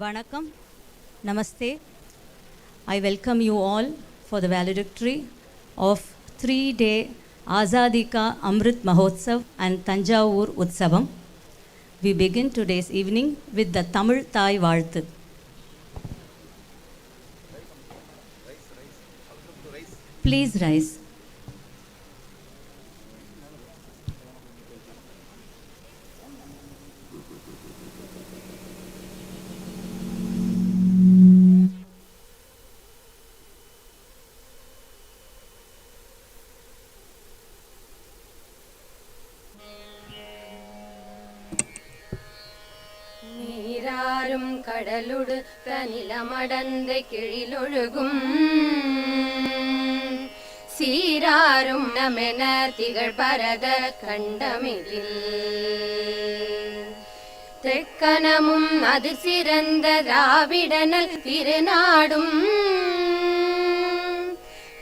Vanakkam, Namaste. I welcome you all for the valedictory of 3-day Azadi Ka Amrit Mahotsav and Tanjavur Utsavam. We begin today's evening with the Tamil Thai Vaalthu. Please rise. நீராரும் கடலுடு தனிலமடந்தை கிழிலொழுகும் சீராரும் நமென திகழ் பரத கண்டமிதில் தெக்கனமும் அது சிறந்த திராவிடனல் திருநாடும்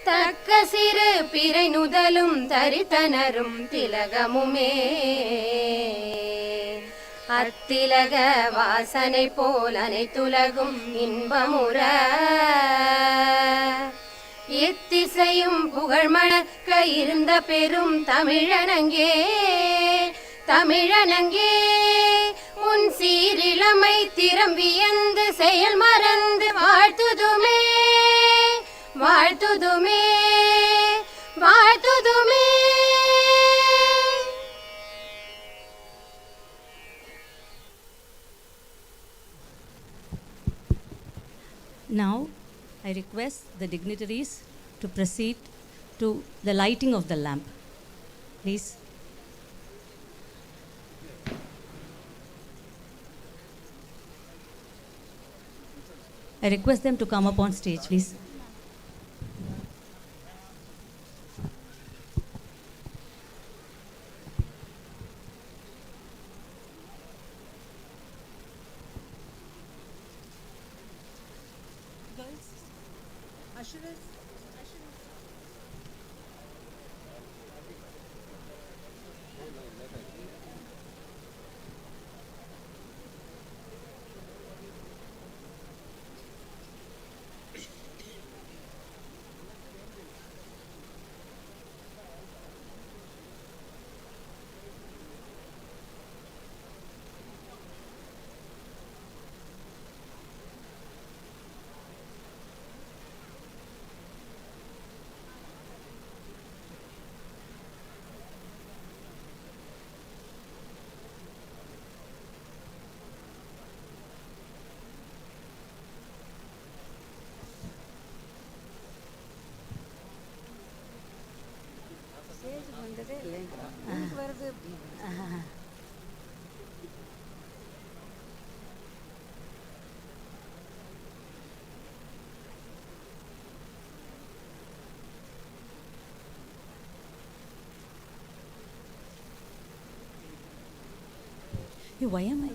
தக்க சிறு பிறை நுதலும் தரித்தனரும் திலகமுமே அத்திலக வாசனை போல் அனைத்துலகும் இன்பமுற எத்திசையும் புகழ் மணக்க இருந்த பெரும் தமிழனங்கே தமிழனங்கே உன் சீரிழமை திறம் வியந்து செயல் மறந்து வாழ்த்துதுமே வாழ்த்துதுமே வாழ்த்துதுமே. Now, I request the dignitaries to proceed to the lighting of the lamp. Please. I request them to come up on stage, please. Why am I?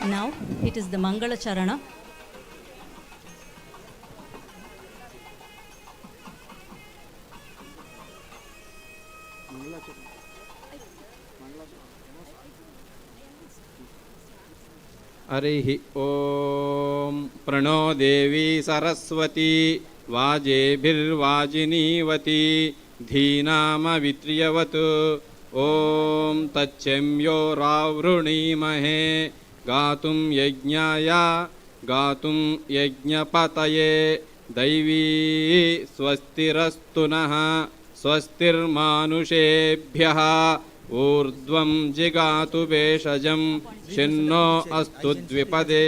Now it is the Mangala Charana. हरिः ॐ प्रणो देवी सरस्वती वाजेभिर्वाजिनीवती धीनामवित्र्यवत् ॐ तच्चम्यो रावृणीमहे गातुं यज्ञपतये दैवी स्वस्तिरस्तु नः स्वस्तिर्मानुषेभ्यः ऊर्ध्वं जिगातु भेषजं शिन्नो अस्तु द्विपदे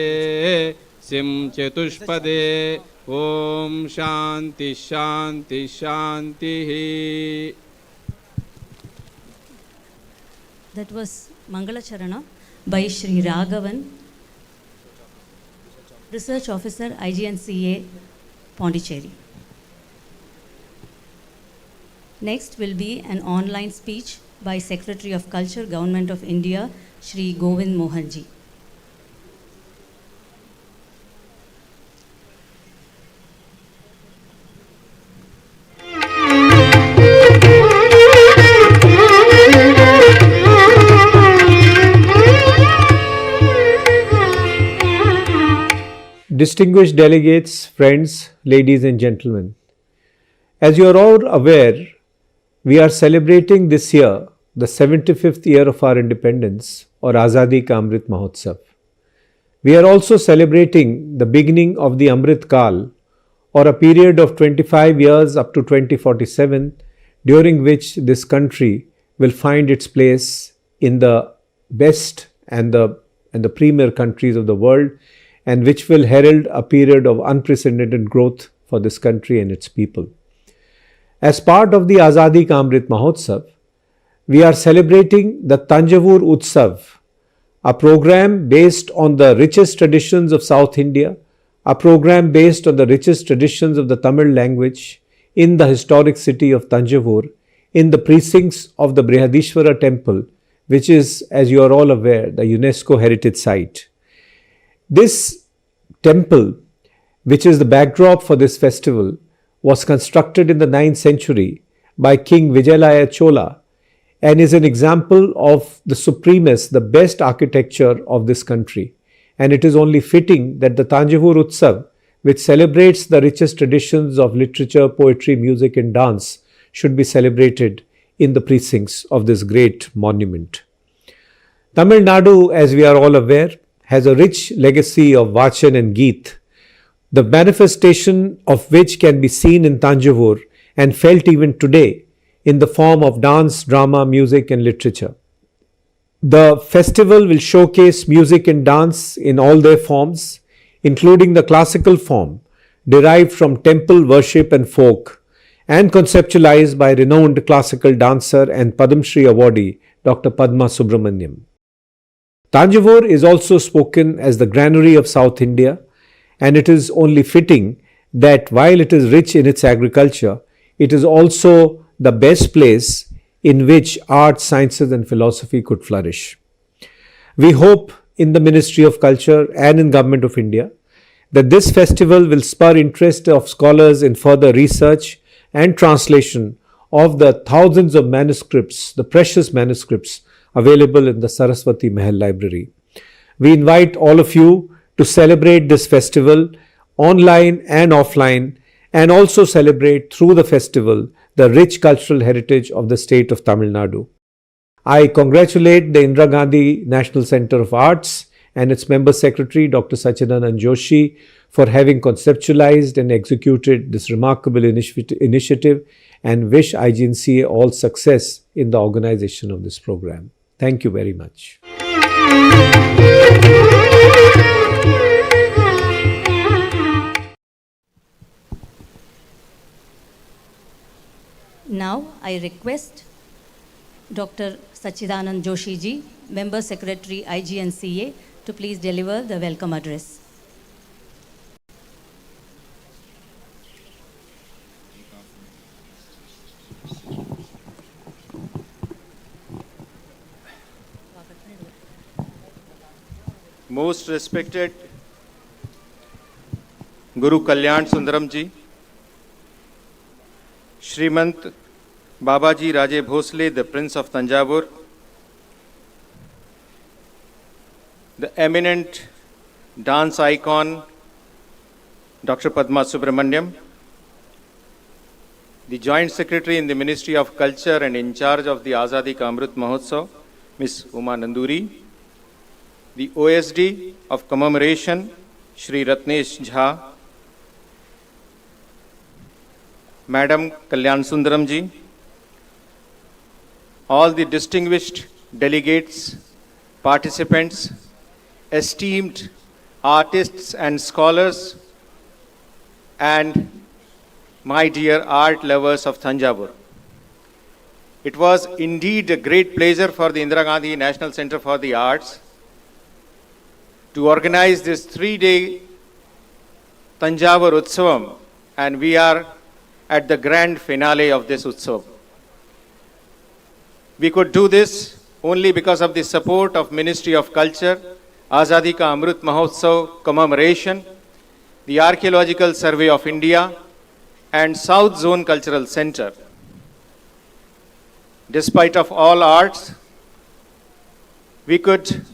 सिं चतुष्पदे ॐ शान्ति शान्ति शान्तिः. That was Mangala Charana by Shri Raghavan, Research Officer, IGNCA, Pondicherry. Next will be an online speech by Secretary of Culture, Government of India, Shri Govind Mohanji. Distinguished delegates, friends, ladies and gentlemen, as you are all aware, we are celebrating this year the 75th year of our independence, or Azadi Ka Amrit Mahotsav. We are also celebrating the beginning of the Amrit Kal, or a period of 25 years up to 2047, during which this country will find its place in the best and the premier countries of the world, and which will herald a period of unprecedented growth for this country and its people. As part of the Azadi Ka Amrit Mahotsav, we are celebrating the Tanjavur Utsav, a program based on the richest traditions of South India, a program based on the richest traditions of the Tamil language in the historic city of Thanjavur, in the precincts of the Brihadishwara temple, which is, as you are all aware, the UNESCO heritage site. This temple, which is the backdrop for this festival, was constructed in the 9th century by King Vijayalaya Chola and is an example of the supremacy, the best architecture of this country. And it is only fitting that the Thanjavur Utsav, which celebrates the richest traditions of literature, poetry, music and dance, should be celebrated in the precincts of this great monument. Tamil Nadu, as we are all aware, has a rich legacy of Vachan and Geet, the manifestation of which can be seen in Thanjavur and felt even today in the form of dance, drama, music and literature. The festival will showcase music and dance in all their forms, including the classical form derived from temple worship and folk, and conceptualized by renowned classical dancer and Padma Shri awardee Dr. Padma Subramaniam. Thanjavur is also spoken as the granary of South India, and it is only fitting that while it is rich in its agriculture, it is also the best place in which art, sciences and philosophy could flourish. We hope in the Ministry of Culture and in Government of India that this festival will spur interest of scholars in further research and translation of the thousands of manuscripts, the precious manuscripts available in the Saraswati Mahal Library. We invite all of you to celebrate this festival online and offline, and also celebrate through the festival the rich cultural heritage of the state of Tamil Nadu. I congratulate the Indira Gandhi National Centre of Arts and its member secretary Dr. Sachchidanand Joshi for having conceptualized and executed this remarkable initiative, and wish IGNCA all success in the organization of this program. Thank you very much. Now I request Dr. Sachchidanand Joshi ji, Member Secretary IGNCA, to please deliver the welcome address. Most respected Guru Kalyan Sundaram ji, Srimant Babaji Raje Bhosle, the Prince of Thanjavur, the eminent dance icon Dr. Padma Subramaniam, the Joint Secretary in the Ministry of Culture and in charge of the Azadi Ka Amrit Mahotsav, Ms. Uma Nanduri, the OSD of Commemoration, Shri Ratnesh Jha, Madam Kalyan Sundaram ji, all the distinguished delegates, participants, esteemed artists and scholars, and my dear art lovers of Thanjavur. It was indeed a great pleasure for the Indira Gandhi National Center for the Arts to organize this 3-day Tanjavur Utsav, and we are at the grand finale of this Utsav. We could do this only because of the support of Ministry of Culture, Azadi Ka Amrit Mahotsav Commemoration, the Archaeological Survey of India, and South Zone Cultural Center. Despite of all arts, we could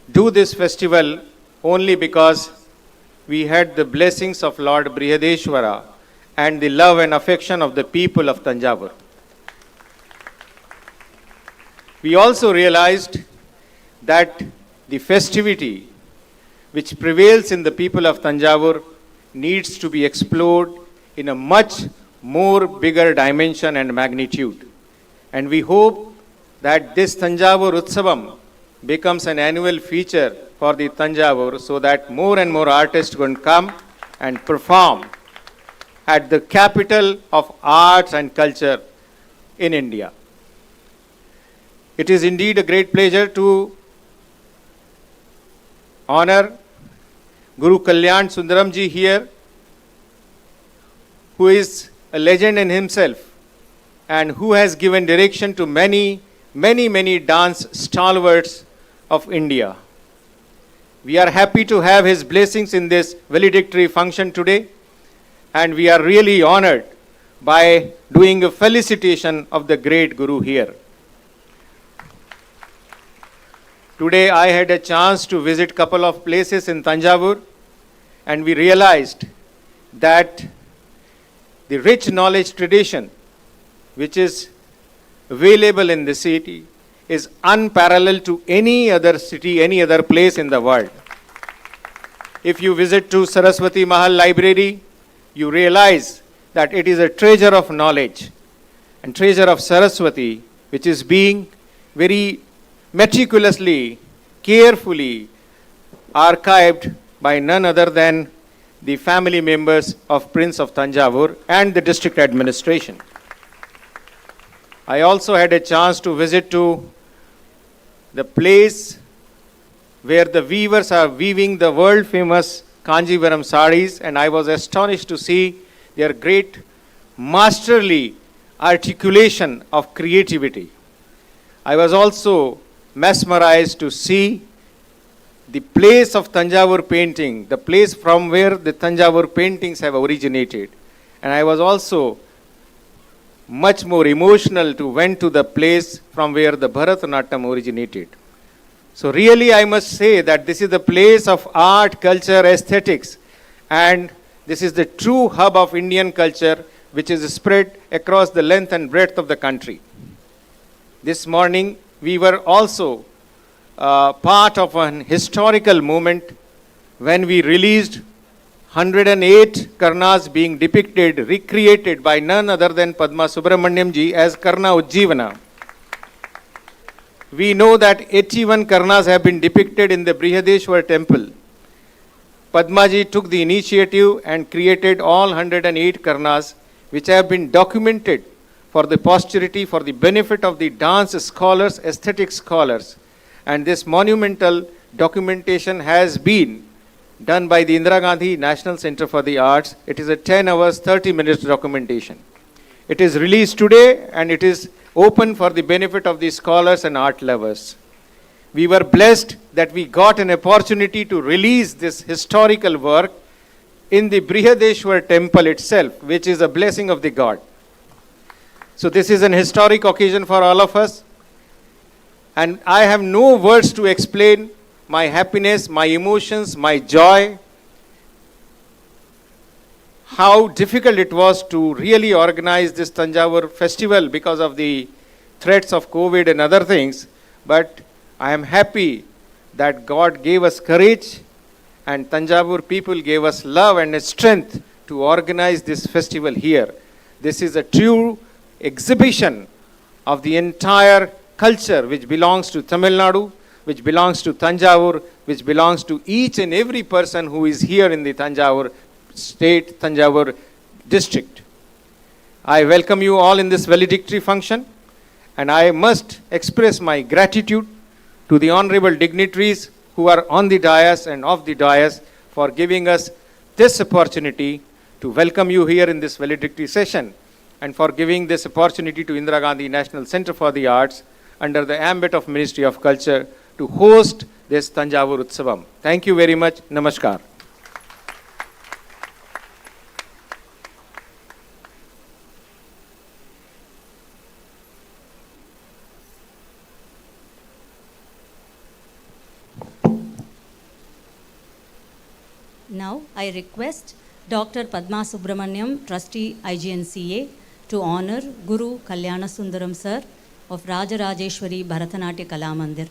do this festival only because we had the blessings of Lord Brihadeshwara and the love and affection of the people of Thanjavur. We also realized that the festivity which prevails in the people of Thanjavur needs to be explored in a much more bigger dimension and magnitude. And we hope that this Thanjavur Utsavam becomes an annual feature for the Thanjavur so that more and more artists can come and perform at the capital of arts and culture in India. It is indeed a great pleasure to honor Guru Kalyan Sundaram ji here, who is a legend in himself and who has given direction to many dance stalwarts of India. We are happy to have his blessings in this valedictory function today, and we are really honored by doing a felicitation of the great Guru here. Today I had a chance to visit a couple of places in Thanjavur, and we realized that the rich knowledge tradition which is available in the city is unparalleled to any other city, any other place in the world. If you visit to Saraswati Mahal Library, you realize that it is a treasure of knowledge and treasure of Saraswati, which is being very meticulously, carefully archived by none other than the family members of Prince of Thanjavur and the district administration. I also had a chance to visit to the place where the weavers are weaving the world famous Kanjivaram sarees, and I was astonished to see their great masterly articulation of creativity. I was also mesmerized to see the place of Thanjavur painting, the place from where the Thanjavur paintings have originated. And I was also much more emotional to went to the place from where the Bharatanatyam originated. So really I must say that this is the place of art, culture, aesthetics, and this is the true hub of Indian culture which is spread across the length and breadth of the country. This morning we were also part of an historical moment when we released 108 Karnas being depicted, recreated by none other than Padma Subramaniam ji as Karna Ujjivana. We know that 81 Karnas have been depicted in the Brihadeshwar temple. Padma ji took the initiative and created all 108 Karnas, which have been documented for the posterity, for the benefit of the dance scholars, aesthetic scholars. And this monumental documentation has been done by the Indira Gandhi National Center for the Arts. It is a 10 hours, 30 minutes documentation. It is released today and it is open for the benefit of the scholars and art lovers. We were blessed that we got an opportunity to release this historical work in the Brihadeshwar temple itself, which is a blessing of the God. So this is an historic occasion for all of us. And I have no words to explain my happiness, my emotions, my joy, how difficult it was to really organize this Thanjavur festival because of the threats of COVID and other things. But I am happy that God gave us courage and Thanjavur people gave us love and strength to organize this festival here. This is a true exhibition of the entire culture which belongs to Tamil Nadu, which belongs to Thanjavur, which belongs to each and every person who is here in the Thanjavur state, Thanjavur district. I welcome you all in this valedictory function, and I must express my gratitude to the honorable dignitaries who are on the dais and off the dais for giving us this opportunity to welcome you here in this valedictory session, and for giving this opportunity to Indira Gandhi National Center for the Arts under the ambit of Ministry of Culture to host this Tanjavur Utsavam. Thank you very much. Namaskar. Now I request Dr. Padma Subramaniam, Trustee IGNCA, to honor Guru Kalyana Sundaram Sir of Rajarajeshwari Bharatanaट्य Kala Mandir.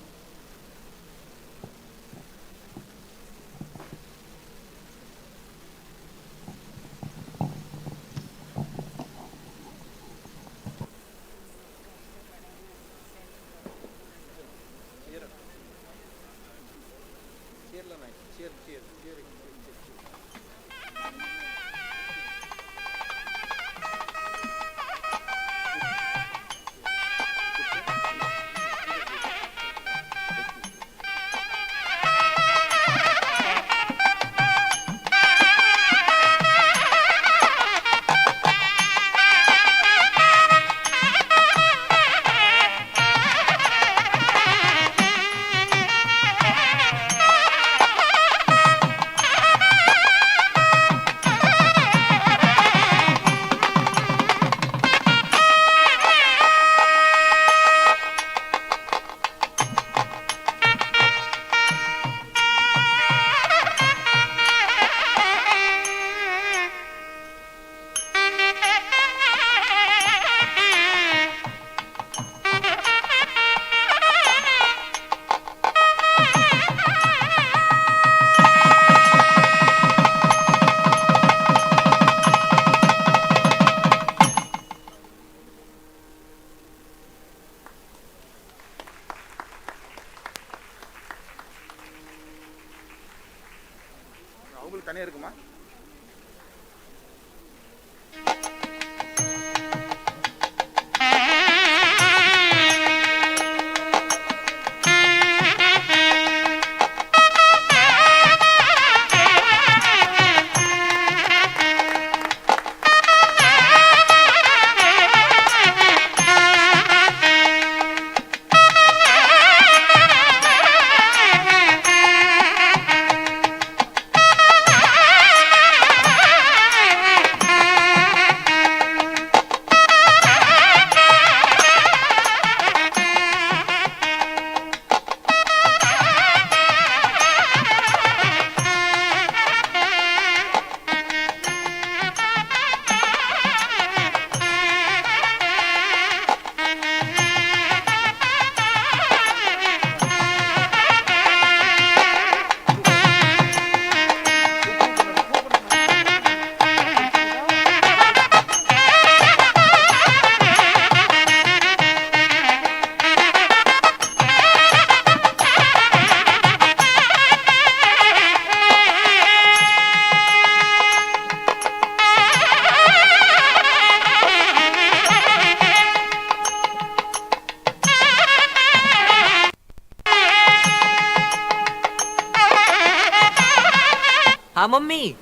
हाँ mummy.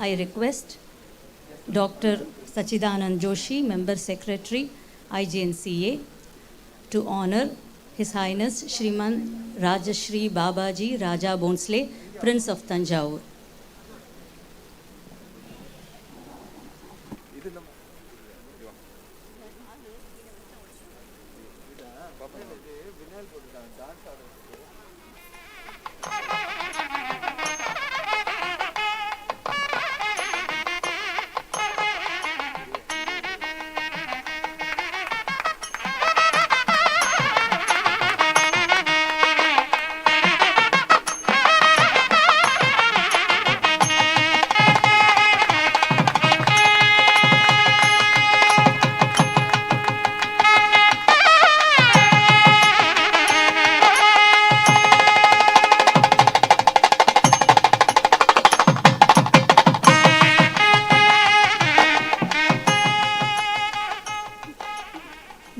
I request Dr. Sachchidanand Joshi, Member Secretary, IGNCA, to honor His Highness Shriman Rajashri Babaji Raja Bhonsle, Prince of Thanjavur.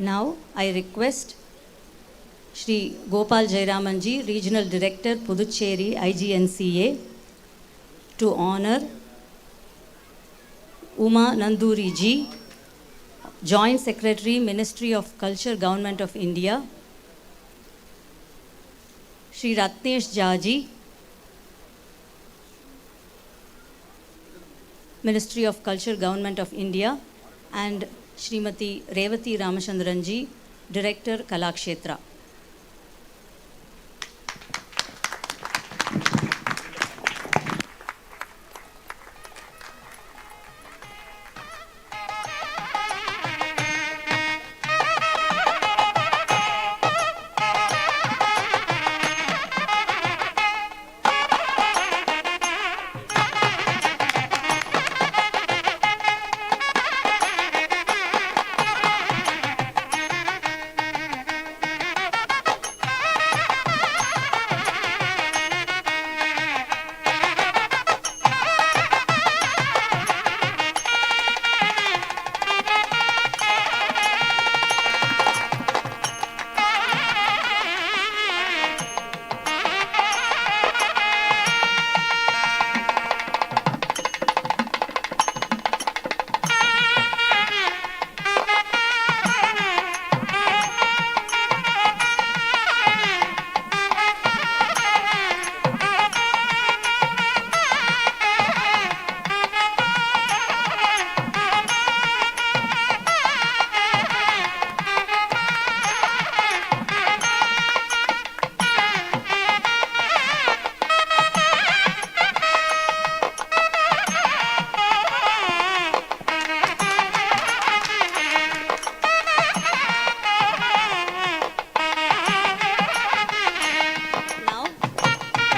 Now I request Shri Gopal Jairamanji, Regional Director, Puducherry, IGNCA, to honor Uma Nanduri ji, Joint Secretary, Ministry of Culture, Government of India, Shri Ratnesh Jaji, Ministry of Culture, Government of India, and Srimati Revati Ramachandranji, Director, Kalakshetra.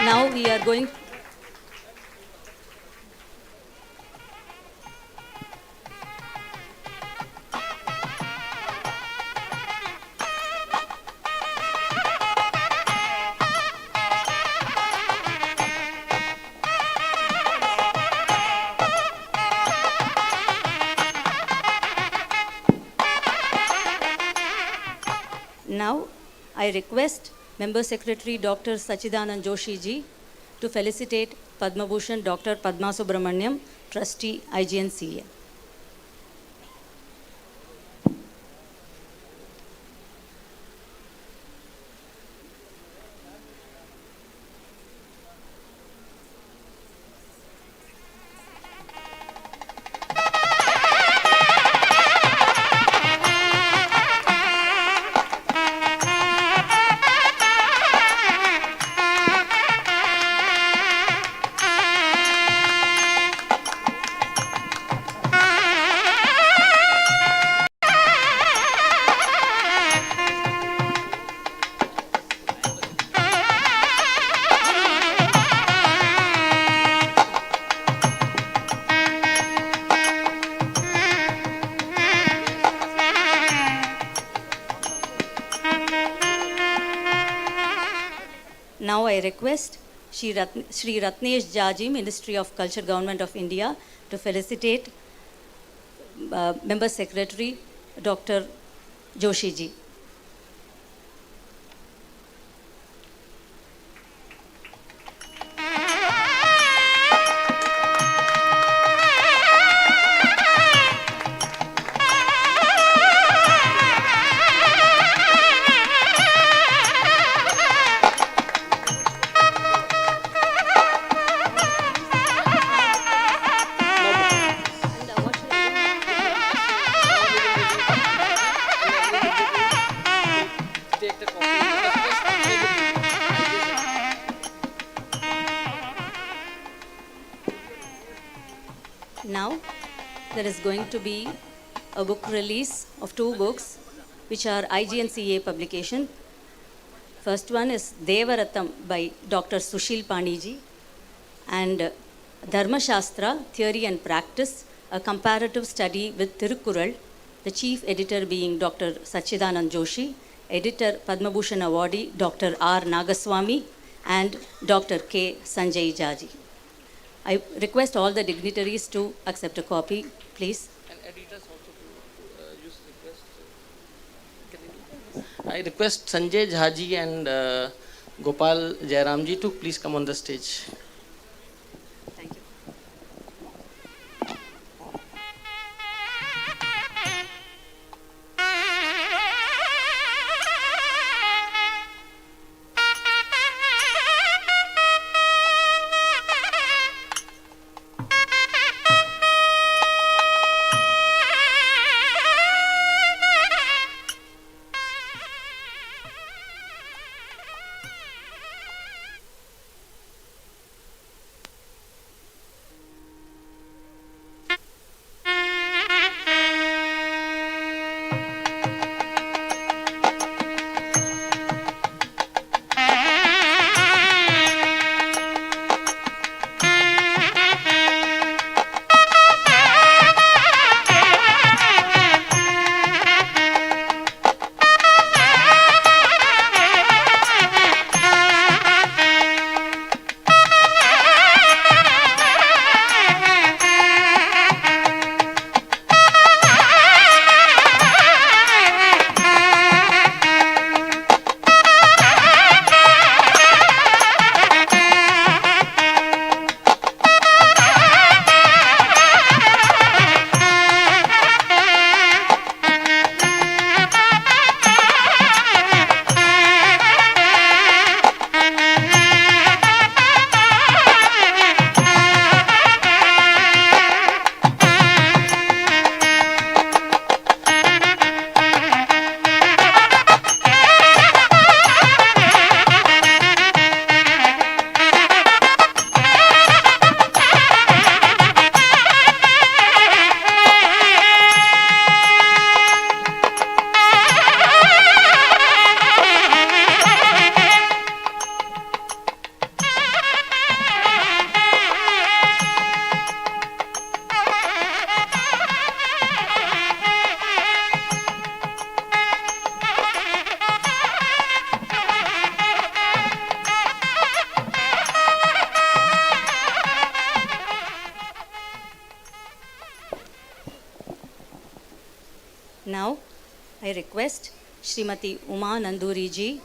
Now we are going. Now I request Member Secretary Dr. Sachchidanand Joshi ji to felicitate Padma Bhushan Dr. Padma Subramaniam, Trustee, IGNCA. Now I request Shri Ratnesh Jaji, Ministry of Culture, Government of India, to felicitate Member Secretary Dr. Joshi ji. Now, there is going to be a book release of 2 books, which are IGNCA publication. First one is Devaratham by Dr. Sushil Pandiji, and Dharma Shastra, Theory and Practice, a comparative study with Tirukkural, the chief editor being Dr. Sachchidanand Joshi, editor Padma Bhushan awardee Dr. R. Nagaswamy, and Dr. K. Sanjay Jaji. I request all the dignitaries to accept a copy, please. And editors also to use request. I request Sanjay Jhaji and Gopal Jairamji to please come on the stage. Thank you. Now, I request Srimati Uma Nanduri ji,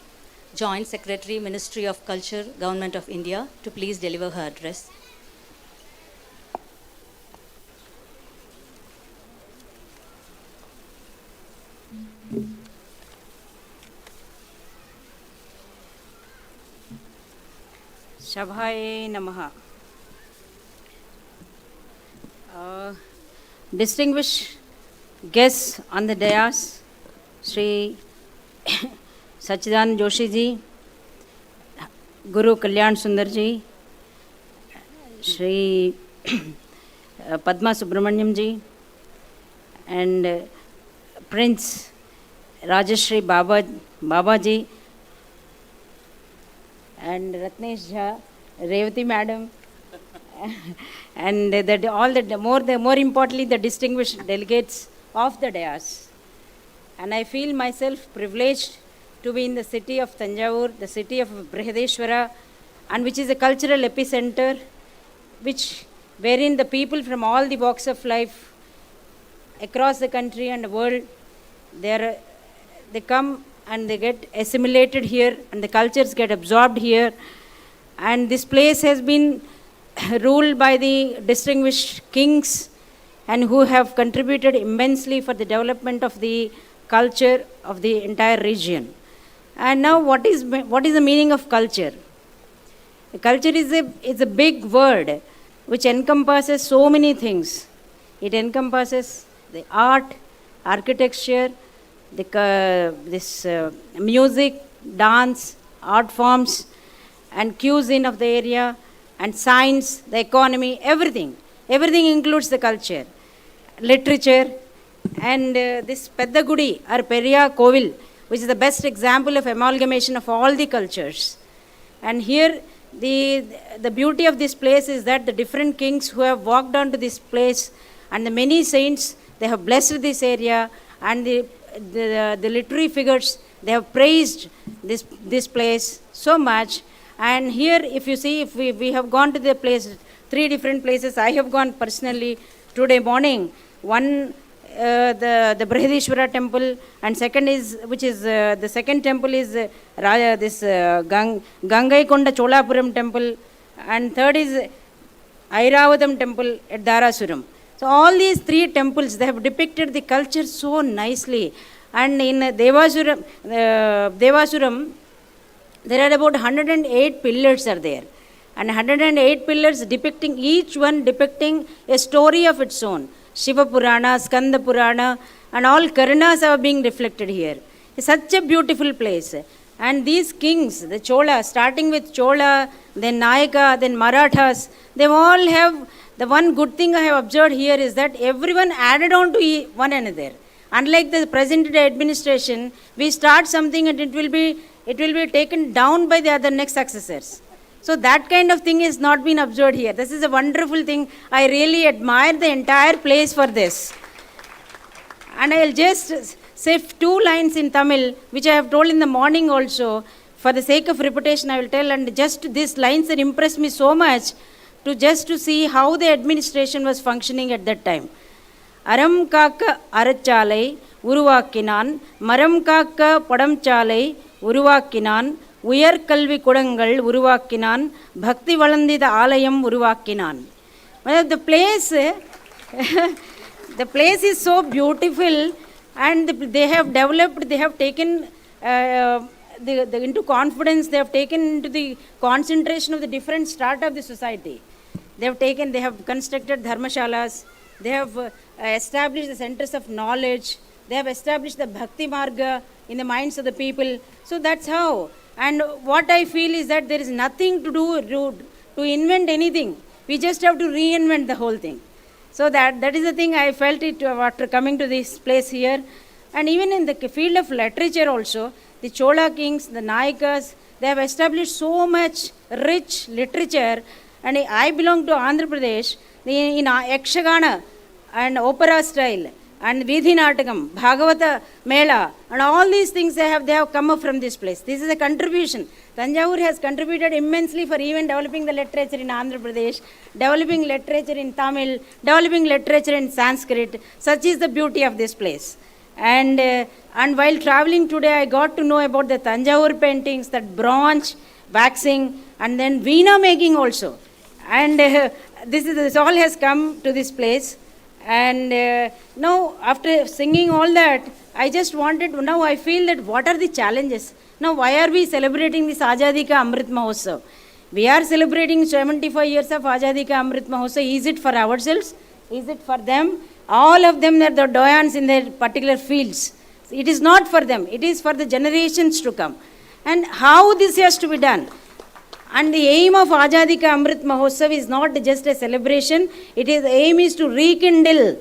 Joint Secretary, Ministry of Culture, Government of India, to please deliver her address. Shabhaye Namaha. Distinguished guests on the dais, Sri Sachchidanand Joshi ji, Guru Kalyan Sundar ji, Sri Padma Subramanyam ji, and Prince Rajashri Baba ji, and Ratnesh Jha, Revati madam, and more importantly the distinguished delegates of the dais. And I feel myself privileged to be in the city of Thanjavur, the city of Brihadeshwara, and which is a cultural epicenter, wherein the people from all the walks of life across the country and the world, they come and they get assimilated here, and the cultures get absorbed here. And this place has been ruled by the distinguished kings, and who have contributed immensely for the development of the culture of the entire region. And now, what is the meaning of culture? Culture is a big word which encompasses so many things. It encompasses the art, architecture, music, dance, art forms, and cuisine of the area, and science, the economy, everything. Everything includes the culture, literature, and this Peddagudi or Periya Kovil, which is the best example of amalgamation of all the cultures. And here, the beauty of this place is that the different kings who have walked onto this place and the many saints, they have blessed this area, and the literary figures, they have praised this place so much. And here, if you see, if we have gone to the place, 3 different places I have gone personally today morning. One, the Brihadishwara temple, and second is, which is the second temple is Gangai Konda Cholapuram temple, and third is Airavatham temple at Dharasuram. So all these 3 temples, they have depicted the culture so nicely. And in Devasuram, there are about 108 pillars are there. And 108 pillars depicting, each one depicting a story of its own. Shiva Purana, Skanda Purana, and all Karanas are being reflected here. It's such a beautiful place. And these kings, the Chola, starting with Chola, then Nayaka, then Marathas, they all have, the one good thing I have observed here is that everyone added on to one another. Unlike the present day administration, we start something and it will be taken down by the other next successors. So that kind of thing is not been observed here. This is a wonderful thing. I really admire the entire place for this. And I will just say 2 lines in Tamil, which I have told in the morning also. For the sake of repetition, I will tell, and just these lines that impressed me so much, to see how the administration was functioning at that time. Aram Kaka Arachalai Uruvakinan, Maram Kaka Padamchalai Uruvakinan, உயர்கல்வி குடங்கள் உருவாக்கினான் பக்தி வளர்ந்தித ஆலயம் உருவாக்கினான். The place is so beautiful, and they have developed, they have taken into confidence, they have taken into the concentration of the different strata of the society. They have constructed dharmashalas, they have established the centers of knowledge, they have established the bhakti marga in the minds of the people. So that's how. And what I feel is that there is nothing to do to invent anything. We just have to reinvent the whole thing. So that is the thing I felt it after coming to this place here. And even in the field of literature also, the Chola kings, the Nayakas, they have established so much rich literature. And I belong to Andhra Pradesh, in Yakshagana and opera style, and Vidhi Natakam, Bhagavata Mela, and all these things they have come up from this place. This is a contribution. Thanjavur has contributed immensely for even developing the literature in Andhra Pradesh, developing literature in Tamil, developing literature in Sanskrit. Such is the beauty of this place. And while traveling today, I got to know about the Thanjavur paintings, that bronze, waxing, and then veena making also. And this all has come to this place. And now, after singing all that, I just wanted, now I feel that what are the challenges? Now, why are we celebrating this Azadi Ka Amrit Mahotsav? We are celebrating 75 years of Azadi Ka Amrit Mahotsav. Is it for ourselves? Is it for them? All of them are the doyans in their particular fields. It is not for them. It is for the generations to come. And how this has to be done? And the aim of Azadi Ka Amrit Mahotsav is not just a celebration. The aim is to rekindle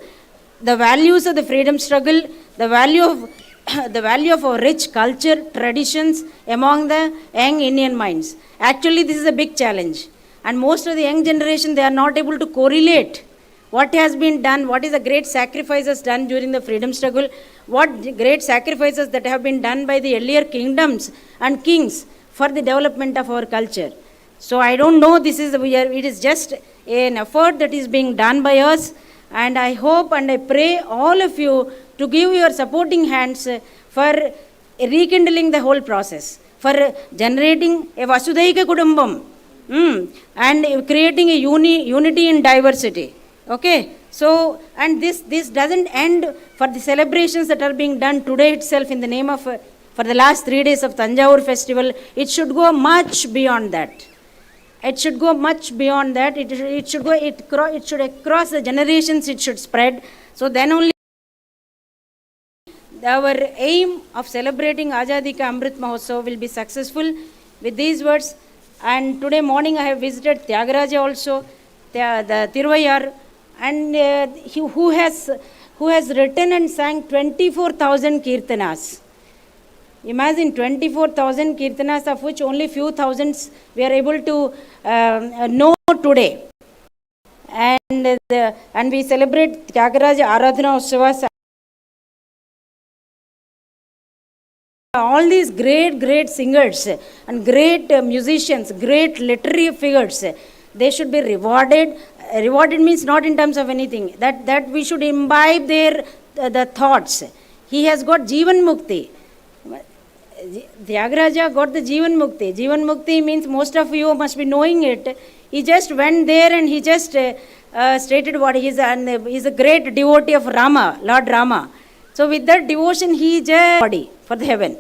the values of the freedom struggle, the value of our rich culture, traditions among the young Indian minds. Actually, this is a big challenge. And most of the young generation, they are not able to correlate what has been done, what is the great sacrifices done during the freedom struggle, what great sacrifices that have been done by the earlier kingdoms and kings for the development of our culture. So I don't know, it is just an effort that is being done by us, and I hope and I pray all of you to give your supporting hands for rekindling the whole process, for generating a Vasudaika Kudumbam, and creating a unity in diversity. Okay, so, and this doesn't end for the celebrations that are being done today itself in the name of, for the last 3 days of Thanjavur festival. It should go much beyond that. It should go much beyond that. It should across the generations, it should spread. So then only our aim of celebrating Azadi Ka Amrit Mahotsav will be successful. With these words, and today morning I have visited Tyagaraja also, the Tiruvayar, and who has written and sang 24,000 kirtanas. Imagine 24,000 kirtanas, of which only few thousands we are able to know today. And we celebrate Tyagaraja Aradhana Utsavas. All these great singers and great musicians, great literary figures, they should be rewarded. Rewarded means not in terms of anything. That we should imbibe their the thoughts. He has got Jeevan Mukti. Tyagaraja got the Jeevan Mukti. Jeevan Mukti means most of you must be knowing it. He just went there and he just stated what he is, and he is a great devotee of Rama, Lord Rama. So with that devotion, he just body for the heaven.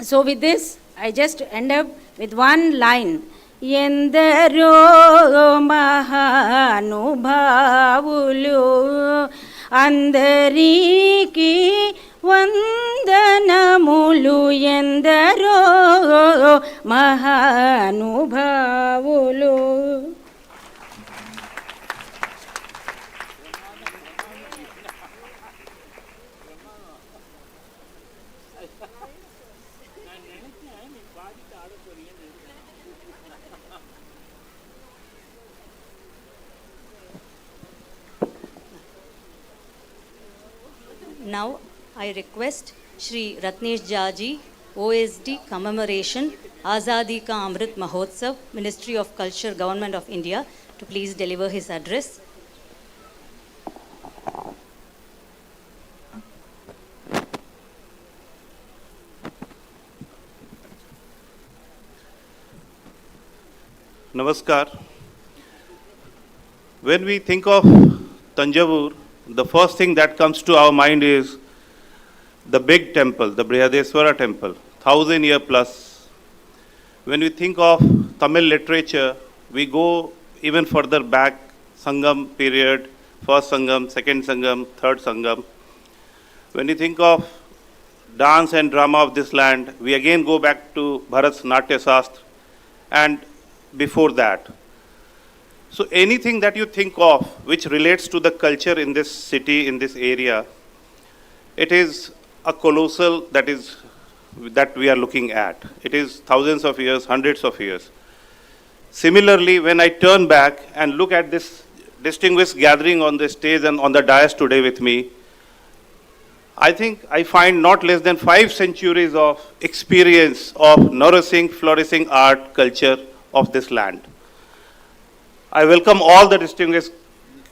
So with this, I just end up with one line. Yendaro mahanubhavulu andariki vandanamulu yendaro mahanubhavulu. Now I request Shri Ratnesh Jaji, OSD Commemoration, Azadi Ka Amrit Mahotsav, Ministry of Culture, Government of India, to please deliver his address. Namaskar. When we think of Thanjavur, the first thing that comes to our mind is the big temple, the Brihadeswara temple, 1,000-year plus. When we think of Tamil literature, we go even further back, Sangam period, first Sangam, second Sangam, third Sangam. When you think of dance and drama of this land, we again go back to Bharat's Natya Shastra and before that. So anything that you think of which relates to the culture in this city, in this area, it is a colossal that we are looking at. It is thousands of years, hundreds of years. Similarly, when I turn back and look at this distinguished gathering on the stage and on the dais today with me, I think I find not less than 5 centuries of experience of nourishing, flourishing art, culture of this land. I welcome all the distinguished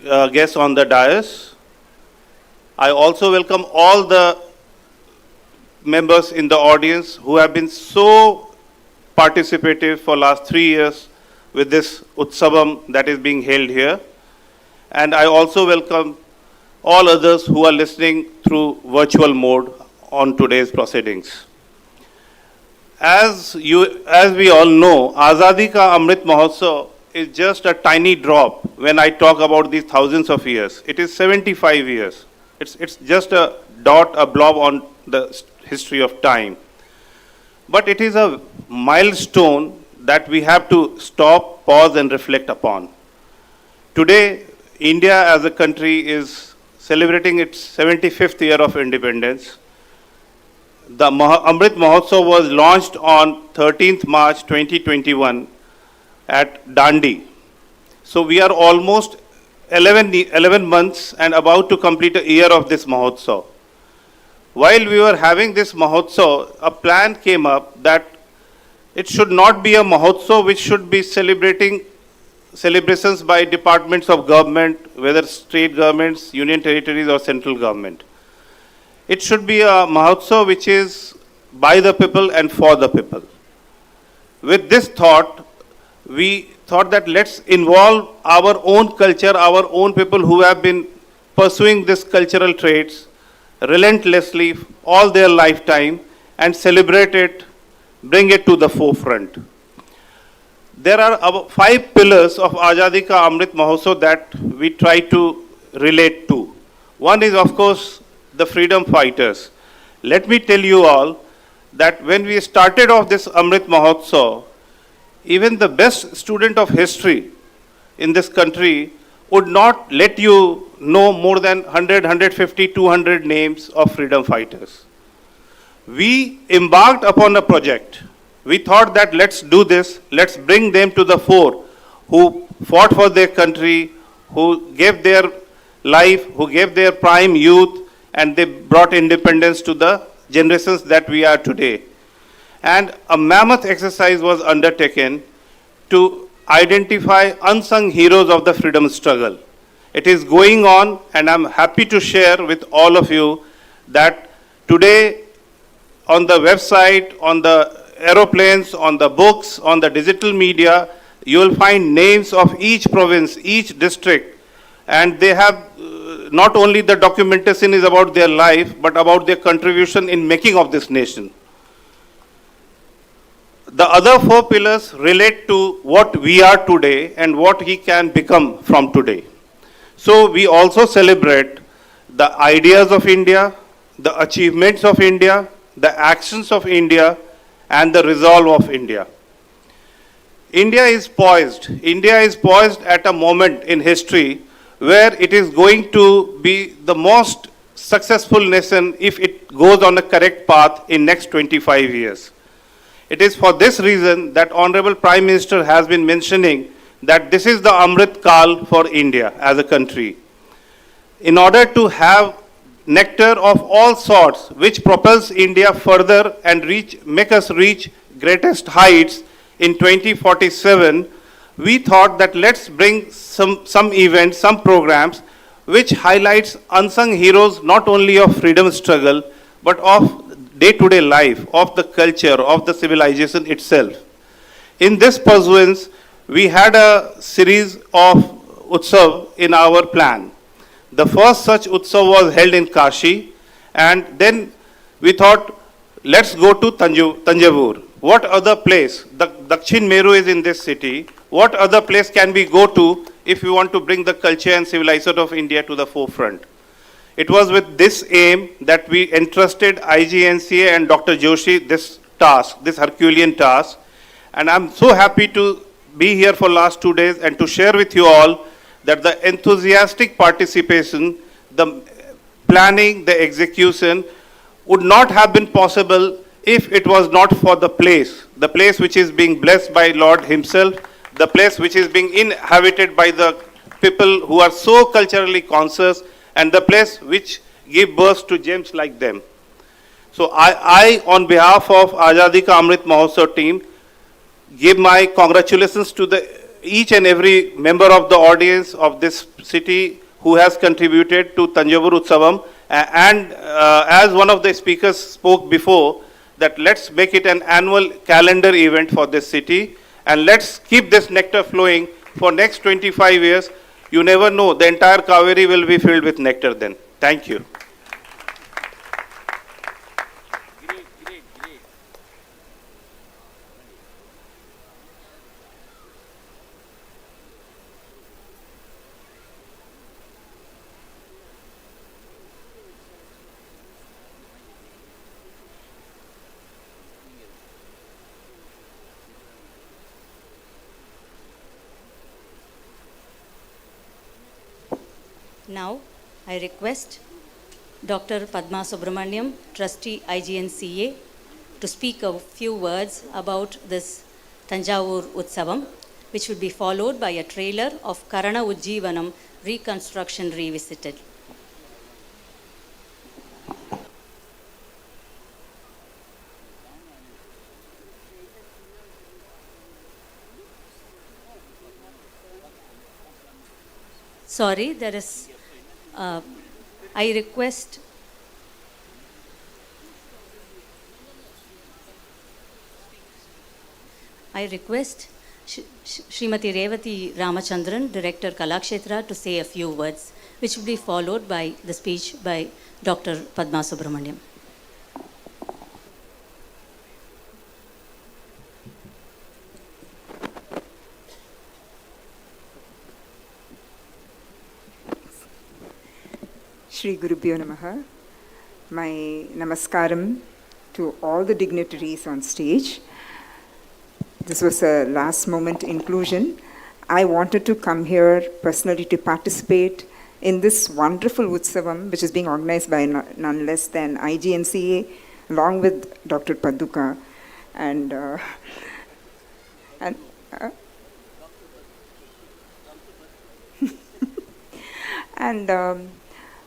guests on the dais. I also welcome all the members in the audience who have been so participative for last 3 years with this Utsavam that is being held here. And I also welcome all others who are listening through virtual mode on today's proceedings. As we all know, Azadi Ka Amrit Mahotsav is just a tiny drop when I talk about these thousands of years. It is 75 years. It's just a dot, a blob on the history of time. But it is a milestone that we have to stop, pause and reflect upon. Today, India as a country is celebrating its 75th year of independence. The Amrit Mahotsav was launched on 13th March 2021 at Dandi. So we are almost 11 months and about to complete a year of this Mahotsav. While we were having this Mahotsav, a plan came up that it should not be a Mahotsav which should be celebrations by departments of government, whether state governments, union territories or central government. It should be a Mahotsav which is by the people and for the people. With this thought, we thought that let's involve our own culture, our own people who have been pursuing this cultural traits relentlessly all their lifetime and celebrate it, bring it to the forefront. There are about 5 pillars of Azadi Ka Amrit Mahotsav that we try to relate to. One is, of course, the freedom fighters. Let me tell you all that when we started off this Amrit Mahotsav, even the best student of history in this country would not let you know more than 100, 150, 200 names of freedom fighters. We embarked upon a project. We thought that let's do this, let's bring them to the fore, who fought for their country, who gave their life, who gave their prime youth, and they brought independence to the generations that we are today. And a mammoth exercise was undertaken to identify unsung heroes of the freedom struggle. It is going on, and I'm happy to share with all of you that today on the website, on the aeroplanes, on the books, on the digital media, you will find names of each province, each district, and they have not only the documentation is about their life, but about their contribution in making of this nation. The other four pillars relate to what we are today and what he can become from today. So we also celebrate the ideas of India, the achievements of India, the actions of India, and the resolve of India. India is poised. India is poised at a moment in history where it is going to be the most successful nation if it goes on a correct path in next 25 years. It is for this reason that Honorable Prime Minister has been mentioning that this is the Amrit Kal for India as a country. In order to have nectar of all sorts which propels India further and make us reach greatest heights in 2047, we thought that let's bring some events, some programs which highlights unsung heroes not only of freedom struggle but of day-to-day life, of the culture, of the civilization itself. In this pursuance, we had a series of Utsav in our plan. The first such Utsav was held in Kashi, and then we thought, let's go to Thanjavur. What other place? The Dakshin Meru is in this city. What other place can we go to if we want to bring the culture and civilization of India to the forefront? It was with this aim that we entrusted IGNCA and Dr. Joshi this task, this Herculean task. And I'm so happy to be here for last 2 days and to share with you all that the enthusiastic participation, the planning, the execution would not have been possible if it was not for the place which is being blessed by Lord himself, the place which is being inhabited by the people who are so culturally conscious, and the place which give birth to gems like them. So I on behalf of Azadi Ka Amrit Mahotsav team, give my congratulations to each and every member of the audience of this city who has contributed to Tanjavur Utsavam. And as one of the speakers spoke before, that let's make it an annual calendar event for this city, and let's keep this nectar flowing for next 25 years. You never know, the entire Kaveri will be filled with nectar then. Thank you. Now, I request Dr. Padma Subramaniam, Trustee IGNCA, to speak a few words about this Thanjavur Utsavam, which will be followed by a trailer of Karana Jeevanam Reconstruction Revisited. Sorry, there is, I request Srimati Revati Ramachandran, Director Kalakshetra, to say a few words, which will be followed by the speech by Dr. Padma Subramaniam. Shri Gurubhyo Namaha. My namaskaram to all the dignitaries on stage. This was a last moment inclusion. I wanted to come here personally to participate in this wonderful Utsavam, which is being organized by none less than IGNCA, along with Dr. Paduka and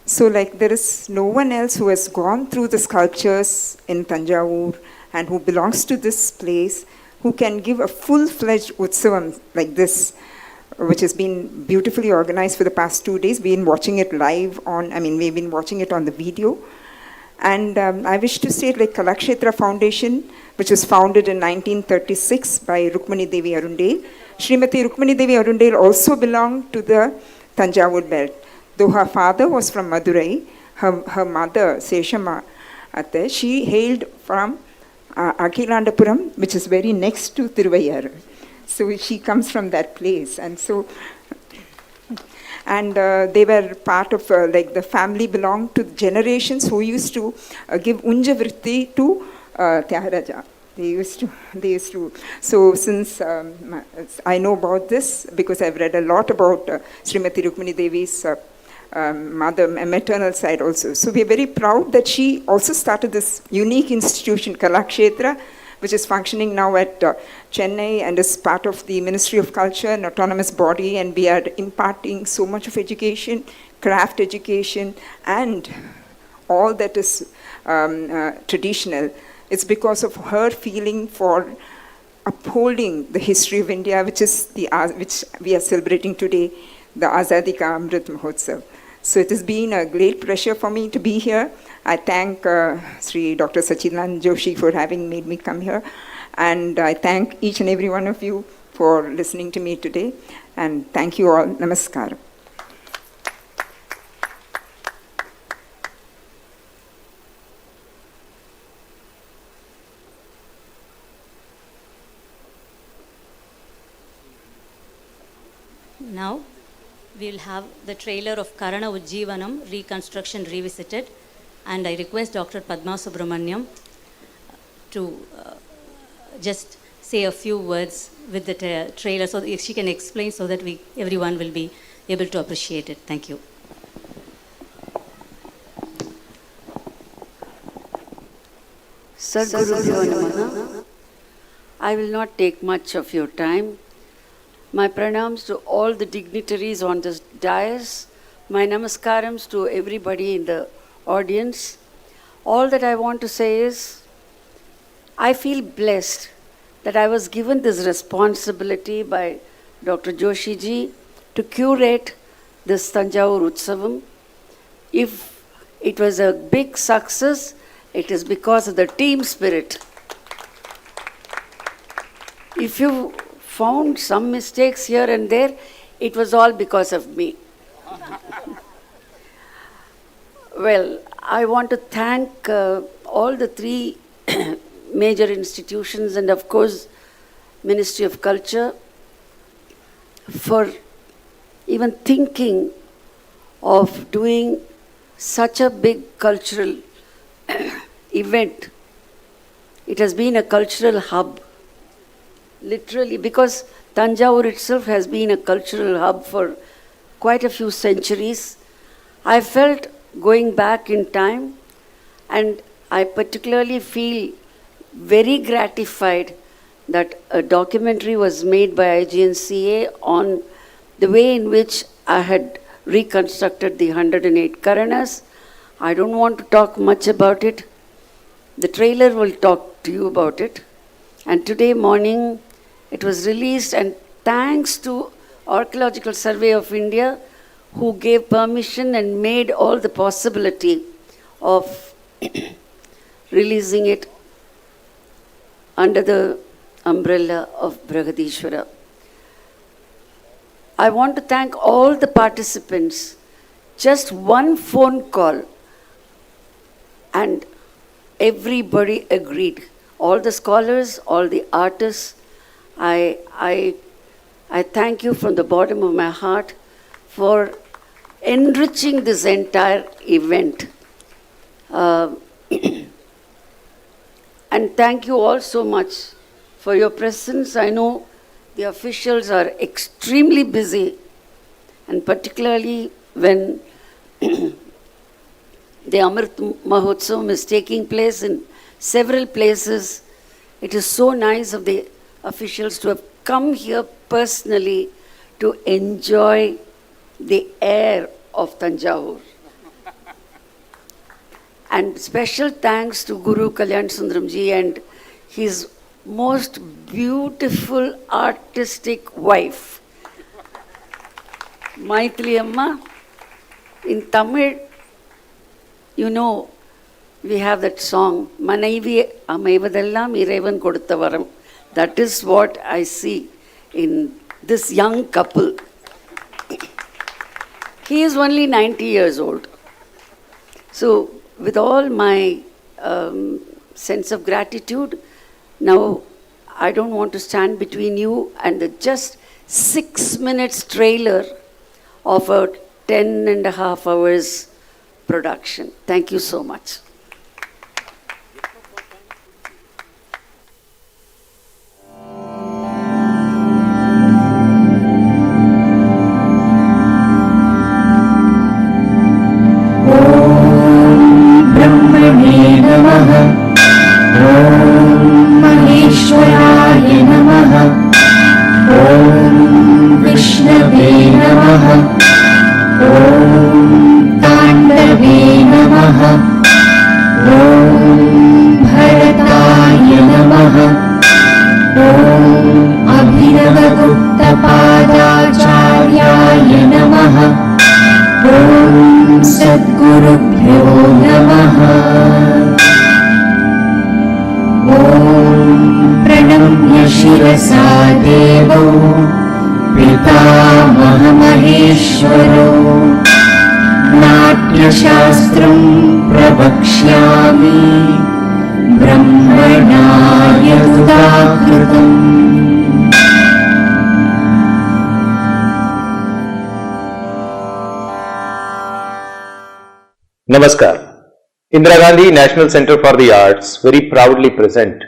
so like there is no one else who has gone through the sculptures in Tanjavur and who belongs to this place who can give a full-fledged Utsavam like this, which has been beautifully organized for the past 2 days. We've been watching it live we've been watching it on the video. And I wish to say like Kalakshetra Foundation, which was founded in 1936 by Rukmani Devi Arundale. Srimati Rukmani Devi Arundale also belonged to the Thanjavur belt. Though her father was from Madurai, her mother, Seshama Atte, she hailed from Archaeological, which is very next to Tiruvayar. So she comes from that place. And so, they were part of, like the family belonged to generations who used to give Unjavritti to Tyagaraja. They used to. So since I know about this, because I've read a lot about Srimati Rukmani Devi's mother, maternal side also. So we're very proud that she also started this unique institution, Kalakshetra, which is functioning now at Chennai and is part of the Ministry of Culture, an autonomous body, and we are imparting so much of education, craft education, and all that is traditional. It's because of her feeling for upholding the history of India, which we are celebrating today, the Azadi Ka Amrit Mahotsav. So it has been a great pleasure for me to be here. I thank Sri Dr. Sachchidanand Joshi for having made me come here. And I thank each and every one of you for listening to me today. And thank you all. Namaskar. Now, we will have the trailer of Karana with Jeevanam, Reconstruction Revisited. And I request Dr. Padma Subramaniam to just say a few words with the trailer so that she can explain so that everyone will be able to appreciate it. Thank you. Sadgurubhyo Namaha. I will not take much of your time. My pranams to all the dignitaries on this dais. My namaskarams to everybody in the audience. All that I want to say is, I feel blessed that I was given this responsibility by Dr. Joshi ji to curate this Thanjavur Utsavam. If it was a big success, it is because of the team spirit. If you found some mistakes here and there, it was all because of me. Well, I want to thank all the three major institutions and of course Ministry of Culture for even thinking of doing such a big cultural event. It has been a cultural hub, literally, because Thanjavur itself has been a cultural hub for quite a few centuries. I felt going back in time, and I particularly feel very gratified that a documentary was made by IGNCA on the way in which I had reconstructed the 108 Karanas. I don't want to talk much about it. The trailer will talk to you about it. And today morning, it was released, and thanks to Archaeological Survey of India, who gave permission and made all the possibility of releasing it under the umbrella of Brihadishwara. I want to thank all the participants. Just one phone call and everybody agreed. All the scholars, all the artists. I thank you from the bottom of my heart for enriching this entire event. And thank you all so much for your presence. I know the officials are extremely busy, and particularly when the Amrit Mahotsav is taking place in several places. It is so nice of the officials to have come here personally to enjoy the air of Thanjavur. And special thanks to Guru Kalyan Sundaramji and his most beautiful artistic wife, Maithili Amma. In Tamil, you know, we have that song, Manaivi Amaivadellam Irevan Koduttavaram. That is what I see in this young couple. He is only 90 years old. So, with all my sense of gratitude, now I don't want to stand between you and the just 6 minutes trailer of a 10.5 hours production. Thank you so much. शास्त्रं प्रवक्ष्यामि ब्रह्मणा यदुदाकृतम्। Namaskar. Indira Gandhi National Center for the Arts very proudly present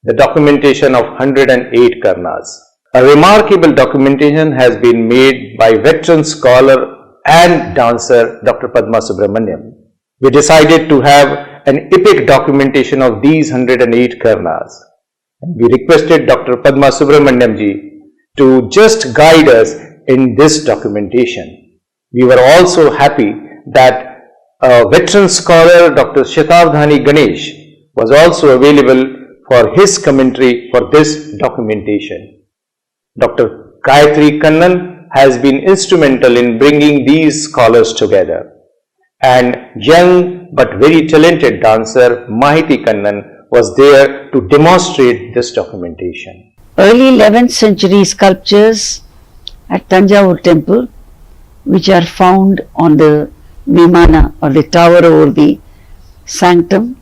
the documentation of 108 Karnas. A remarkable documentation has been made by veteran scholar and dancer Dr. Padma Subramaniam. We decided to have an epic documentation of these 108 Karnas. We requested Dr. Padma Subramaniam ji to just guide us in this documentation. We were also happy that a veteran scholar Dr. Shatabdhani Ganesh was also available for his commentary for this documentation. Dr. Gayatri Kannan has been instrumental in bringing these scholars together, and young but very talented dancer Mahiti Kannan was there to demonstrate this documentation. Early 11th century sculptures at Tanjavur temple, which are found on the Vimana or the tower over the sanctum,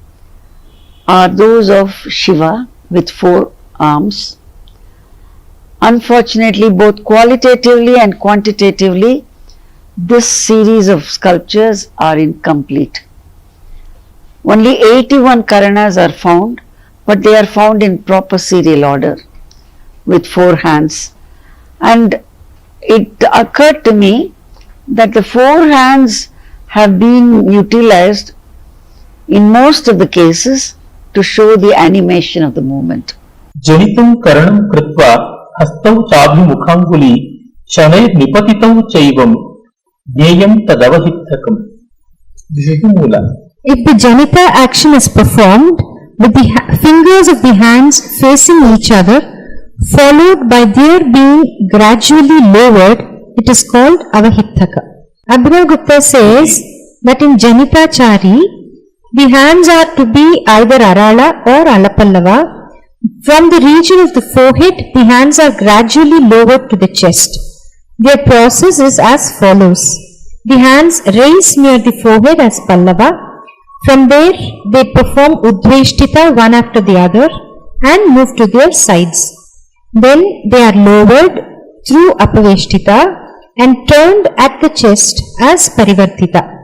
are those of Shiva with 4 arms. Unfortunately, both qualitatively and quantitatively, this series of sculptures are incomplete. Only 81 Karanas are found, but they are found in proper serial order with 4 hands. And it occurred to me that the 4 hands have been utilized in most of the cases to show the animation of the movement. जनितं करणं कृत्वा हस्तौ चाभिमुखाङ्गुली शनैः निपतितौ चैवं ज्ञेयं तदवहितकम्. This is the Moola. If the Janita action is performed with the fingers of the hands facing each other, followed by their being gradually lowered, it is called Avahitaka. Abhinav Gupta says that in Janitachari, the hands are to be either Arala or Alapallava. From the region of the forehead, the hands are gradually lowered to the chest. Their process is as follows. The hands raise near the forehead as Pallava. From there, they perform Udveshtita one after the other and move to their sides. Then they are lowered through Apaveshtita and turned at the chest as Parivartita.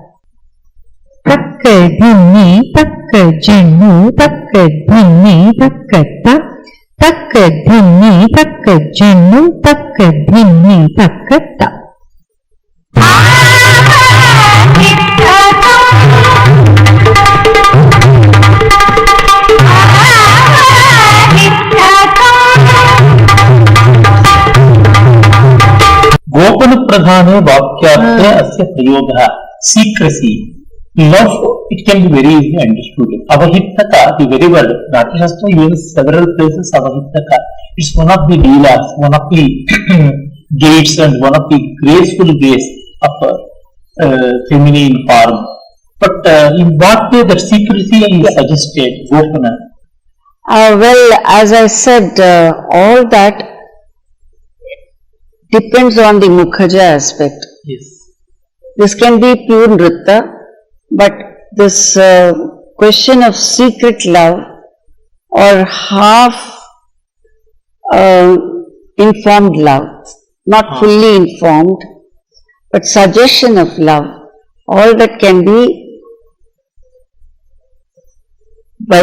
Takka dhinni, takka jannu, takka dhinni, takka ta, takka takka dhinni takka jannu takka dhinni takka ta. गोपन प्रधान वाक्यार्थे अस्य प्रयोगः secrecy. Love, it can be very easily understood. Avahittaka, the very word, Natyashastra uses several places Avahittaka. It's one of the leelas, one of the gates and one of the graceful ways of feminine form. But in what way that secrecy is suggested, Gopana? Well, as I said, all that depends on the Mukhaja aspect. Yes. This can be pure Nritta, but this question of secret love or half informed love, not fully informed, but suggestion of love, all that can be by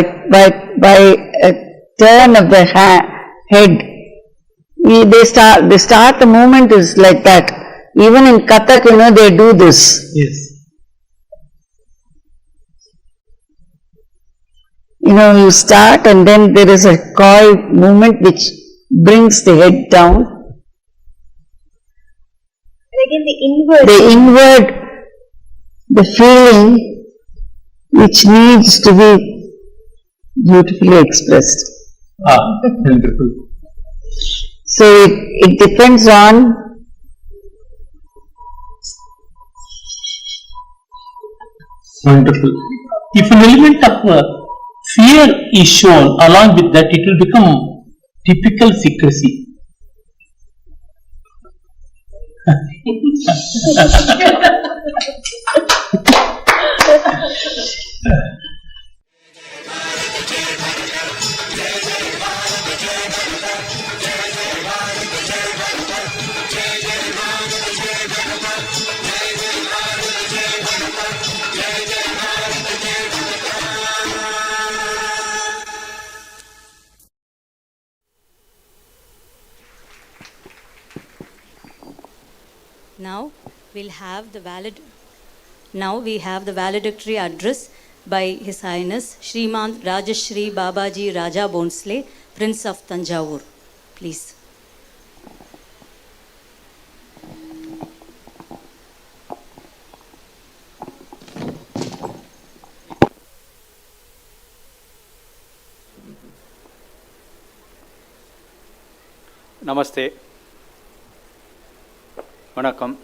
a turn of the head. They start the movement is like that. Even in Kathak, they do this. Yes. You start and then there is a coy movement which brings the head down. Again, the inward. The inward, the feeling which needs to be beautifully expressed. Wonderful. So it depends on wonderful. If an element of fear is shown along with that, it will become typical secrecy. Now we have the valedictory address by His Highness Shrimant Rajashri Babaji Raja Bonsle, Prince of Thanjavur. Please. Namaste. Vanakkam.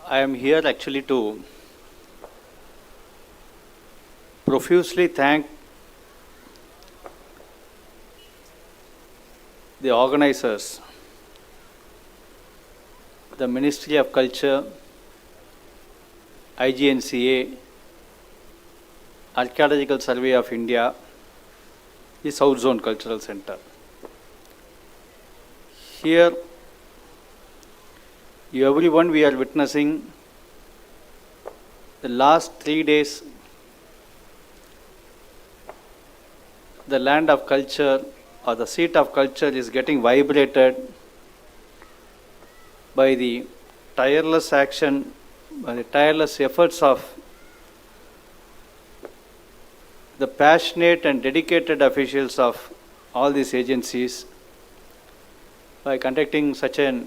I am here actually to profusely thank the organizers, the Ministry of Culture, IGNCA, Archaeological Survey of India, the South Zone Cultural Center. Here, everyone, we are witnessing the last 3 days, the land of culture or the seat of culture is getting vibrated by the tireless action, by the tireless efforts of the passionate and dedicated officials of all these agencies by conducting such a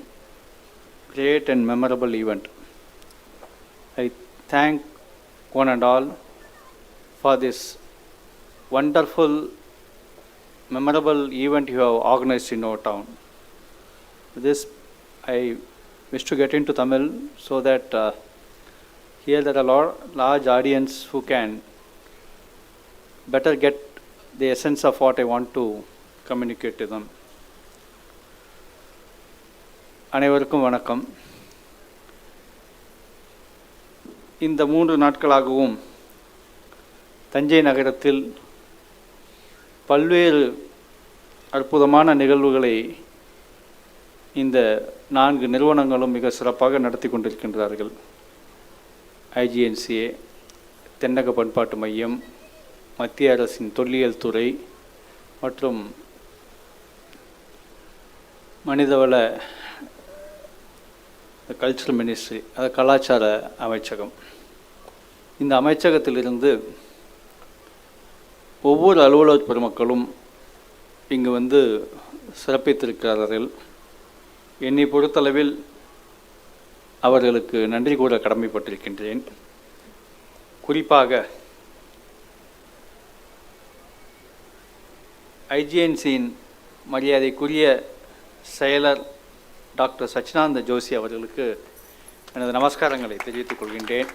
great and memorable event. I thank one and all for this wonderful, memorable event you have organized in our town. With this, I wish to get into Tamil so that here there are a large audience who can better get the essence of what I want to communicate to them. அனைவருக்கும் வணக்கம். இந்த 3 நாட்களாகவும் தஞ்சை நகரத்தில் பல்வேறு அற்புதமான நிகழ்வுகளை இந்த 4 நிறுவனங்களும் மிக சிறப்பாக நடத்தி கொண்டிருக்கின்றார்கள். IGNCA, தென்னக பண்பாட்டு மையம், மத்திய அரசின் தொல்லியல் துறை மற்றும் மனிதவள கல்ச்சரல் மினிஸ்ட்ரி, கலாச்சார அமைச்சகம், இந்த அமைச்சகத்திலிருந்து ஒவ்வொரு அலுவலர் பெருமக்களும் இங்கு வந்து சிறப்பித்திருக்கிறார்கள். என்னை பொறுத்தளவில் அவர்களுக்கு நன்றி கூற கடமைப்பட்டிருக்கின்றேன். குறிப்பாக ஐஜிஎன்சியின் மரியாதைக்குரிய செயலர் டாக்டர் சச்சிதானந்த ஜோஷி அவர்களுக்கு எனது நமஸ்காரங்களை தெரிவித்துக் கொள்கின்றேன்.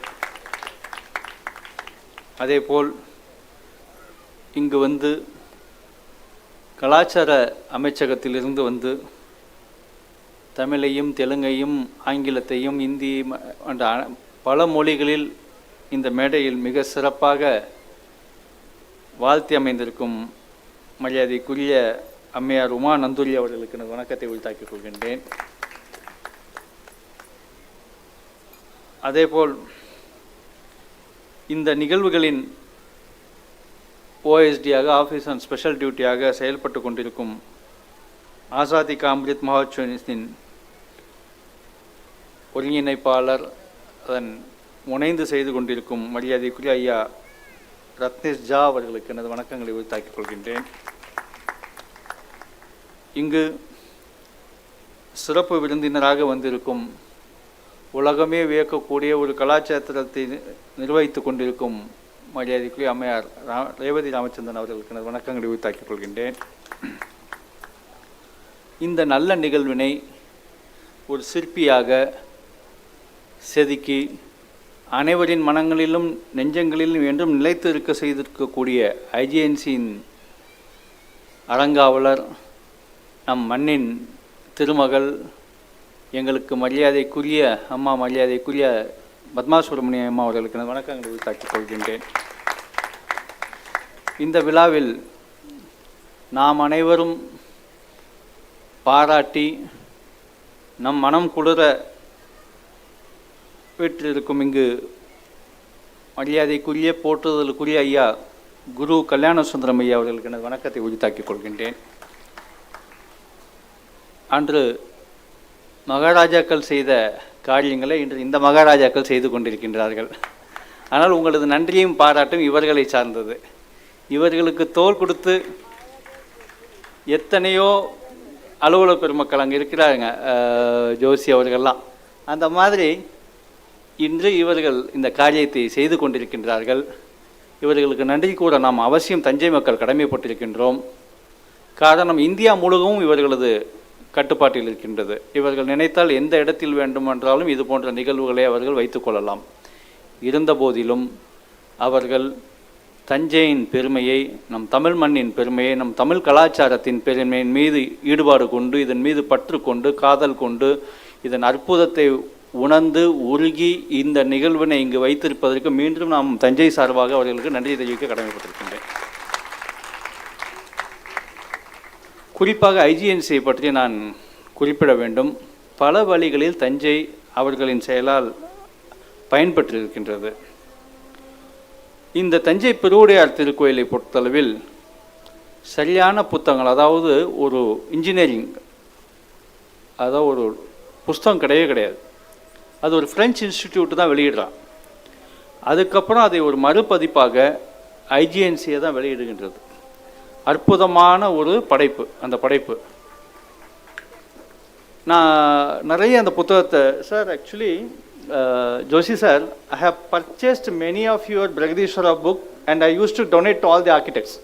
அதேபோல் இங்கு வந்து கலாச்சார அமைச்சகத்திலிருந்து வந்து தமிழையும் தெலுங்கையும் ஆங்கிலத்தையும் இந்தி என்ற பல மொழிகளில் இந்த மேடையில் மிக சிறப்பாக வாழ்த்தி அமைந்திருக்கும் மரியாதைக்குரிய அம்மையார் உமா நந்தூரி அவர்களுக்கு நான் வணக்கத்தை உரித்தாக்கிக் கொள்கின்றேன். அதேபோல் இந்த நிகழ்வுகளின் ஓஎஸ்டியாக, ஆஃபீஸ் அண்ட் ஸ்பெஷல் டியூட்டியாக செயல்பட்டு கொண்டிருக்கும் ஆசாதி கா அம்ரித் மஹோத்சவத்தின் ஒருங்கிணைப்பாளர், அதன் முனைந்து செய்து கொண்டிருக்கும் மரியாதைக்குரிய ஐயா ரத்னேஷ் ஜா அவர்களுக்கு எனது வணக்கங்களை உரித்தாக்கிக் கொள்கின்றேன். இங்கு சிறப்பு விருந்தினராக வந்திருக்கும் உலகமே வியக்கக்கூடிய ஒரு கலாச்சாரத்தை நிர்வகித்து கொண்டிருக்கும் மரியாதைக்குரிய அம்மையார் ரேவதி ராமச்சந்திரன் அவர்களுக்கு எனது வணக்கங்களை உரித்தாக்கிக் கொள்கின்றேன். இந்த நல்ல நிகழ்வினை ஒரு சிற்பியாக செதுக்கி அனைவரின் மனங்களிலும் நெஞ்சங்களிலும் என்றும் நிலைத்து இருக்க செய்திருக்கக்கூடிய ஐஜிஎன்சியின் அறங்காவலர், நம் மண்ணின் திருமகள், எங்களுக்கு மரியாதைக்குரிய அம்மா, மரியாதைக்குரிய பத்மா சுப்ரமணிய அம்மா அவர்களுக்கு நான் வணக்கங்களை உரித்தாக்கிக் கொள்கின்றேன். இந்த விழாவில் நாம் அனைவரும் பாராட்டி நம் மனம் குளிர வீற்றிருக்கும் இங்கு மரியாதைக்குரிய போற்றுதலுக்குரிய ஐயா குரு கல்யாண சுந்தரம் ஐயா அவர்களுக்கு எனது வணக்கத்தை உரித்தாக்கிக் கொள்கின்றேன். அன்று மகாராஜாக்கள் செய்த காரியங்களை இன்று இந்த மகாராஜாக்கள் செய்து கொண்டிருக்கின்றார்கள். ஆனால் உங்களது நன்றியும் பாராட்டும் இவர்களை சார்ந்தது. இவர்களுக்கு தோள் கொடுத்து எத்தனையோ அலுவலர் பெருமக்கள் அங்கே இருக்கிறாங்க, ஜோஷி அவர்கள்லாம். அந்த மாதிரி இன்று இவர்கள் இந்த காரியத்தை செய்து கொண்டிருக்கின்றார்கள். இவர்களுக்கு நன்றி கூட நாம் அவசியம் தஞ்சை மக்கள் கடமைப்பட்டிருக்கின்றோம். காரணம், இந்தியா முழுவதும் இவர்களது கட்டுப்பாட்டில் இருக்கின்றது. இவர்கள் நினைத்தால் எந்த இடத்தில் வேண்டுமென்றாலும் இது போன்ற நிகழ்வுகளை அவர்கள் வைத்து கொள்ளலாம். இருந்தபோதிலும் அவர்கள் தஞ்சையின் பெருமையை, நம் தமிழ் மண்ணின் பெருமையை, நம் தமிழ் கலாச்சாரத்தின் பெருமையின் மீது ஈடுபாடு கொண்டு, இதன் மீது பற்று கொண்டு, காதல் கொண்டு, இதன் அற்புதத்தை உணர்ந்து உருகி இந்த நிகழ்வினை இங்கு வைத்திருப்பதற்கு மீண்டும் நாம் தஞ்சை சார்பாக அவர்களுக்கு நன்றி தெரிவிக்க கடமைப்பட்டிருக்கின்றேன். குறிப்பாக ஐஜிஎன்சியை பற்றி நான் குறிப்பிட வேண்டும். பல வழிகளில் தஞ்சை அவர்களின் செயலால் பயன்பெற்றிருக்கின்றது. இந்த தஞ்சை பெருவுடையார் திருக்கோயிலை பொறுத்தளவில் சரியான புத்தகங்கள், அதாவது ஒரு இன்ஜினியரிங், அதாவது ஒரு புஸ்தகம் கிடையாது. அது ஒரு ஃப்ரெஞ்சு இன்ஸ்டிடியூட் தான் வெளியிடுறான். அதுக்கப்புறம் அதை ஒரு மறுபதிப்பாக ஐஜிஎன்சியை தான் வெளியிடுகின்றது. அற்புதமான ஒரு படைப்பு. அந்த படைப்பு நான் நிறைய அந்த புத்தகத்தை, sir actually Joshi sir, I have purchased many of your Brihadeeswara book and I use to donate to all the architects.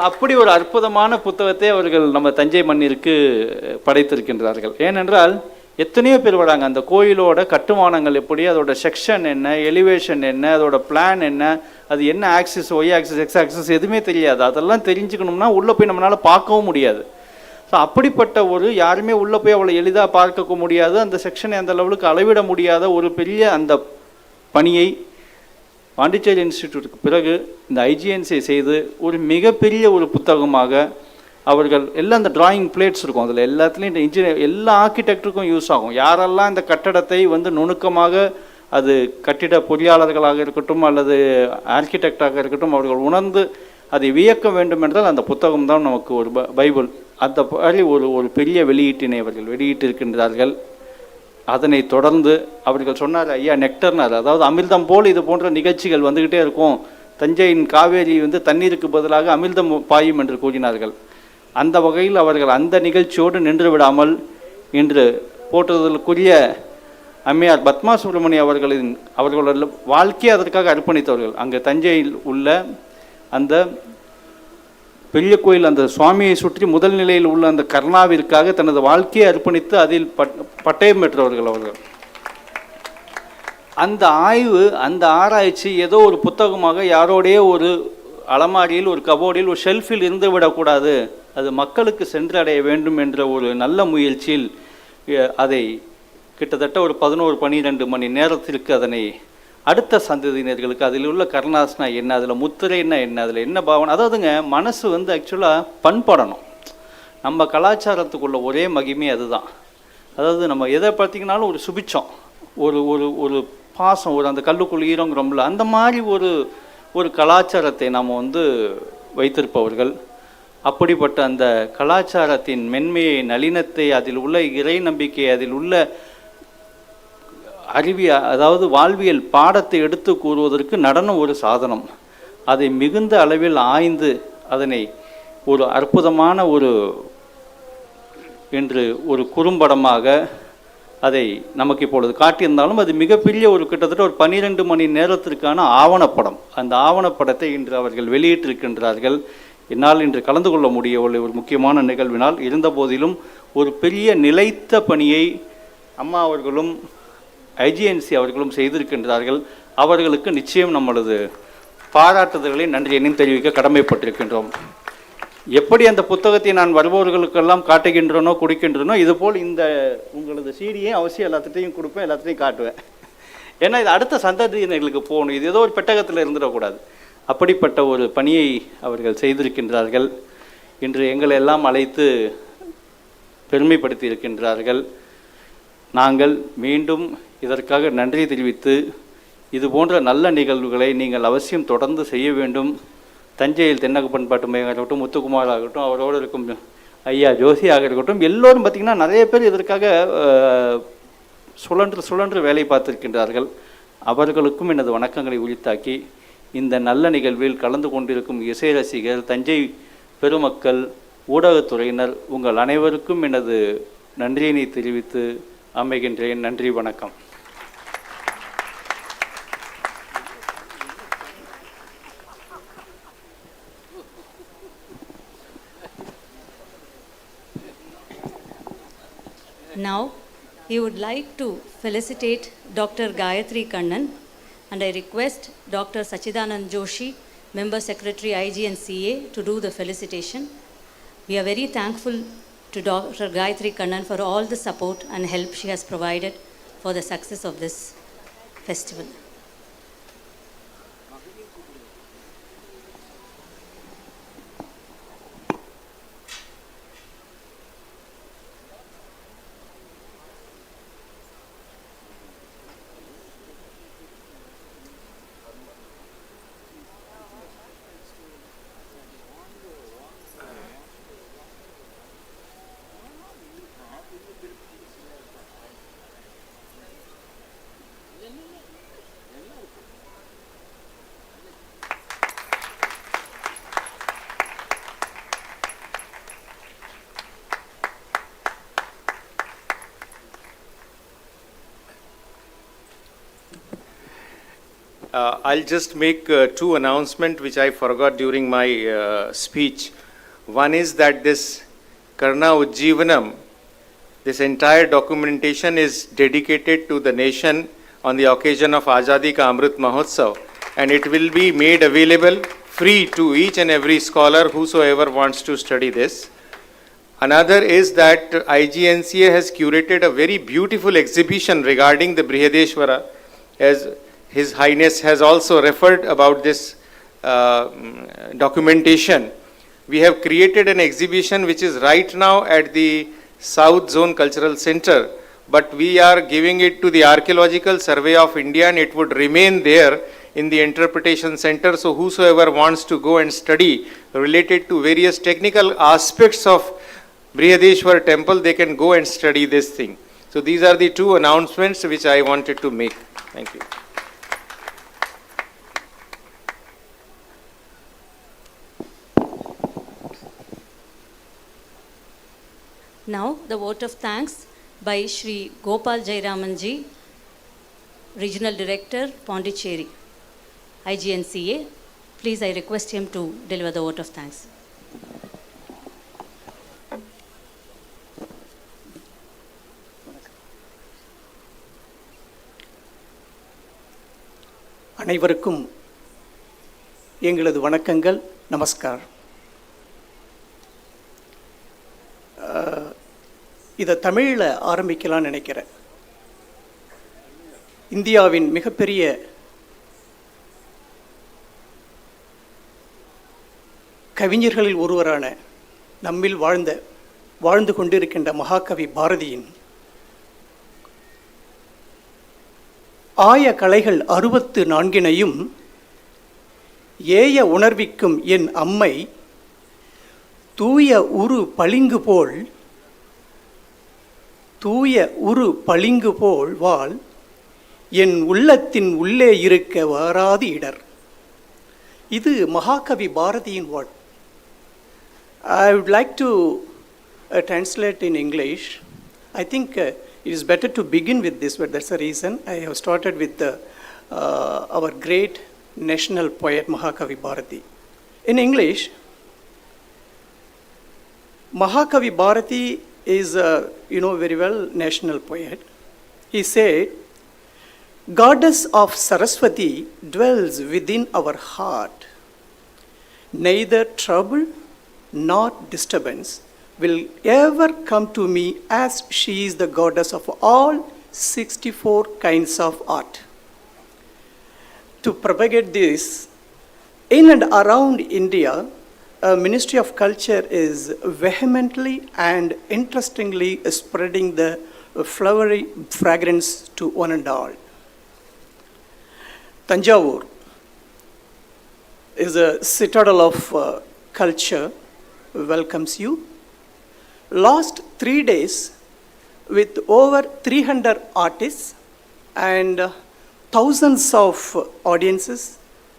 அப்படி ஒரு அற்புதமான புத்தகத்தை அவர்கள் நம்ம தஞ்சை மண்ணிற்கு படைத்திருக்கின்றார்கள். ஏனென்றால் எத்தனையோ பேர் வராங்க. அந்த கோயிலோட கட்டுமானங்கள் எப்படி, அதோட செக்ஷன் என்ன, எலிவேஷன் என்ன, அதோட பிளான் என்ன, அது என்ன axis, Y axis, X axis எதுவுமே தெரியாது. அதெல்லாம் தெரிஞ்சுக்கணும்னா உள்ளே போய் நம்மளால் பார்க்கவும் முடியாது. ஸோ அப்படிப்பட்ட ஒரு, யாருமே உள்ளே போய் அவ்வளோ எளிதாக பார்க்க முடியாது, அந்த செக்ஷனை அந்த லெவலுக்கு அளவிட முடியாத ஒரு பெரிய அந்த பணியை பாண்டிச்சேரி இன்ஸ்டிடியூட்டுக்கு பிறகு இந்த ஐஜிஎன்சி செய்து ஒரு மிகப்பெரிய ஒரு புத்தகமாக அவர்கள் எல்லாம், அந்த டிராயிங் பிளேட்ஸ் இருக்கும், அதில் எல்லாத்துலேயும் இந்த இன்ஜினியர், எல்லா ஆர்கிடெக்டருக்கும் யூஸ் ஆகும். யாரெல்லாம் இந்த கட்டடத்தை வந்து நுணுக்கமாக அது கட்டிட பொறியாளர்களாக இருக்கட்டும் அல்லது ஆர்கிடெக்டாக இருக்கட்டும், அவர்கள் உணர்ந்து அதை வியக்க வேண்டும் என்றால் அந்த புத்தகம் தான் நமக்கு ஒரு பைபிள். அந்த மாதிரி ஒரு பெரிய வெளியீட்டினை அவர்கள் வெளியிட்டிருக்கின்றார்கள். அதனை தொடர்ந்து அவர்கள் சொன்னார், ஐயா நெக்டர்னார், அதாவது அமிர்தம் போல் இது போன்ற நிகழ்ச்சிகள் வந்துக்கிட்டே இருக்கும். தஞ்சையின் காவேரி தண்ணீருக்கு பதிலாக அமிர்தம் பாயும் என்று கூறினார்கள். அந்த வகையில் அவர்கள் அந்த நிகழ்ச்சியோடு நின்று விடாமல் இன்று போற்றுதலுக்குரிய அம்மையார் பத்மா சுப்பிரமணிய அவர்களோட வாழ்க்கையை அதற்காக அர்ப்பணித்தவர்கள். அங்கே தஞ்சையில் உள்ள அந்த பெரிய கோயில் அந்த சுவாமியை சுற்றி முதல் நிலையில் உள்ள அந்த கர்ணாவிற்காக தனது வாழ்க்கையை அர்ப்பணித்து அதில் பட்டயம் பெற்றவர்கள் அவர்கள். அந்த ஆய்வு, அந்த ஆராய்ச்சி ஏதோ ஒரு புத்தகமாக யாரோடைய ஒரு அலமாரியில், ஒரு கபோர்டில், ஒரு ஷெல்ஃபில் இருந்து விடக்கூடாது, அது மக்களுக்கு சென்றடைய வேண்டும் என்ற ஒரு நல்ல முயற்சியில் அதை கிட்டத்தட்ட ஒரு 11-12 மணி நேரத்திற்கு அதனை அடுத்த சந்ததியினர்களுக்கு அதில் உள்ள கர்ணாஸ்னா என்ன, அதில் முத்திரைன்னா என்ன, அதில் என்ன பாவனை, அதாவதுங்க மனசு ஆக்சுவலாக பண்படணும். நம்ம கலாச்சாரத்துக்குள்ள ஒரே மகிமை அதுதான். அதாவது நம்ம எதை பார்த்திங்கனாலும் ஒரு சுபிச்சம், ஒரு ஒரு ஒரு பாசம், ஒரு அந்த கல்லுக்குள் ஈரங்கிறோம்ல, அந்த மாதிரி ஒரு கலாச்சாரத்தை நாம் வைத்திருப்பவர்கள். அப்படிப்பட்ட அந்த கலாச்சாரத்தின் மென்மையை, நளினத்தை, அதில் உள்ள இறை நம்பிக்கை, அதில் உள்ள அதாவது வாழ்வியல் பாடத்தை எடுத்து கூறுவதற்கு நடனம் ஒரு சாதனம். அதை மிகுந்த அளவில் ஆய்ந்து அதனை ஒரு அற்புதமான என்று ஒரு குறும்படமாக அதை நமக்கு இப்பொழுது காட்டியிருந்தாலும் அது மிகப்பெரிய கிட்டத்தட்ட ஒரு 12 மணி நேரத்திற்கான ஆவணப்படம். அந்த ஆவணப்படத்தை இன்று அவர்கள் வெளியிட்டிருக்கின்றார்கள். என்னால் இன்று கலந்து கொள்ள முடியவில்லை ஒரு முக்கியமான நிகழ்வினால். இருந்த போதிலும் ஒரு பெரிய நிலைத்த பணியை அம்மா அவர்களும் ஐஜிஎன்சி அவர்களும் செய்திருக்கின்றார்கள். அவர்களுக்கு நிச்சயம் நம்மளது பாராட்டுதல்களை நன்றியையும் தெரிவிக்க கடமைப்பட்டிருக்கின்றோம். எப்படி அந்த புத்தகத்தை நான் வருபவர்களுக்கெல்லாம் காட்டுகின்றனோ கொடுக்கின்றனோ, இதுபோல் இந்த உங்களது சீடியை அவசியம் எல்லாத்துட்டையும் கொடுப்பேன், எல்லாத்துட்டையும் காட்டுவேன். ஏன்னா இது அடுத்த சந்ததியினர்களுக்கு போகணும், இது ஏதோ ஒரு பெட்டகத்தில் இருந்துடக்கூடாது. அப்படிப்பட்ட ஒரு பணியை அவர்கள் செய்திருக்கின்றார்கள். இன்று எங்களை எல்லாம் அழைத்து பெருமைப்படுத்தி இருக்கின்றார்கள். நாங்கள் மீண்டும் இதற்காக நன்றி தெரிவித்து, இது போன்ற நல்ல நிகழ்வுகளை நீங்கள் அவசியம் தொடர்ந்து செய்ய வேண்டும். தஞ்சையில் தென்னக பண்பாட்டு மையம் ஆகட்டும், முத்துக்குமார் ஆகட்டும், அவரோடு இருக்கும் ஐயா ஜோசி இருக்கட்டும், எல்லோரும் பார்த்திங்கன்னா நிறைய பேர் இதற்காக சுழன்று வேலை பார்த்திருக்கின்றார்கள். அவர்களுக்கும் எனது வணக்கங்களை உரித்தாக்கி, இந்த நல்ல நிகழ்வில் கலந்து கொண்டிருக்கும் இசை ரசிகர், தஞ்சை பெருமக்கள், ஊடகத்துறையினர், உங்கள் அனைவருக்கும் எனது நன்றியினை தெரிவித்து அமைகின்றேன். நன்றி, வணக்கம். Now, he would like to felicitate Dr. Gayathri Kannan, and I request Dr. Sachchidanand Joshi, Member Secretary IGNCA, to do the felicitation. We are very thankful to Dr. Gayathri Kannan for all the support and help she has provided for the success of this festival. I'll just make two announcements which I forgot during my speech. One is that this Karana Jeevanam, this entire documentation is dedicated to the nation on the occasion of Azadi Ka Amrit Mahotsav, and it will be made available free to each and every scholar whosoever wants to study this. Another is that IGNCA has curated a very beautiful exhibition regarding the Brihadeshwara, as His Highness has also referred about this documentation. We have created an exhibition which is right now at the South Zone Cultural Center but we are giving it to the Archaeological Survey of India and it would remain there in the interpretation center. So whosoever wants to go and study related to various technical aspects of Brihadeshwar temple, they can go and study this thing. So these are the two announcements which I wanted to make. Thank you. Now the vote of thanks by Shri Gopal Jairamanji, Regional Director, Pondicherry, IGNCA. Please, I request him to deliver the vote of thanks. அனைவருக்கும் எங்களது வணக்கங்கள், நமஸ்கார். இதை தமிழில் ஆரம்பிக்கலாம்னு நினைக்கிறேன். இந்தியாவின் மிகப்பெரிய கவிஞர்களில் ஒருவரான நம்மில் வாழ்ந்து கொண்டிருக்கின்ற மகாகவி பாரதியின் ஆய கலைகள் 64 ஏய உணர்விக்கும் என் அம்மை தூய உரு பளிங்கு போல் வாழ் என் உள்ளத்தின் உள்ளே இருக்க வாராது இடர். இது மகாகவி பாரதியின் word. I would like to translate in English. I think it is better to begin with this, but that's the reason I have started with our great national poet Mahakavi Bharati. In English, Mahakavi Bharati is very well national poet. He said, "Goddess of Saraswati dwells within our heart. Neither trouble nor disturbance will ever come to me, as she is the goddess of all 64 kinds of art." To propagate this, in and around India, Ministry of Culture is vehemently and interestingly spreading the flowery fragrance to one and all. Thanjavur is a citadel of culture, welcomes you. Last 3 days, with over 300 artists and thousands of audiences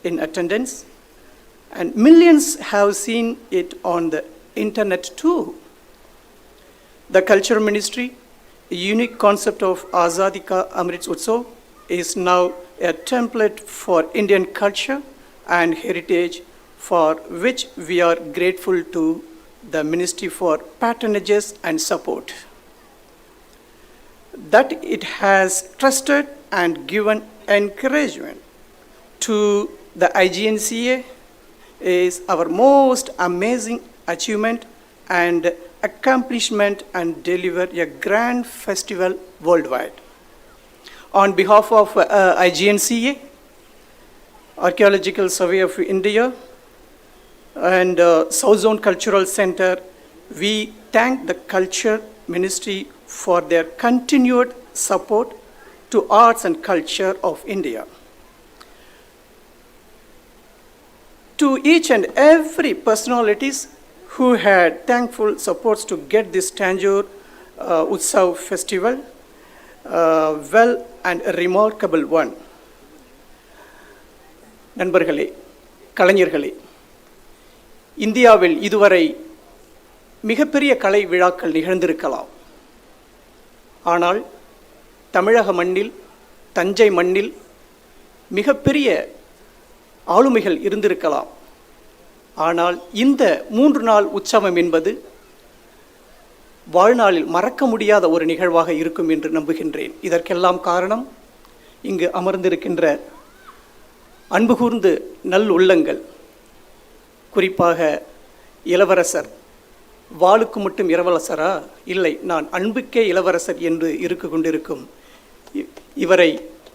in attendance, and millions have seen it on the internet too. The Culture Ministry, a unique concept of Azadi Ka Amrit Utsav, is now a template for Indian culture and heritage, for which we are grateful to the Ministry for patronages and support. That it has trusted and given encouragement to the IGNCA is our most amazing achievement and accomplishment, and deliver a grand festival worldwide. On behalf of IGNCA, Archaeological Survey of India, and South Zone Cultural Center, we thank the Culture Ministry for their continued support to arts and culture of India. To each and every personalities who had thankful supports to get this Tanjavur Utsav festival well and a remarkable one. நண்பர்களே, கலைஞர்களே, இந்தியாவில் இதுவரை மிகப்பெரிய கலை விழாக்கள் நிகழ்ந்திருக்கலாம். ஆனால் தமிழக மண்ணில், தஞ்சை மண்ணில் மிகப்பெரிய ஆளுமைகள் இருந்திருக்கலாம். ஆனால் இந்த 3 நாள் உற்சவம் என்பது வாழ்நாளில் மறக்க முடியாத ஒரு நிகழ்வாக இருக்கும் என்று நம்புகின்றேன். இதற்கெல்லாம் காரணம் இங்கு அமர்ந்திருக்கின்ற அன்பு கூர்ந்து நல் உள்ளங்கள், குறிப்பாக இளவரசர். வாளுக்கு மட்டும் இளவரசரா? இல்லை, நான் அன்புக்கே இளவரசர் என்று இருக்கு கொண்டிருக்கும் இவரை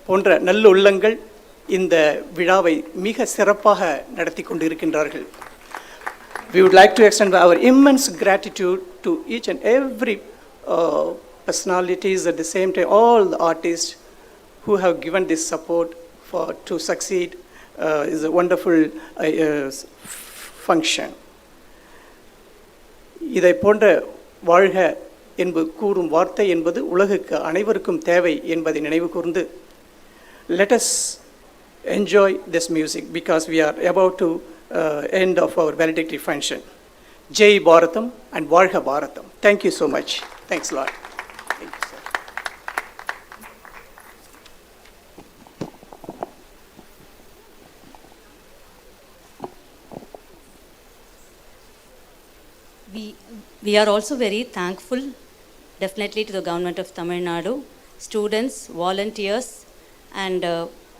போன்ற நல்லுள்ளங்கள் இந்த விழாவை மிக சிறப்பாக நடத்தி கொண்டிருக்கின்றார்கள். We would like to extend our immense gratitude to each and every personalities, at the same time, all the artists who have given this support to succeed is a wonderful function. இதை போன்ற வாழ்க என்பது கூறும் வார்த்தை என்பது உலகுக்கு அனைவருக்கும் தேவை என்பதை நினைவு கூர்ந்து, let us enjoy this music because we are about to end of our valedictory function. Jai Bharatam and Varga Bharatam. Thank you so much. Thanks a lot. Thank you, sir. We are also very thankful, definitely, to the government of Tamil Nadu, students, volunteers, and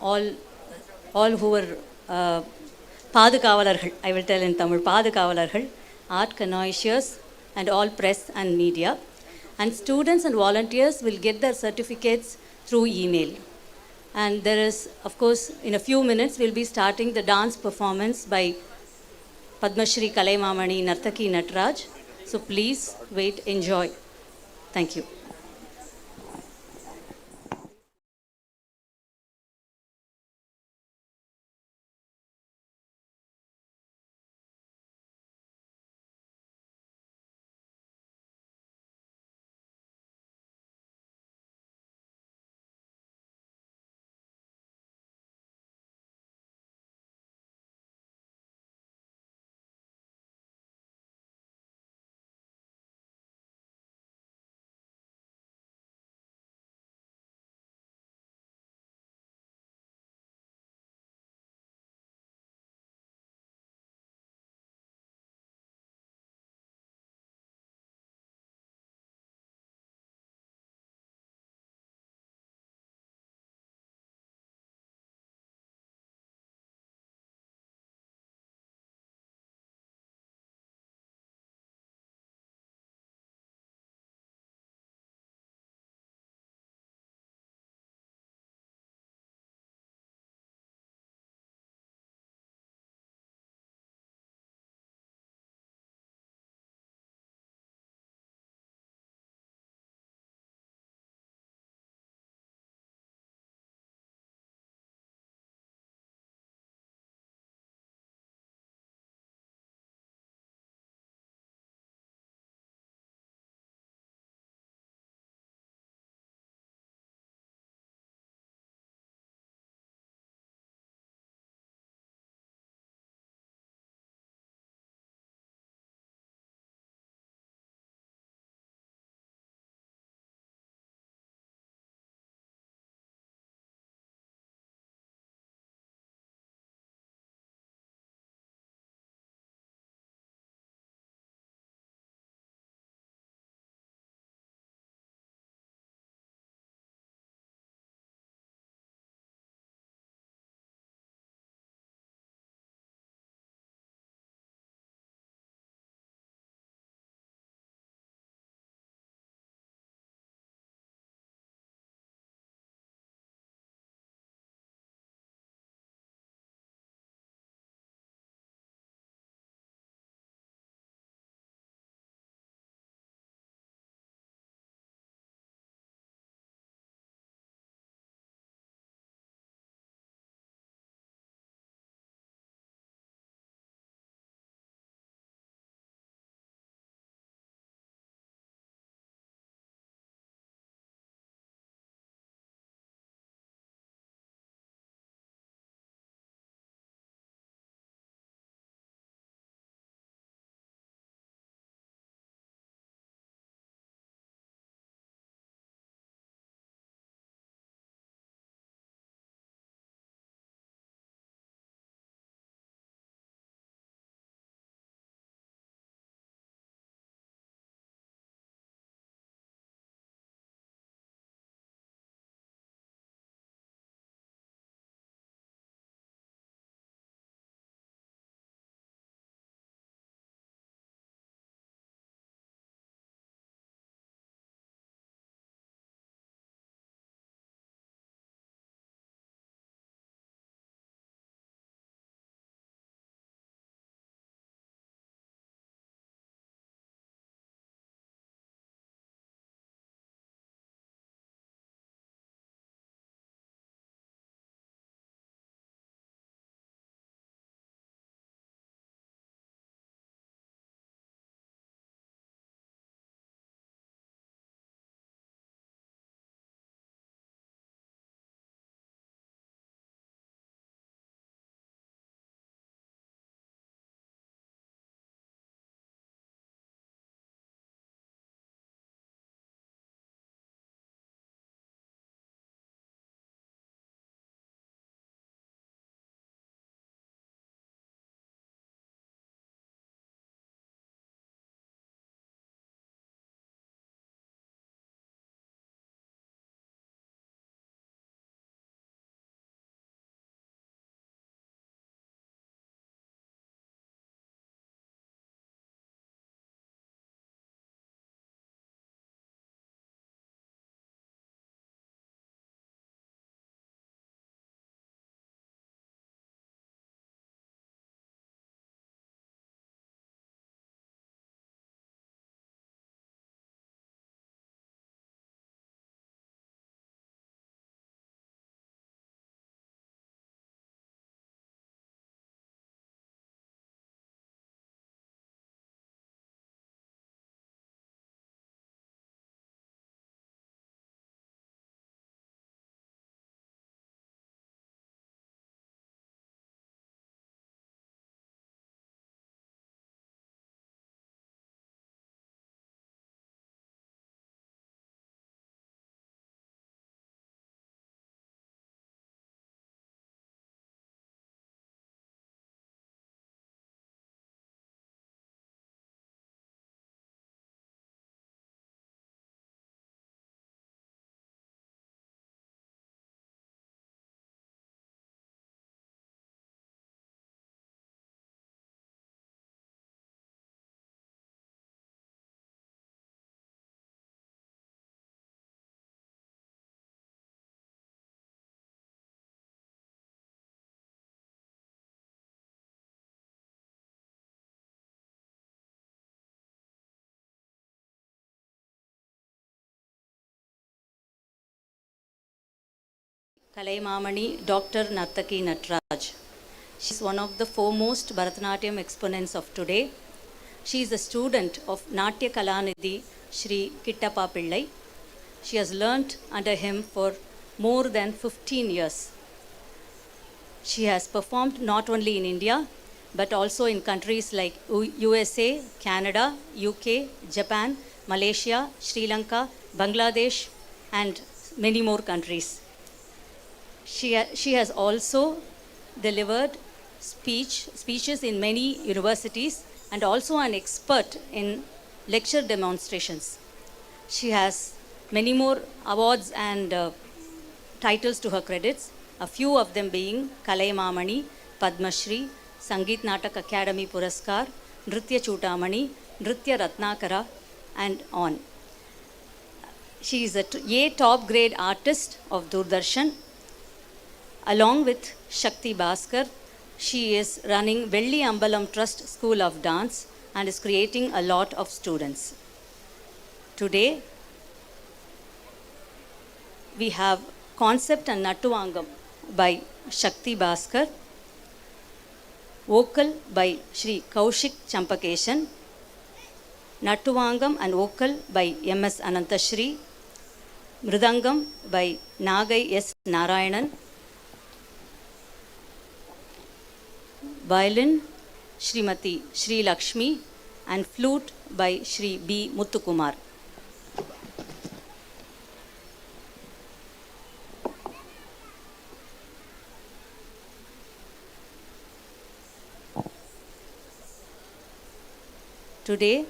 all who were Padukavalargal, I will tell in Tamil, Padukavalargal, art connoisseurs, and all press and media. And students and volunteers will get their certificates through email. And there is, of course, in a few minutes, we'll be starting the dance performance by Padmashri Kalaimamani Narthaki Nataraj. So please wait, enjoy. Thank you. Kalaimamani Dr. Narthaki Nataraj. She is one of the foremost Bharatanatyam exponents of today. She is a student of Natya Kalanidhi Shri Kittappa Pillai. She has learnt under him for more than 15 years. She has performed not only in India, but also in countries like USA, Canada, UK, Japan, Malaysia, Sri Lanka, Bangladesh, and many more countries. She has also delivered speeches in many universities and also an expert in lecture demonstrations. She has many more awards and titles to her credits, a few of them being Kalaimamani, Padma Shri, Sangeet Natak Academy Puraskar, Nritya Chutamani, Nritya Ratnakara, and on. She is a top grade artist of Doordarshan. Along with Shakti Bhaskar, she is running Velli Ambalam Trust School of Dance and is creating a lot of students. Today, we have Concept and Nattuvangam by Shakti Bhaskar, Vocal by Shri Kaushik Champakeshan, Nattuvangam and Vocal by M.S. Anantashri, Mridangam by Nagai S. Narayanan, violin Srimati Sri Lakshmi, and flute by Shri B. Muthukumar. Today,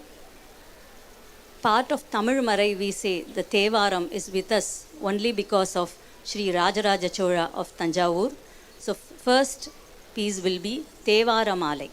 part of Tamil Marai we say the Thevaram is with us only because of Shri Rajaraja Chola of Thanjavur. So first piece will be Thevaramaalai.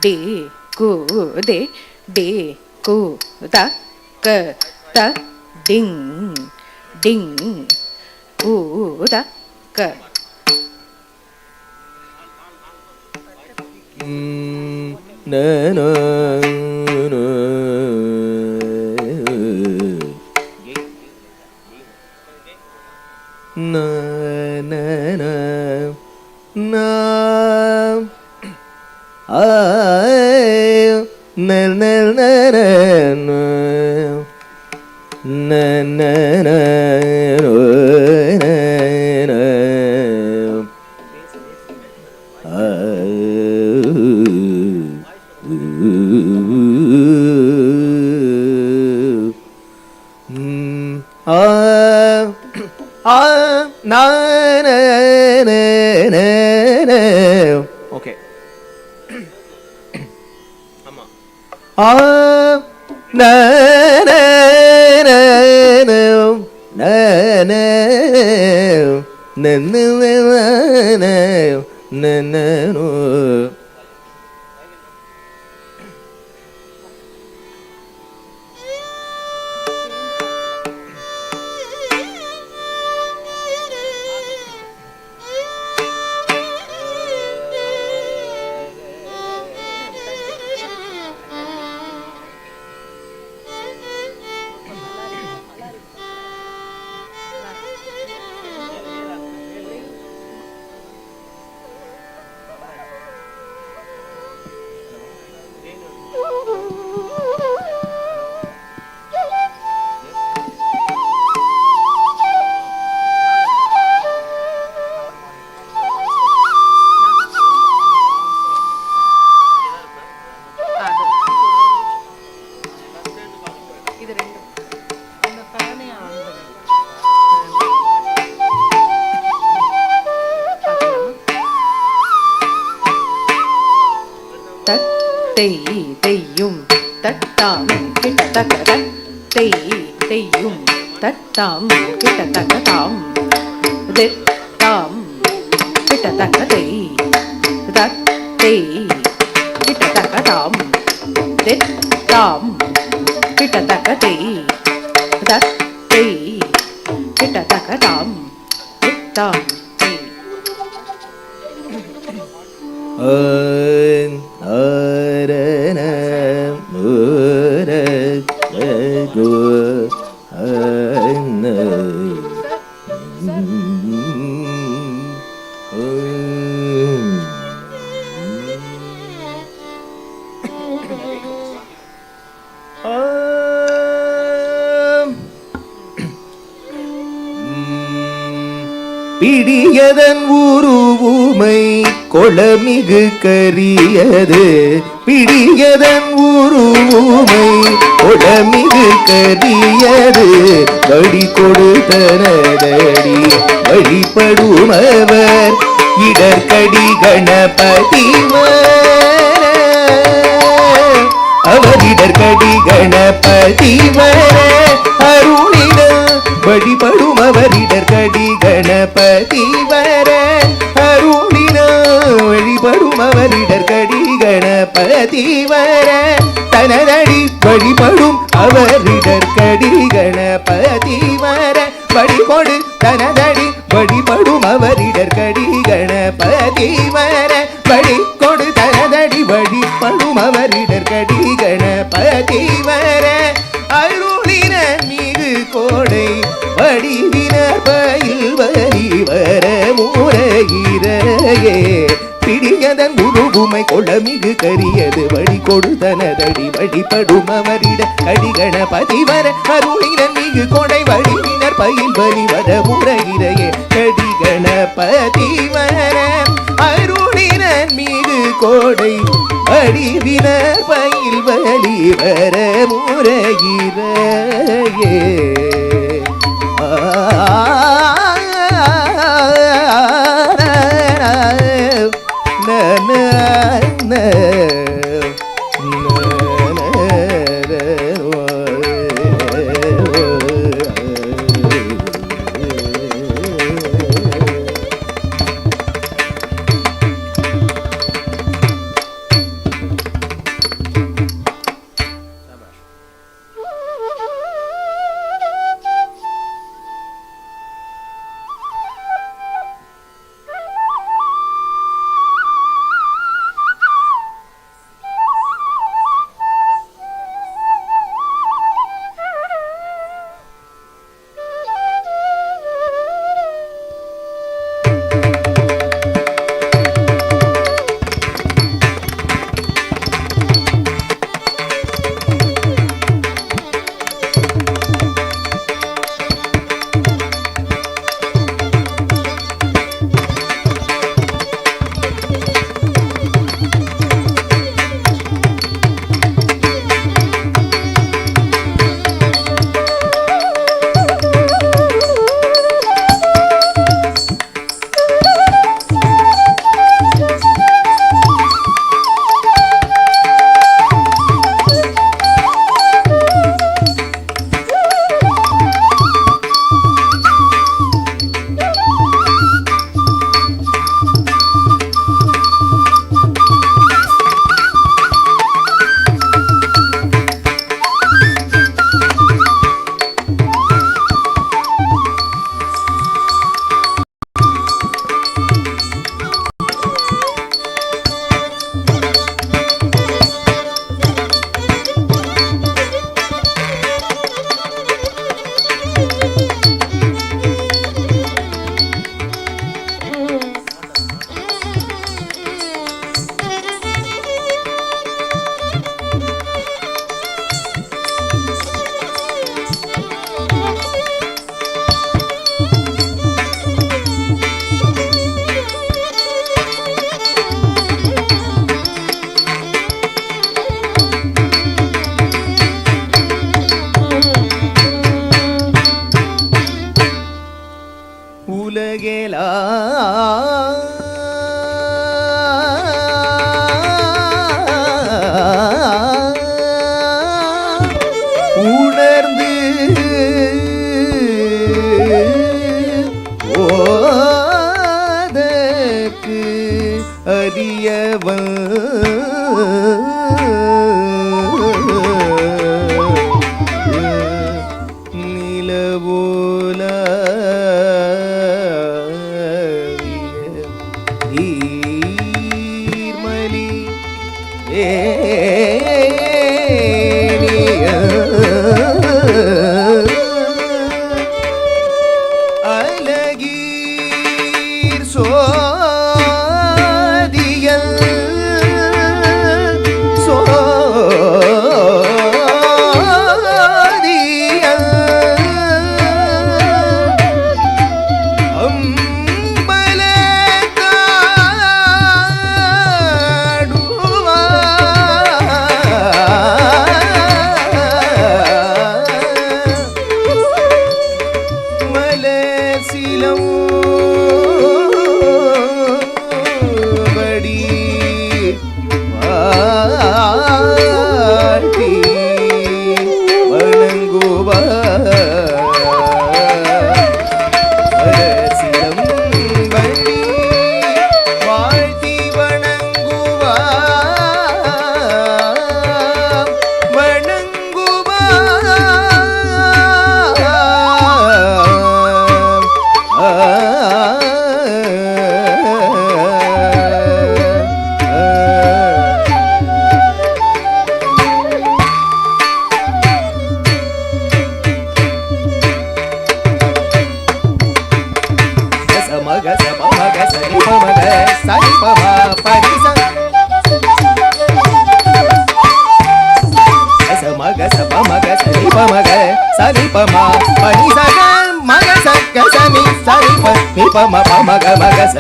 De ku de ku da ka ta ding ding ku da ka na na na na na na ay na na na na na na na na na na na na. Okay. na na na na na na na na na na. தெய்யும் தட்டாம் கிட்டத்தக்க தெய்யும் தட்டாம் கிட்டத்தக்க தாம் திட்டாம் கிட்டத்தக்க கிட்டத்தக்க தாம் திட்டாம் கிட்டத்தக்க கிட்டத்தக்க தாம் திட்டாம் பிடியதன் உருவுமை கொளமிகு கரியது பிடியதன் உருவுமை கொளமிகு கரியது வழி கொடுத்தனதடி வழிபடுமவர் இடர்கடி கணபதிவர் அவர் இடர்கடி கணபதிவர் அருளிட வழிபடும் அவர் இடர்கடி கணபதிவர அருளின வழிபடும் அவர் இடர்கடி கணபதிவர தனதடி வழிபடும் அவர் இடர்கடி கணபதிவர வழிபொடு தனதடி வழிபடும் அவர் இடர்கடி கணபதிவர வழிகொடு தனதடி வழிபடும் அவர் இடர்கடி கணபதிவர அருளின மிகு கோடை வடிவினர் பயில் வரி வர முறையிறையே பிடியதன் உருவுமை கொளமிகு கரியது வழி கொடுத்தனதடி வழிபடும் அவரிட கடிகணபதிவர அருளினர் மிகு கொடை வடிவினர் பயில் வரி வர முறையிறையே கடிகணபதிவர அருளினர் மிகு கோடை வடிவினர் பயில் வலி வர முறையிறையே உலகேலா உணர்ந்து ஓதற்கு அறியவன் நிலவோல நீர்மலி அழகீர் சோதியல் சோதியல்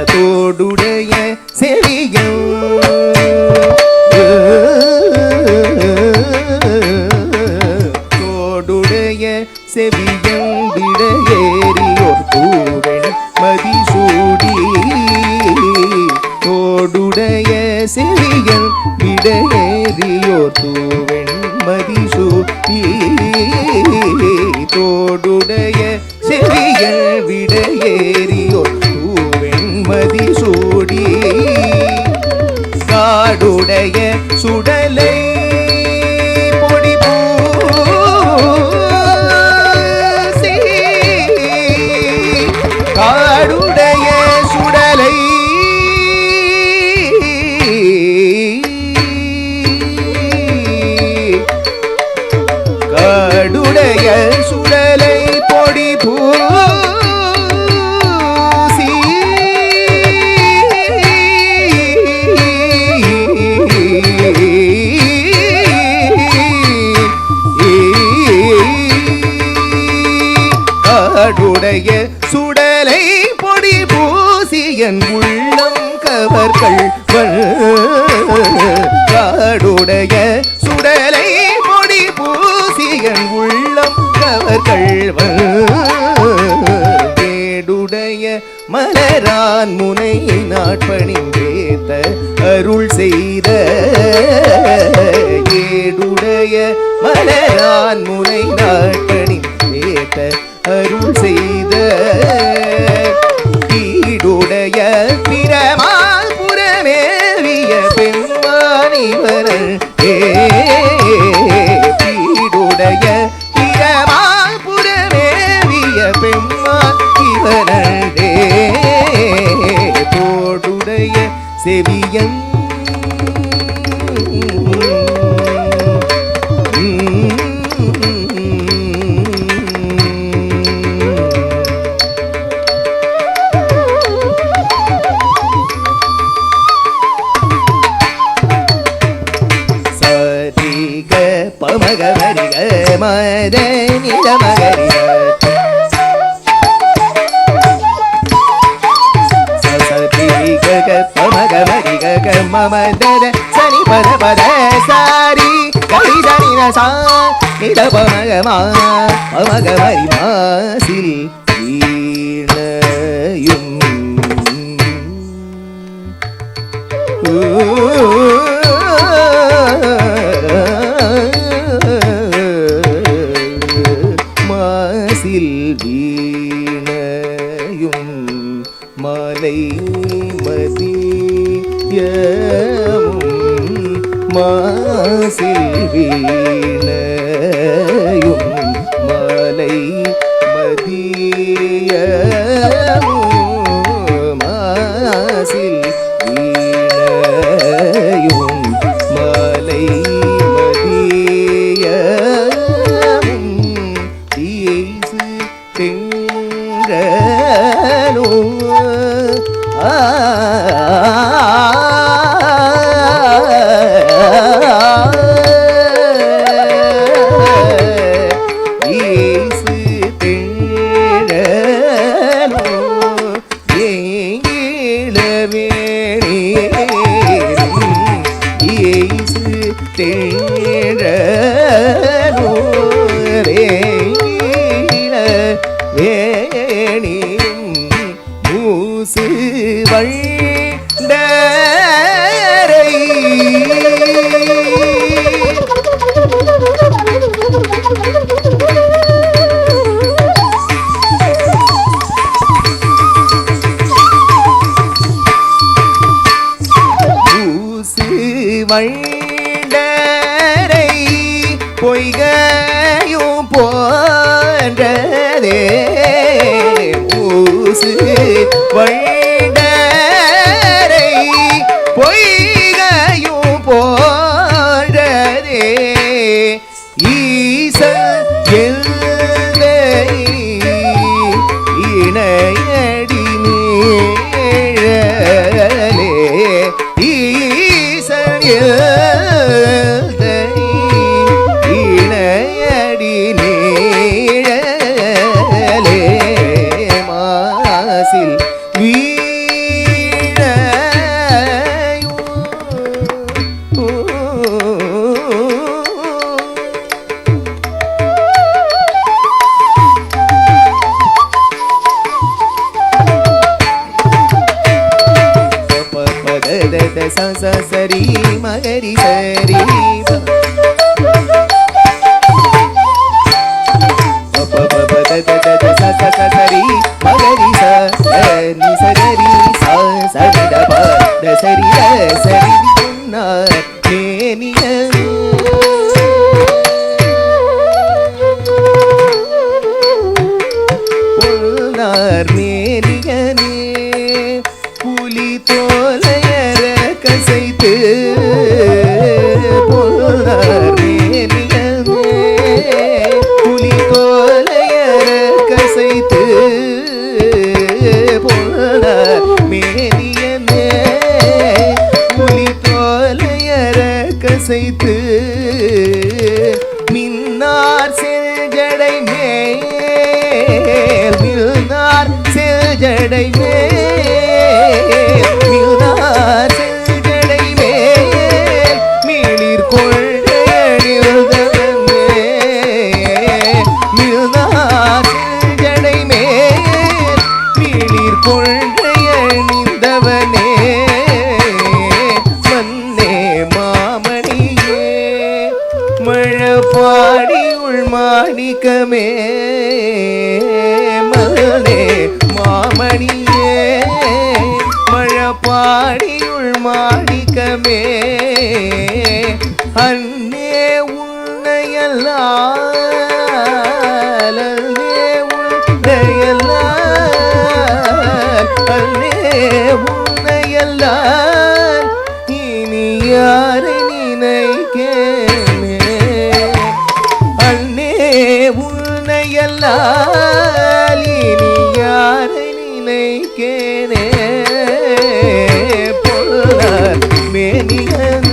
தோடுடைய செவியம் தோடுடைய செவியம் விடையேறியோர் தூவெண் மதிசூடி தோடுடைய செவியம் விடையேறியோர் தூவெண் மதிசூடி தோடுடைய செவியல் விடையேறியோர் மதிசூடி காடுடைய சுடலை பொடி பூசி காடுடைய சுடலை காடுடைய சுடலை பொடி பூ காடுடைய சுடலை பொடி பூசியன் உள்ளம் கவர்கள் காடுடைய சுடலை பொடி பூசியன் உள்ளம் கவர்கள் வேடுடைய மலரான் முனை நாட்பணிந்தேத்த அருள் செய்த ஏடுடைய மலரான் முனை நாட்பணிந்தேத்த அருள் செய்த ஈடுடைய பிரமால் புறமேவிய பெண்மானிவரன் ஈடுடைய பிரமால் புறமேவிய பெண்மான் இவரன் தோடுடைய செவியன் பமகமரிக மதனித மகரிக சசதிக பமகமரிக மமதர சனி பத பத சாரி கரிதனின சா நித பமகமா பமகமரி மாசில் ஈன மாலை மதியமும் மாசில் வீணையும் மாலை மதியமும் மாசில் வீணையும் மாலை மதியமும் தீசு திங்களோ ஈசு திங்களோ ஏங்கிழவேணி ஈசு திங்களோ வேணியும் மூசு வண்டரை மூசு வண்டரை பொய்கையும் போன்றதே ஊசு வண்டரை பொய்கையும் போன்றதே ஈசன் எல்லை இணையடி நீழலே ஈசன் எல்லை இணையடி நீழலே மாசில் சரி மகரி சரி சரி மகரி சரி சரி சரி சரி சரி பொன்னார் மேனியனே புலி தோலையர கசைத்து பொன்னார் மேனியனே புலி தோலையர கசைத்து பொன்னார் மேனியனே புலி தோலையர கசைத்து மின்னார் செஞ்சடை மேல் மின்னார் செஞ்சடை மேல் மின்னார் செஞ்சடை மேல் மீளிர் கொள்ளையணிந்தவனே மின்னார் செஞ்சடை மேல் மீளிர் கொள்ளையணிந்தவனே மன்னே மாமணியே மழபாடி உள்மாணிக்கமே மன்னே மாமணியே மழபாடி உள்மாணிக்கமே அன்னே உன்னையல்லால் அன்னே உன்னையல்லால் அன்னே உன்னையல்லால் இனி யாரை நினைக்கேனே அன்னே உன்னையல்லால் இனி யாரை நினைக்கேனே பொல்லார் மேனியனே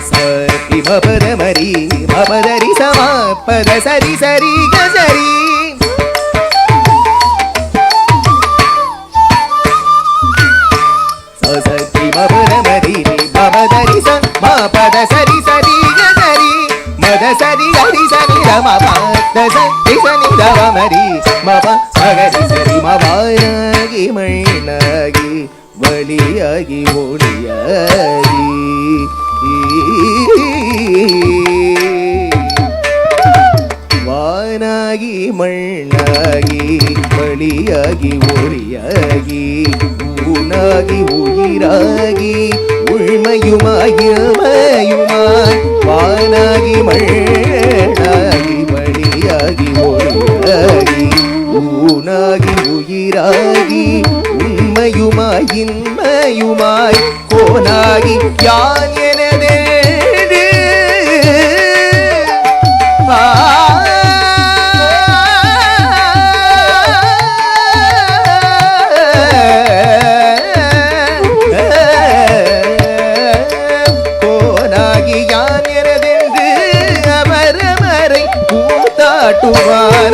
சரி மபத மரி மபதரி சமா பத சரி சரி கசரி சரி மபத மரி மபதரி சமா பத சரி சரி கசரி மத சரி ஹரி சரி ரம பத சரி சனி ரம மரி மப மகரி சரிம வானாகி மண்ணாகி வழியாகி ஒளியாகி வானாகி மண்ணாகி வழியாகி ஒளியாகி ஊனாகி உயிராகி உள்மையுமாயுமாய் வானாகி மண்ணாகி வழியாகி ஒளியாகி ஊனாகி உயிராகி உண்மையுமாய் இன்மையுமாய் கோனாகி யான் எனதே கோனாகி யான் எனதென்று அமரமரை கூத்தாட்டுவாராயே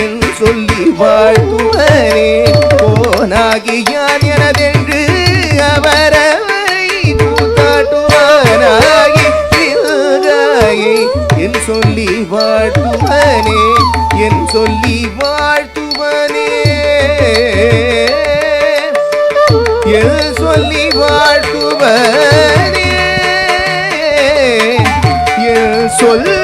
என் சொல்லி வாழ்த்துவனே கோனாகி யான் எனதென்று அவரவரை கூத்தாட்டுவானாகி என் சொல்லி வாழ்த்துவனே என் சொல்லி வாழ்த்துவனே என் சொல்லி வாழ்த்துவனே என் சொல்லி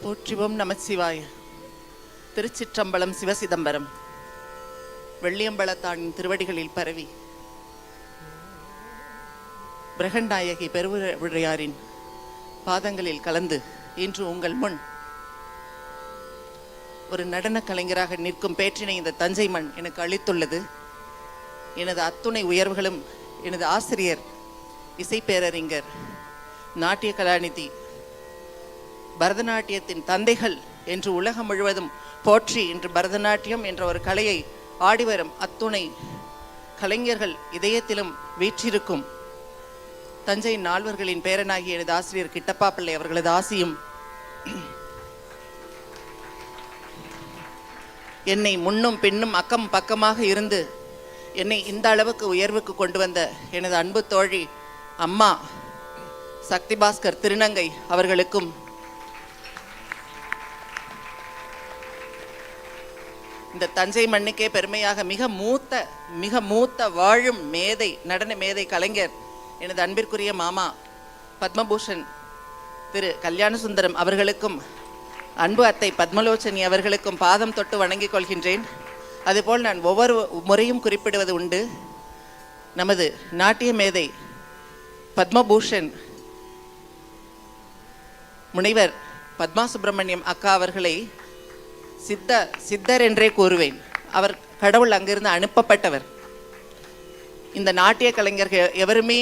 போற்றிவோம் நமச்சிவாய. திருச்சிற்றம்பலம் சிவசிதம்பரம். வெள்ளியம்பலத்தானின் திருவடிகளில் பரவி பிரகண்டாயகி பெருவுடையாரின் பாதங்களில் கலந்து இன்று உங்கள் முன் ஒரு நடன கலைஞராக நிற்கும் பேற்றினை இந்த தஞ்சை மண் எனக்கு அளித்துள்ளது. எனது அத்துணை உயர்வுகளும் எனது ஆசிரியர், இசைப்பேரறிஞர், நாட்டிய கலாநிதி, பரதநாட்டியத்தின் தந்தைகள் என்று உலகம் முழுவதும் போற்றி இன்று பரதநாட்டியம் என்ற ஒரு கலையை ஆடிவரும் அத்துணை கலைஞர்கள் இதயத்திலும் வீற்றிருக்கும் தஞ்சை நால்வர்களின் பேரனாகிய எனது ஆசிரியர் கிட்டப்பா பிள்ளை அவர்களது ஆசியும் என்னை முன்னும் பின்னும் அக்கம் பக்கமாக இருந்து என்னை இந்த அளவுக்கு உயர்வுக்கு கொண்டு வந்த எனது அன்பு தோழி அம்மா சக்தி பாஸ்கர் திருநங்கை அவர்களுக்கும், இந்த தஞ்சை மண்ணுக்கே பெருமையாக மிக மூத்த வாழும் மேதை, நடன மேதை கலைஞர் எனது அன்பிற்குரிய மாமா பத்மபூஷன் திரு கல்யாணசுந்தரம் அவர்களுக்கும், அன்பு அத்தை பத்மலோச்சனி அவர்களுக்கும் பாதம் தொட்டு வணங்கிக் கொள்கின்றேன். அதுபோல் நான் ஒவ்வொரு முறையும் குறிப்பிடுவது உண்டு, நமது நாட்டிய மேதை பத்மபூஷன் முனைவர் பத்மா சுப்பிரமணியம் அக்கா அவர்களை சித்தர் என்றே கூறுவேன். அவர் கடவுள் அங்கிருந்து அனுப்பப்பட்டவர். இந்த நாட்டிய கலைஞர்கள் எவருமே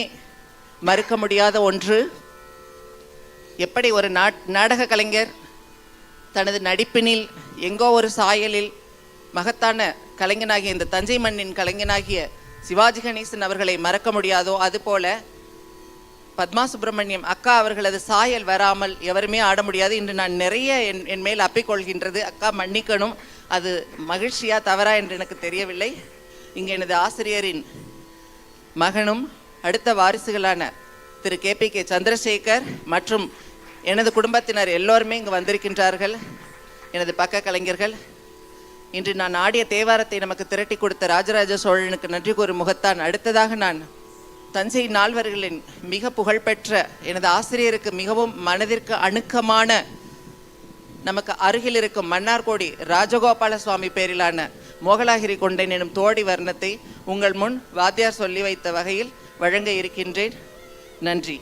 மறுக்க முடியாத ஒன்று, எப்படி ஒரு நாடக கலைஞர் தனது நடிப்பினில் எங்கோ ஒரு சாயலில் மகத்தான கலைஞனாகிய இந்த தஞ்சை மண்ணின் கலைஞனாகிய சிவாஜி கணேசன் அவர்களை மறக்க முடியாதோ, அதுபோல பத்மா சுப்பிரமணியம் அக்கா அவர்களது சாயல் வராமல் எவருமே ஆட முடியாது. இன்று நான் நிறைய என் மேல் அப்பிக்கொள்கின்றது. அக்கா மன்னிக்கணும், அது மகிழ்ச்சியா தவறா என்று எனக்கு தெரியவில்லை. இங்கே எனது ஆசிரியரின் மகனும் அடுத்த வாரிசுகளான திரு KPK சந்திரசேகர் மற்றும் எனது குடும்பத்தினர் எல்லோருமே இங்கு வந்திருக்கின்றார்கள். எனது பக்க கலைஞர்கள். இன்று நான் ஆடிய தேவாரத்தை நமக்கு திரட்டி கொடுத்த ராஜராஜ சோழனுக்கு நன்றி கூறும் முகத்தான். அடுத்ததாக நான் தஞ்சை நால்வர்களின் மிக புகழ்பெற்ற எனது ஆசிரியருக்கு மிகவும் மனதிற்கு அணுக்கமான நமக்கு அருகில் இருக்கும் மன்னார்கோடி ராஜகோபால சுவாமி பேரிலான மோகலாகிரி கொண்டேன் எனும் தோடி வர்ணத்தை உங்கள் முன் வாத்தியார் சொல்லி வைத்த வகையில் வழங்க இருக்கின்றேன். நன்றி.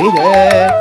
Nagaree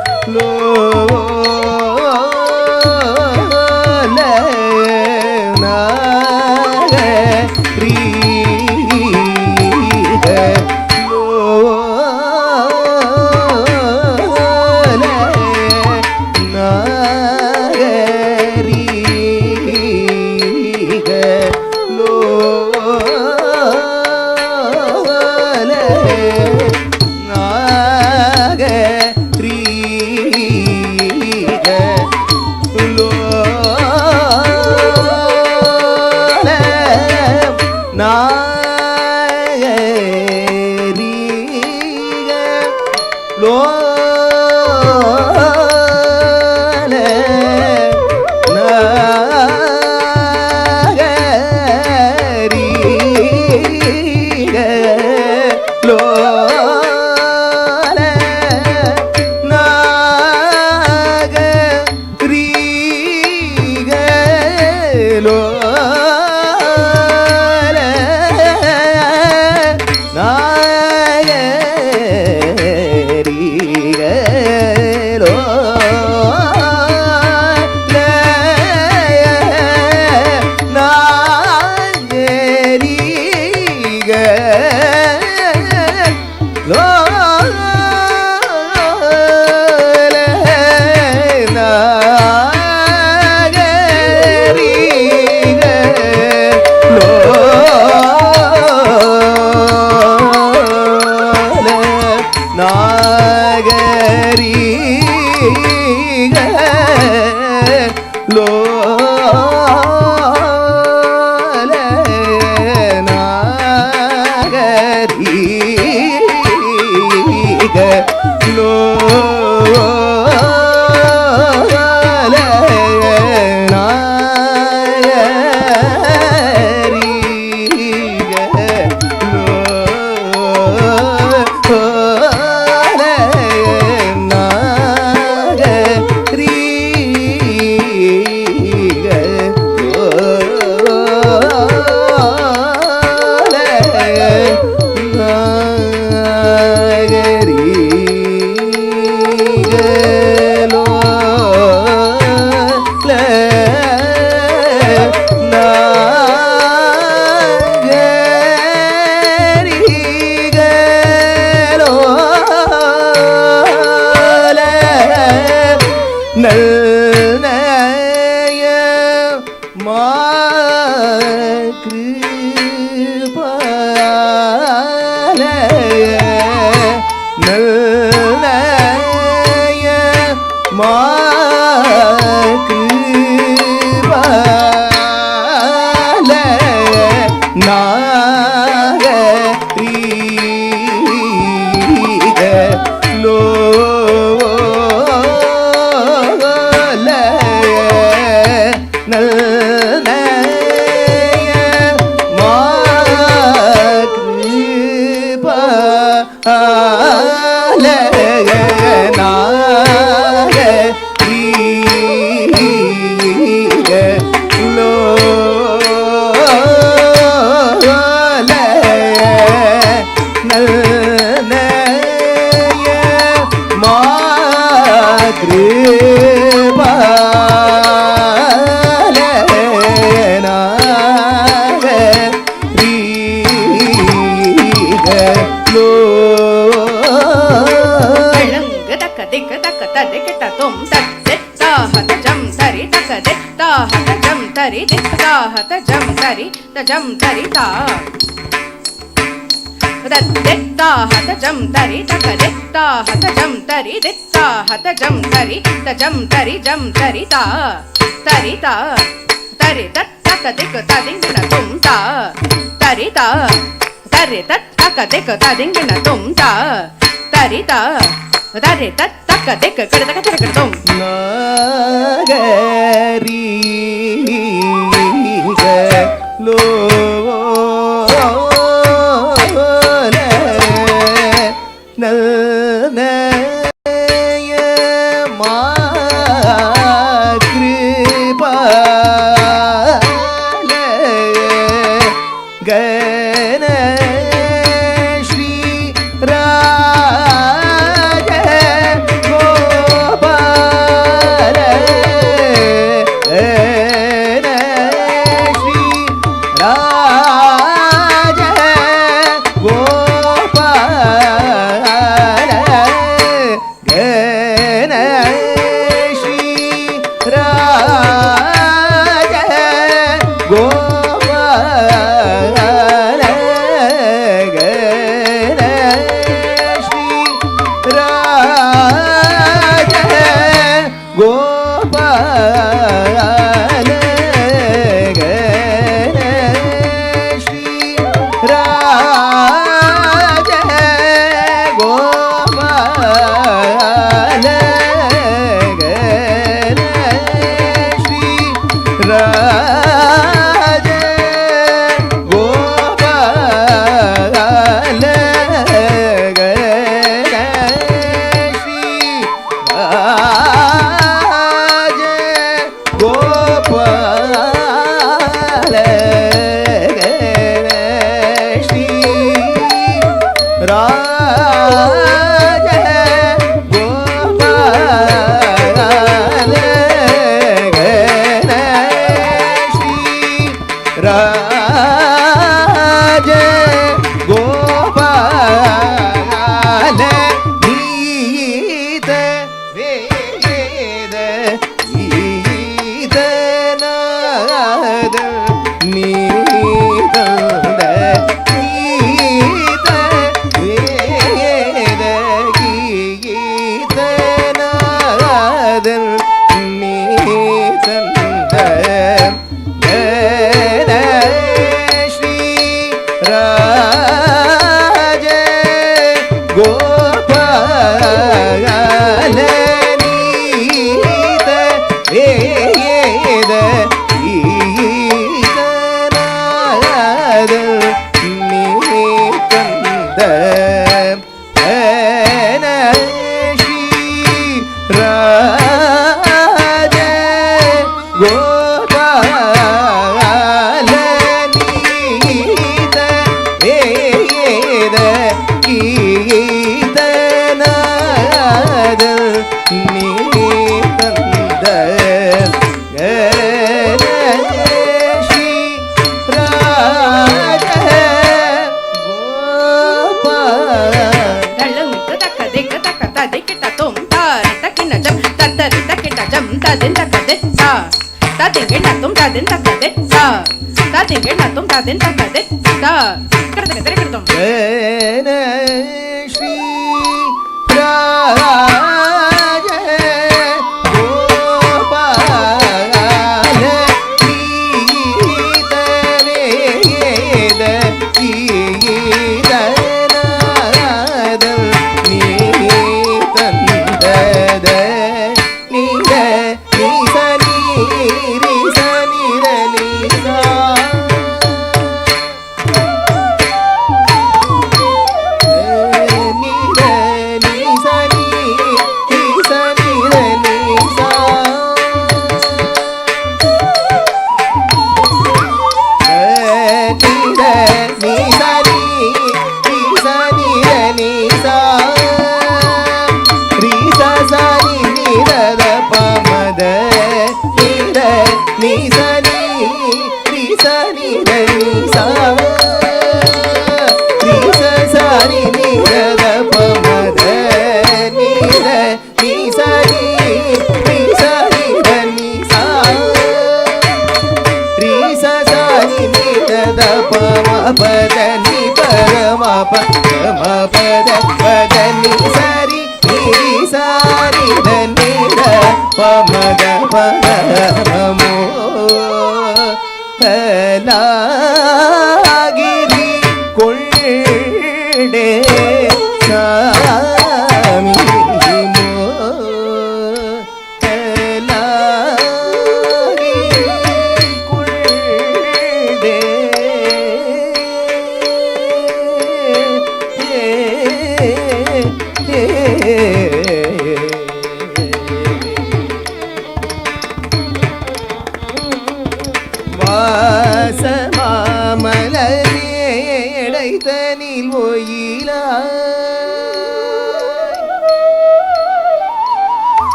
Ra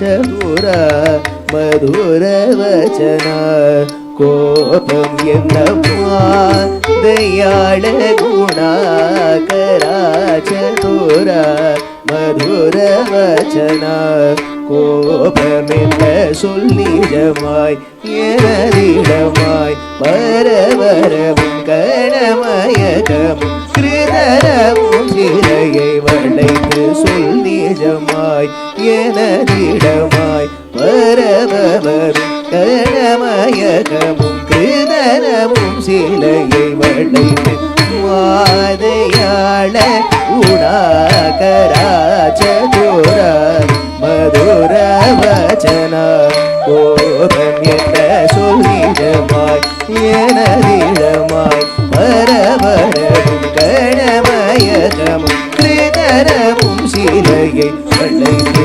ಚತುರ ಮಧುರ ವಚನ ಕೋಪಂ ಎನ್ನಮ್ಮ ದಯಾಳ ಗುಣಾಕರ ಚತುರ ಮಧುರ ವಚನ கோபமென்ற சொல்லிடமாய் எனதிடமாய் பரவரமும் கணமயகமும் கிருதரமும் சிலையை வளைத்து சொல்லிடமாய் எனதிடமாய் பரவரும் கணமயகமும் கிருதரமும் சிலையை வளைத்து மாதையாள குணாகரா சதுர மதுர வச்சன கோபம் என்ற சொல்லிடமாய் எனதிடமாய் பரவரமும் கணமயகமும் கிருதரமும் சிலையை வளைத்து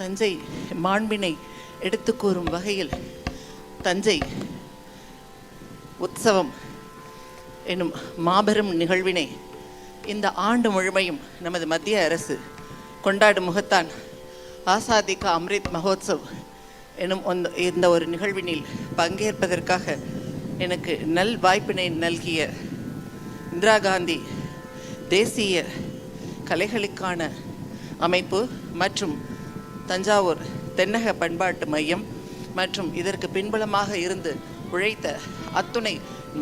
தஞ்சை மாண்பினை எடுத்து கூறும் வகையில் தஞ்சை உற்சவம் என்னும் மாபெரும் நிகழ்வினை இந்த ஆண்டு முழுமையும் நமது மத்திய அரசு கொண்டாடும் முகத்தான் ஆசாதி கா அம்ரித் மகோத்சவ் எனும் இந்த ஒரு நிகழ்வினில் பங்கேற்பதற்காக எனக்கு நல் வாய்ப்பினை நல்கிய இந்திரா காந்தி தேசிய கலைகளுக்கான அமைப்பு மற்றும் தஞ்சாவூர் தென்னக பண்பாட்டு மையம் மற்றும் இதற்கு பின்புலமாக இருந்து உழைத்த அத்துணை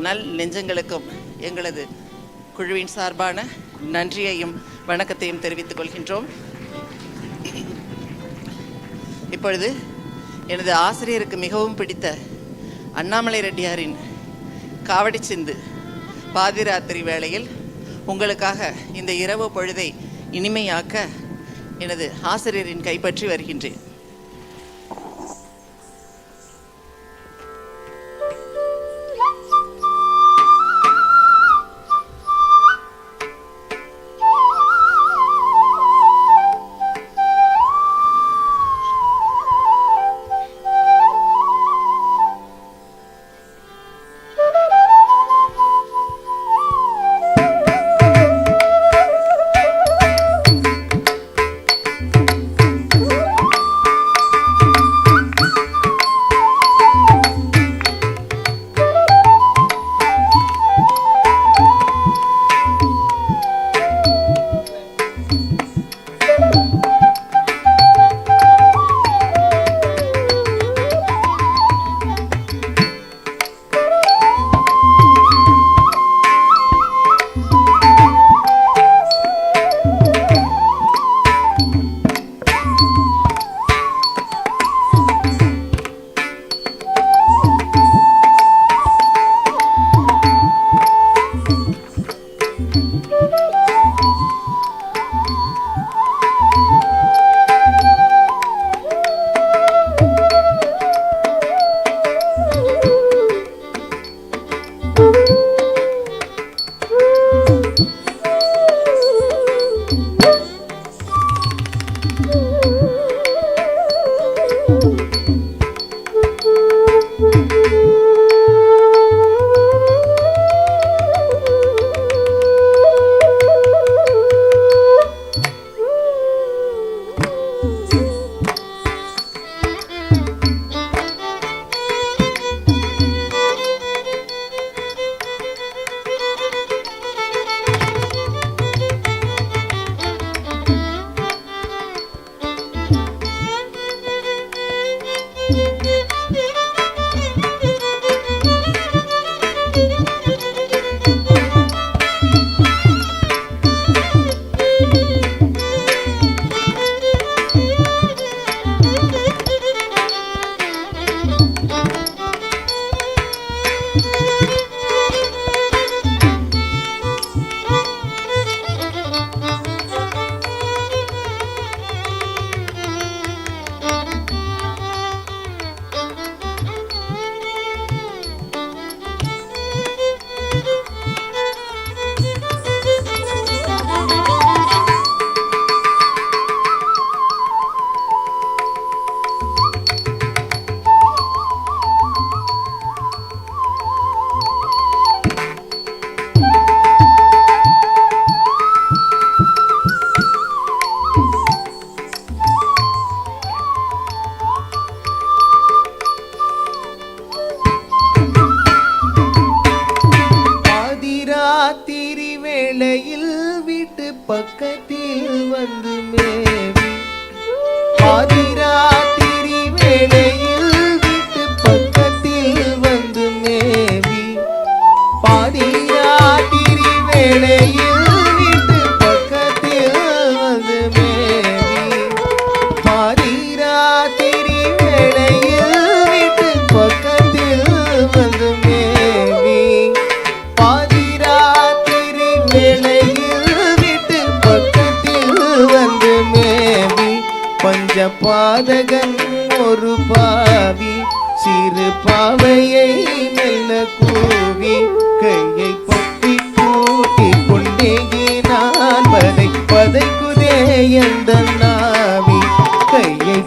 நல் நெஞ்சங்களுக்கும் எங்களது குழுவின் சார்பான நன்றியையும் வணக்கத்தையும் தெரிவித்துக் கொள்கின்றோம். இப்பொழுது எனது ஆசிரியருக்கு மிகவும் பிடித்த அண்ணாமலை ரெட்டியாரின் காவடி சிந்து பாதிராத்திரி வேளையில் உங்களுக்காக இந்த இரவு பொழுதை இனிமையாக்க எனது ஆசிரியரின் கைப்பற்றி வருகின்றேன். பாதகன் ஒரு பாவி சிறு பாவையை மெல்ல கூவி கையை பற்றி கூட்டி கொண்டேகினான் பதைக்குதே எந்த நாவி கையை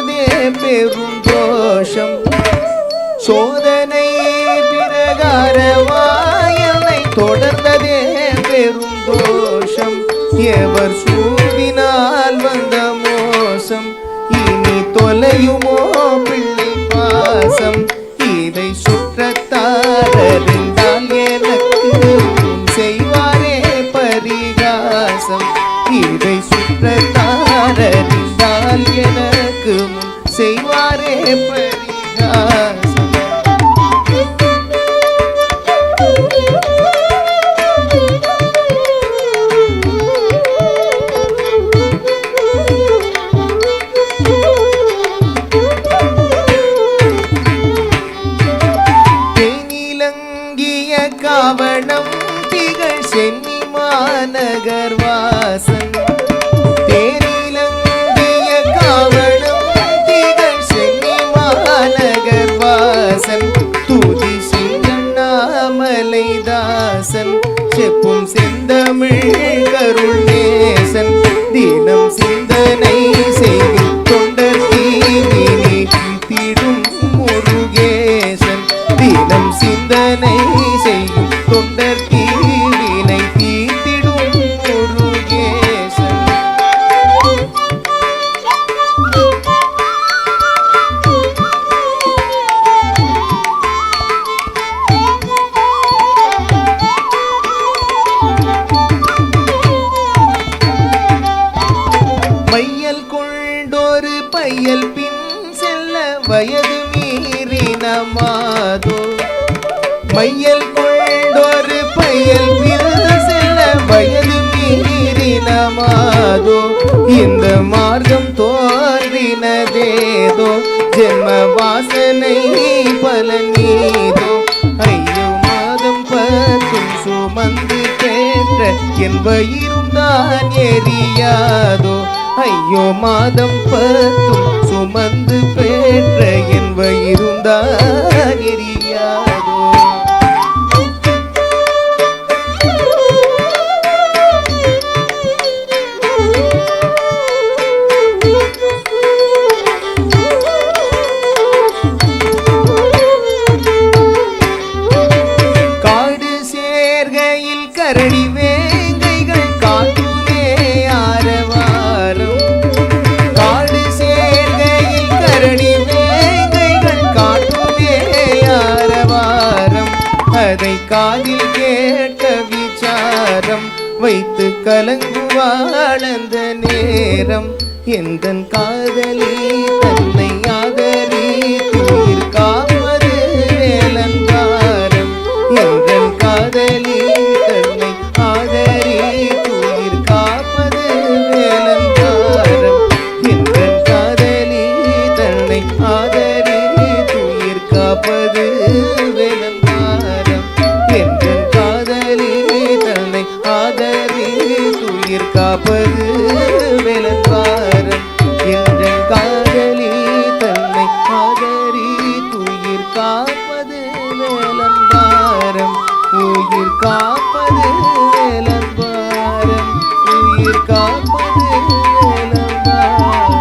தொடர்ந்ததே பெரும் தோஷம். சோதனை பிரகாரமாயனை தொடர்ந்ததே பெரும் தோஷம். எவர் சூடினால் வந்த மோசம் இனி தொலையுமோ பிள்ளை பாசம். இதை சுற்றத்தாரறிந்தால் எனக்கு செய்வாரே பரிகாசம். இதை சுற்றத்தாரறிந்தால் எனக்கு செய்வாரே பரிகாசம். காவணம் திகழ் சென்னி மாநகர் வாசன். தேனிலங்கிய காவணம் திகழ் சென்னி மாநகர் வாசன். துதி சிங்கண்ணாமலை தாசன் செப்பும் செந்தமிழ் கருள் நேசன். தினம் சிந்தனை செய்யும் தொண்டர் தீவி நீக்கிடும் முருகேசன். தினம் சிந்தனை செய்யும் தொண்டர் தீவினை தீர்த்திடும் முருகேசன். மையல் கொண்டொரு பையல் பின் செல்ல வயது மீறின மாதோ. மையல் கொண்டொரு பையல் பின் செல்ல வயது மீறின மாதோ. இந்த மார்க்கம் தோன்றினதேதோ ஜென்ம வாசனை பலனீதோ. ஐயோ மாதம் பத்தும் சுமந்து கேட்ட என் வயிறும் தான் எரியாதோ. ஐயோ மாதம் பத்தும் சுமந்து பெற்ற என் வயிறும் தான் எரியாதோ. காடு சேர்கையில் கரடி வேங்கைகள் காட்டுமே ஆரவாரம். காடு சேர்கையில் கரடி வேங்கைகள் காட்டுமே ஆரவாரம். அதை காதில் கேட்ட விசாரம் வைத்து கலங்குவாழ்ந்த நேரம். எந்தன் காதலி தன்னை ஆதரித்துயிர் காப்பது வேலந்தாரம். எந்தன் காதலி தன்னை ஆதரித்துயிர் காப்பது வேலந்தாரம். எந்தன் காதலி தன்னை ஆதரித்துயிர் காப்பது வேலந்தாரம். எந்தன் காதலி தன்னை ஆதரித்துயிர் காப்பது வேலந்தாரம். எந்தன் காதலி தன்னை ஆதரித்துயிர் காப்பது வேலந்தாரம். உயிர் காப்பது வேலந்தாரம். உயிர் காப்பது வேலந்தாரம்.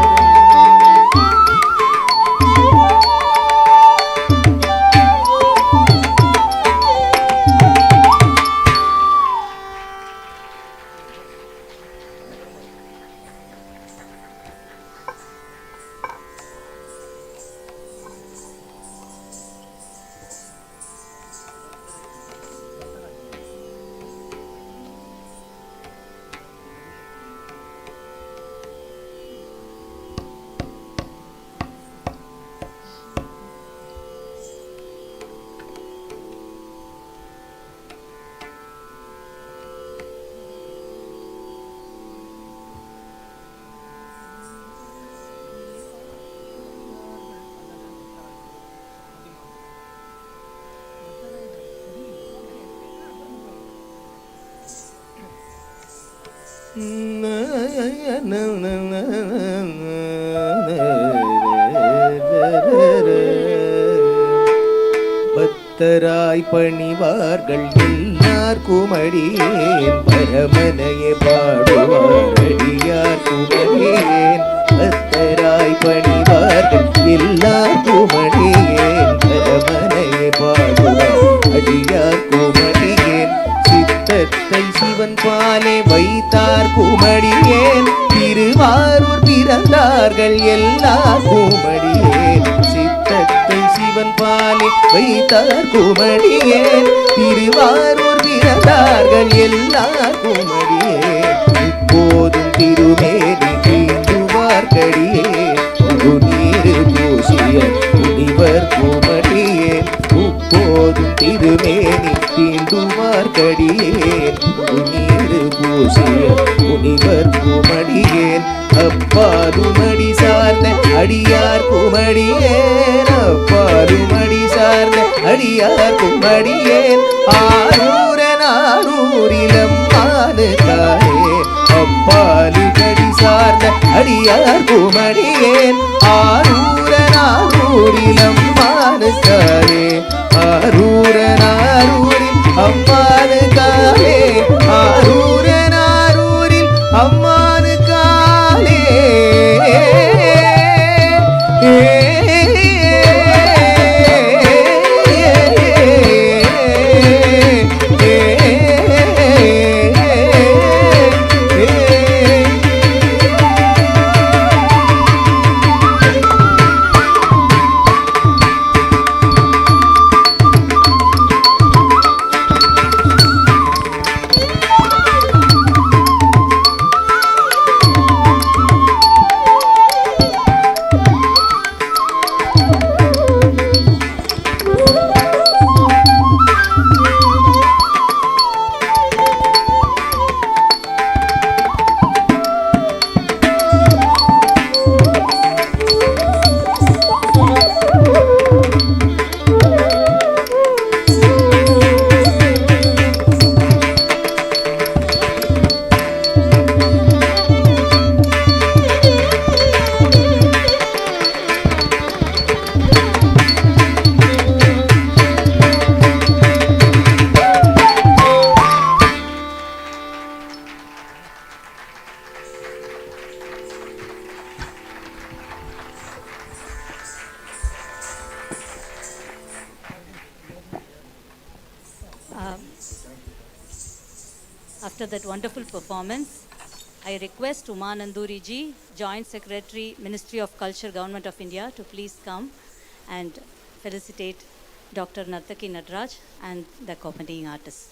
பக்தராய் பணிவார்கள் எல்லார் குமரியேன் பரமனையே பாடுவார் அடியார் குமரியேன். பக்தராய் பணிவார் பிறந்தார்கள் எல்லார் குமடியேன் சித்தத்தை சிவன் பாலே வைத்தார் குமடியேன் திருவாரூர் பிறந்தார்கள் எல்லார் குமடியேன் இப்போதும் திருமேனி தீண்டுவார்கடியே நீர் பூசிய முனிவர் குமடியேன் இப்போதும் திருமேனி தீண்டுவார்கடியேன் நீர் பூசிய முனிவர் குமடியேன் அப்பாலுமடி சார்ந்த அடியார் குமடியேன் அப்பாலுமடி சார்ந்த அடியார் குமடியேன் ஆரூரன் ஆரூரிலம் மானுக்காரே அப்பாலு கடி சார்ந்த அடியார் குமடியேன் ஆரூரன் ஆரூரிலம் மானுக்காரே ஆரூரன் ஆரூரில் அம்மானுக்காரே ஆரூரன் ஆரூரில் அம்மானுக்காரே After that wonderful performance, I request Uma Nanduri ji, Joint Secretary, Ministry of Culture, Government of India, to please come and felicitate Dr. Narthaki Nataraj and the accompanying artists.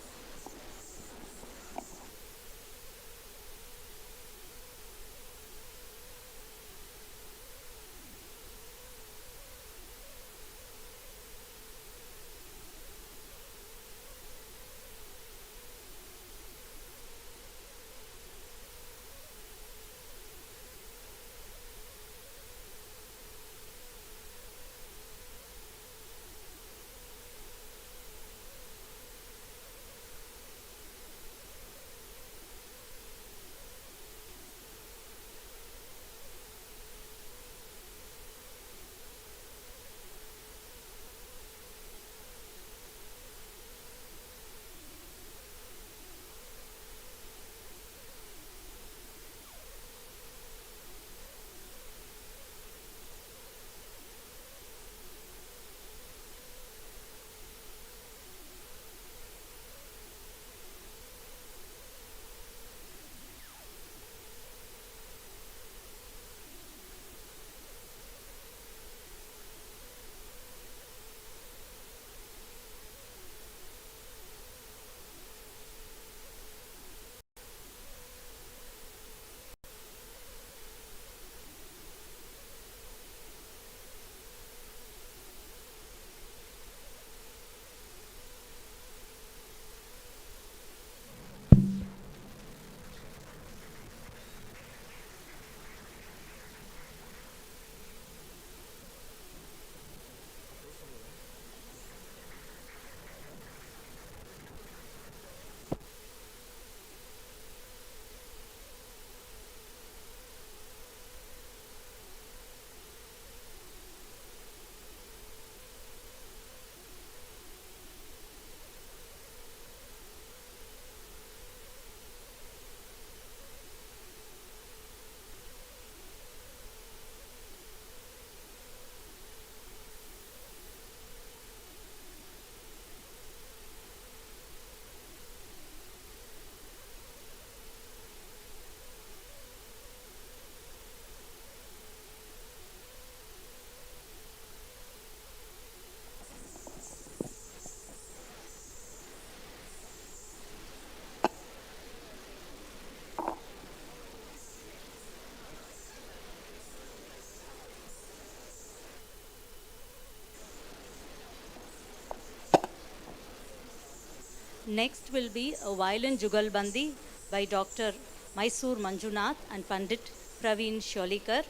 Next will be a violin jugalbandi by Dr. Mysore Manjunath and Pandit Praveen Sheolikar.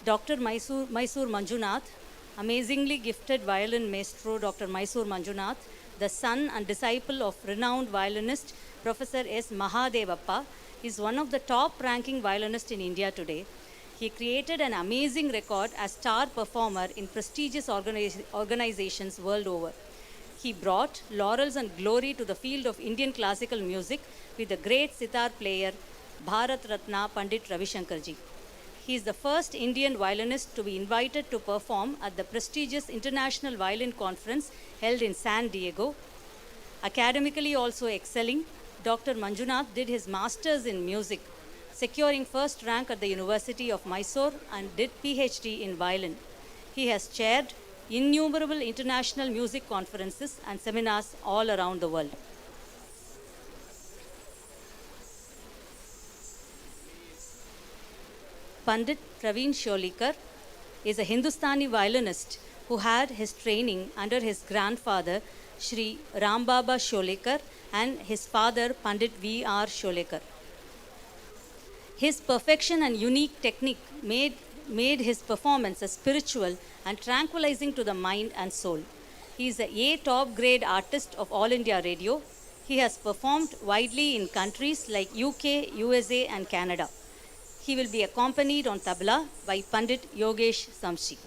Dr. Mysore Manjunath, amazingly gifted violin maestro Dr. Mysore Manjunath, the son and disciple of renowned violinist Professor S. Mahadevappa, is one of the top-ranking violinists in India today. He created an amazing record as star performer in prestigious organizations world over. He brought laurels and glory to the field of Indian classical music with the great sitar player Bharat Ratna Pandit Ravi Shankarji. He is the first Indian violinist to be invited to perform at the prestigious International Violin Conference held in San Diego. Academically also excelling, Dr. Manjunath did his masters in music, securing first rank at the University of Mysore and did PhD in violin. He has chaired innumerable international music conferences and seminars all around the world. Pandit Praveen Sheolikar is a Hindustani violinist who had his training under his grandfather Sri Rambaba Sheolikar and his father Pandit V.R. Sheolikar. His perfection and unique technique made his performance a spiritual and tranquilizing to the mind and soul. He is a top grade artist of All India Radio. He has performed widely in countries like UK, USA and Canada. He will be accompanied on tabla by Pandit Yogesh Samshi.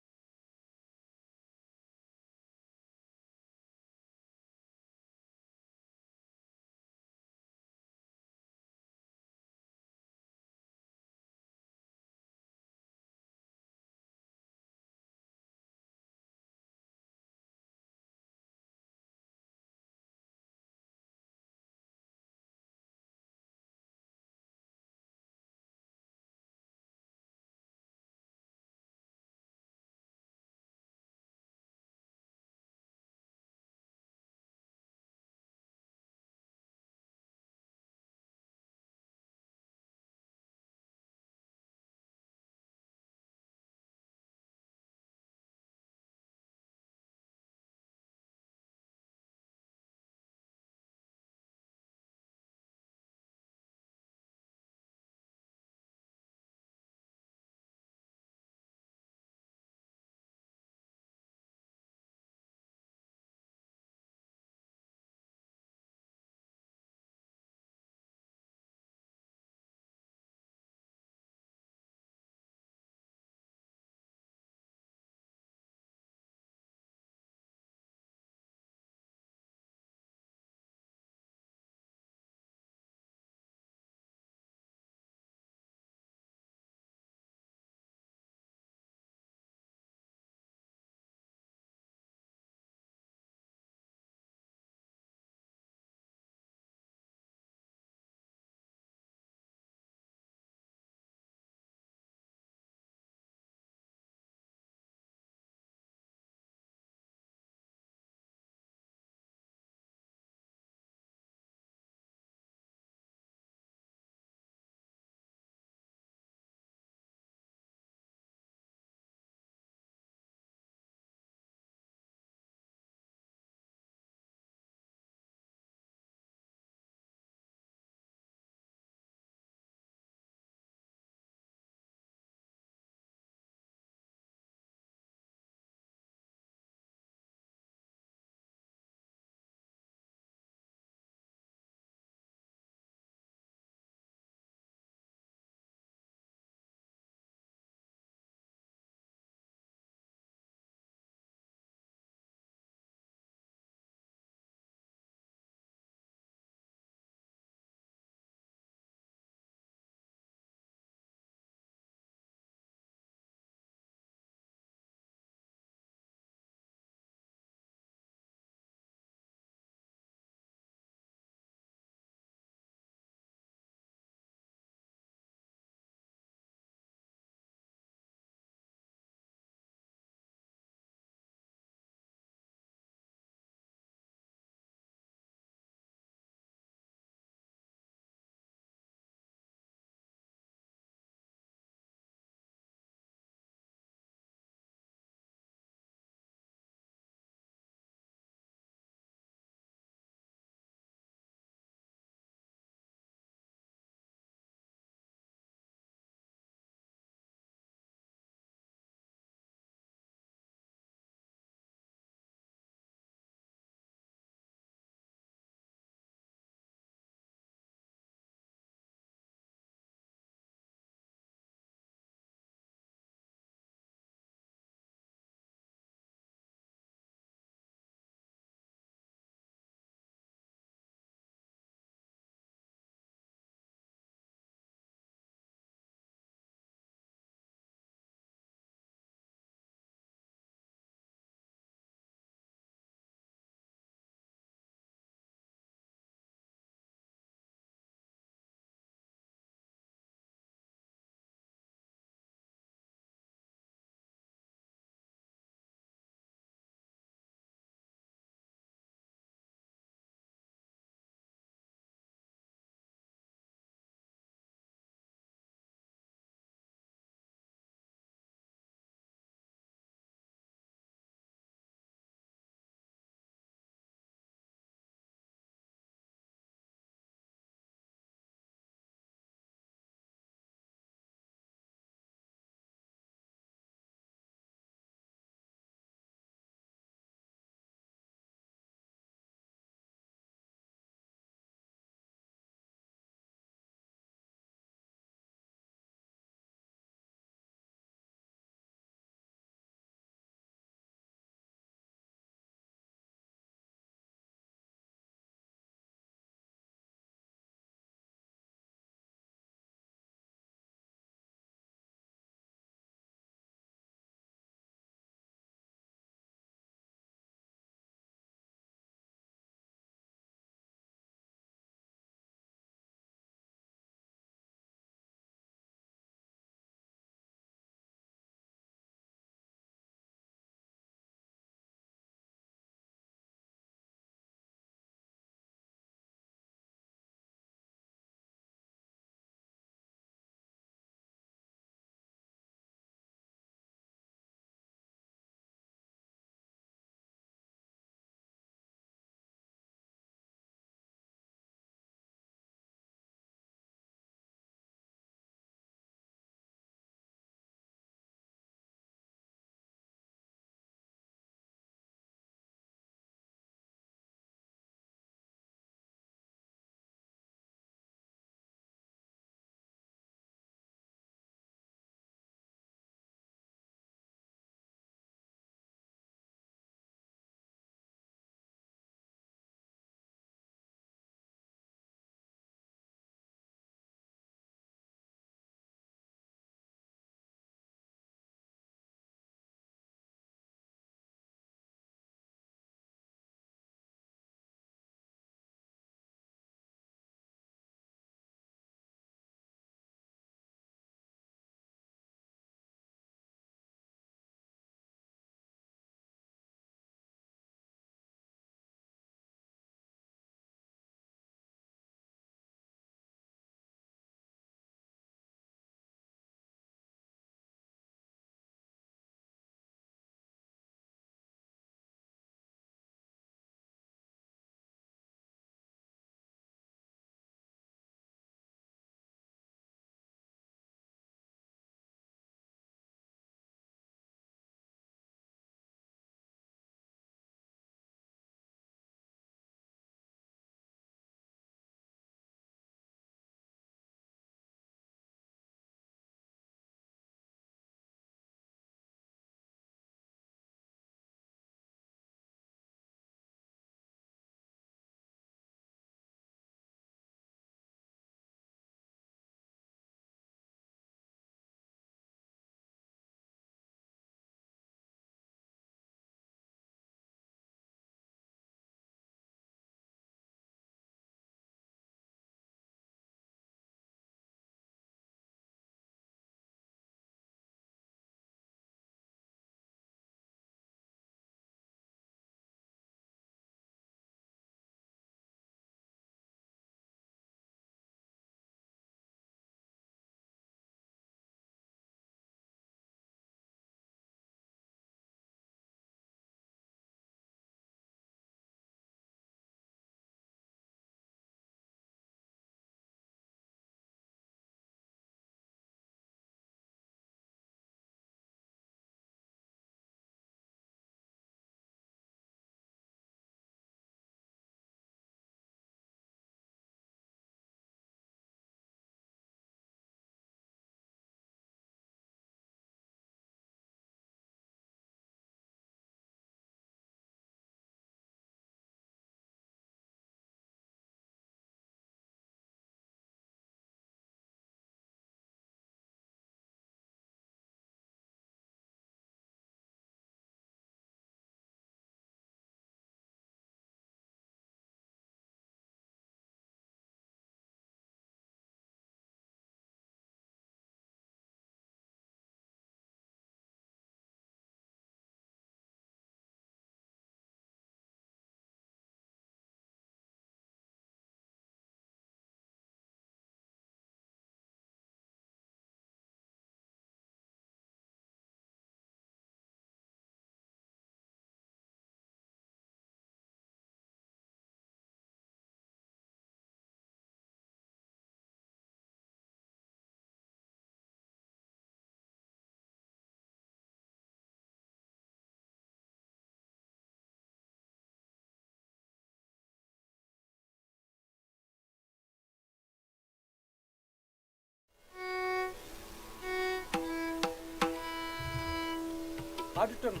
Auditorium.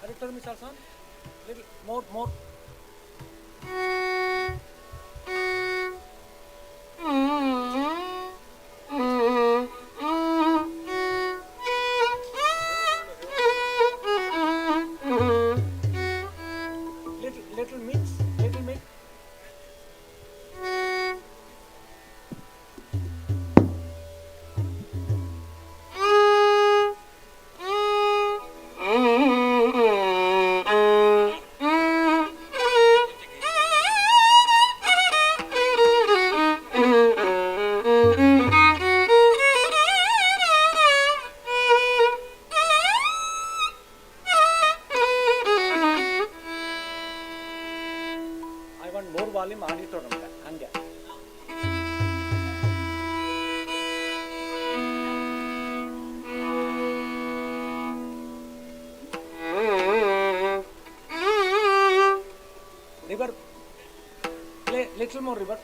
Auditorium is also little more. Little mix. I want more volume auditorium. Hanga. River. Play little more river.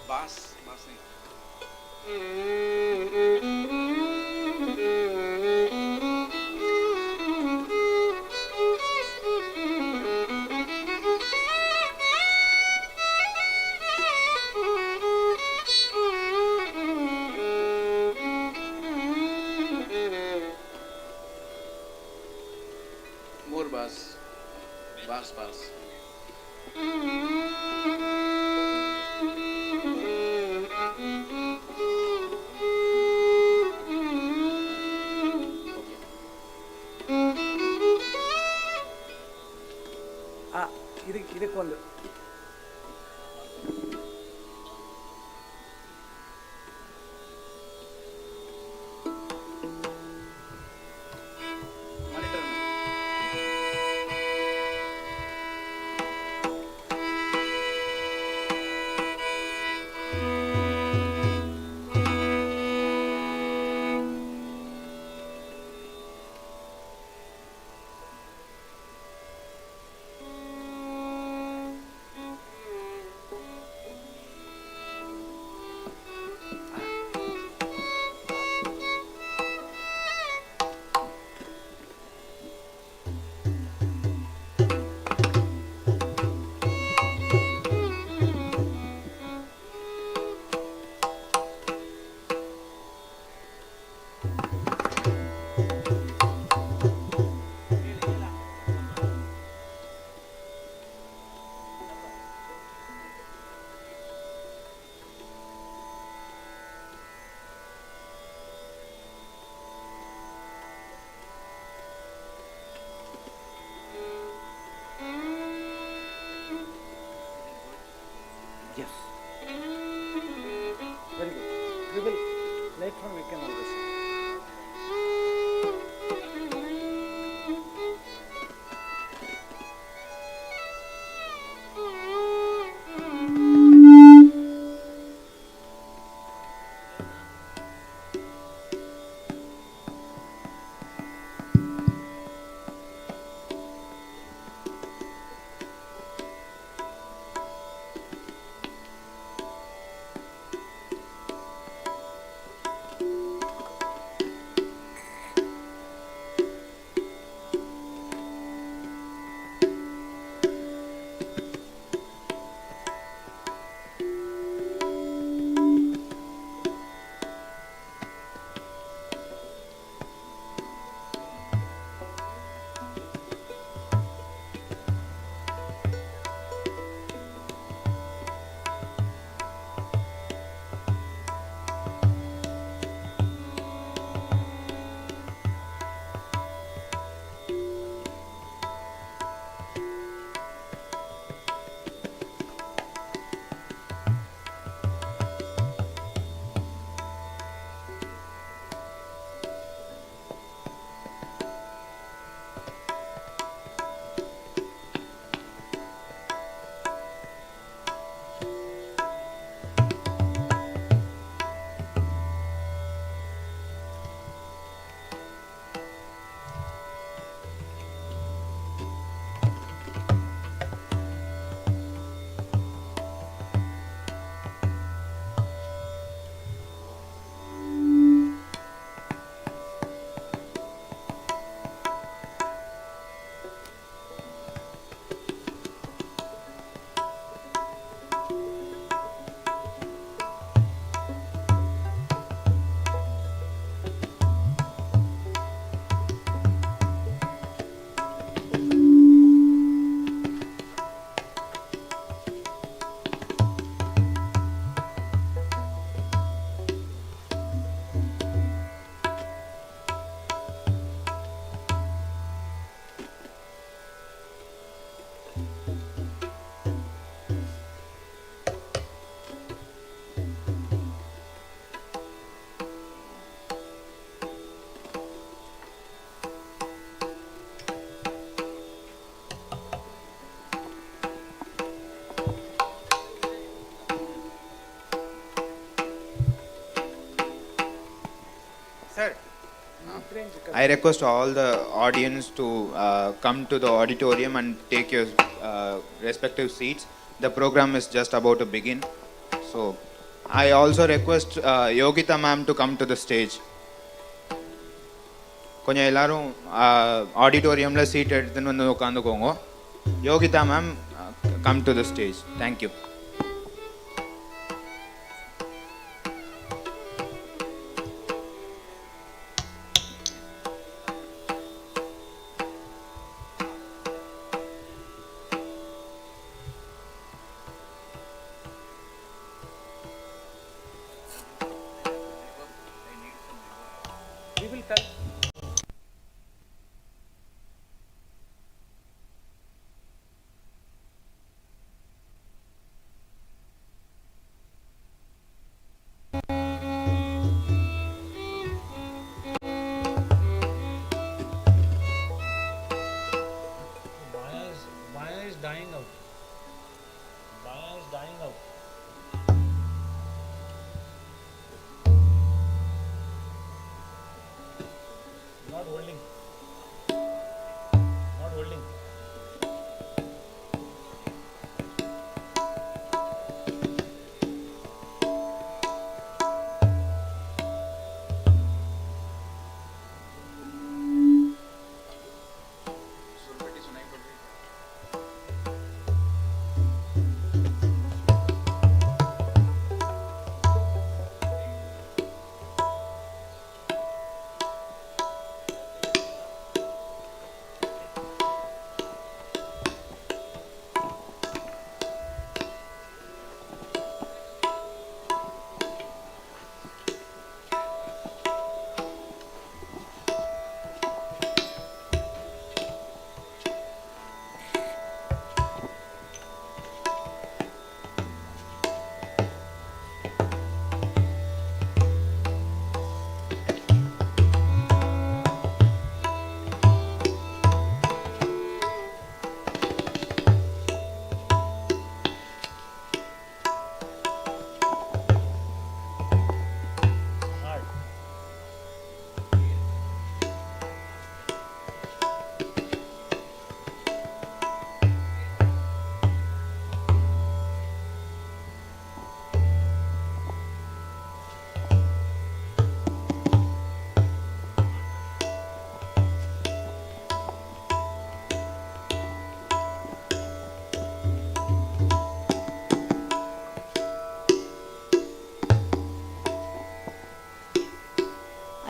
Bass. ಇದಕ್ಕೊಂದು Yes. Very good. We will, later on we can understand. I request all the audience to come to the auditorium and take your respective seats. The program is just about to begin. So, I also request Yogita ma'am to come to the stage. கொஞ்சம் எல்லாரும் ஆடிட்டோரியமில் seat எடுத்துன்னு வந்து உட்காந்துக்கோங்க. Yogita ma'am come to the stage. Thank you.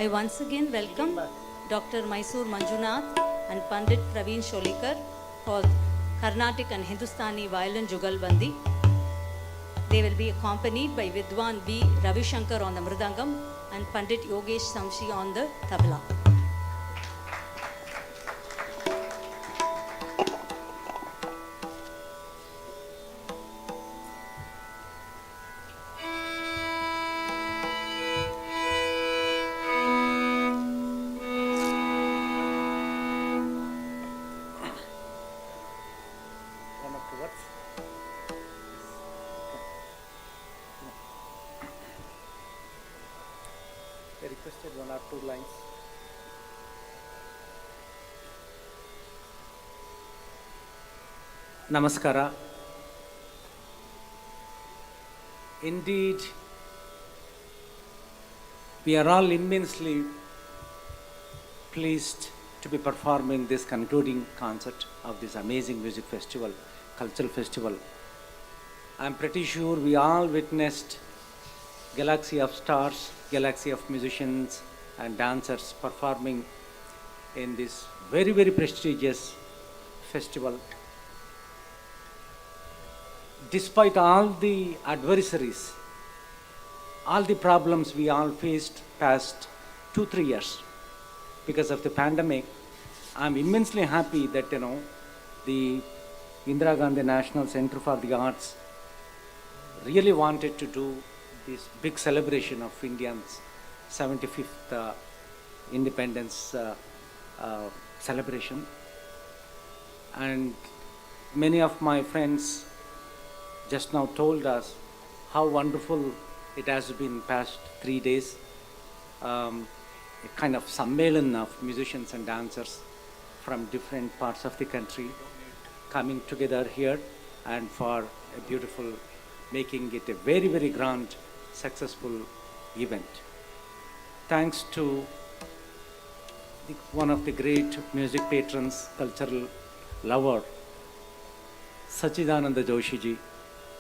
I once again welcome Dr. Mysore Manjunath and Pandit Praveen Sheolikar for Carnatic and Hindustani violin Jugalbandi. They will be accompanied by Vidwan B. Ravishankar on the Mridangam and Pandit Yogesh Samshi on the Tabla. They requested 1 or 2 lines. Namaskara. Indeed, we are all immensely pleased to be performing this concluding concert of this amazing music festival, cultural festival. I'm pretty sure we all witnessed galaxy of stars, galaxy of musicians and dancers performing in this very, very prestigious festival. Despite all the adversaries, all the problems we all faced past 2-3 years because of the pandemic, I'm immensely happy that, the Indira Gandhi National Center for the Arts really wanted to do this big celebration of India's 75th independence celebration. And many of my friends just now told us how wonderful it has been past 3 days. A kind of sammelan of musicians and dancers from different parts of the country coming together here and for a beautiful, making it a very, very grand, successful event. Thanks to one of the great music patrons, cultural lover, Sachchidanand Joshi ji,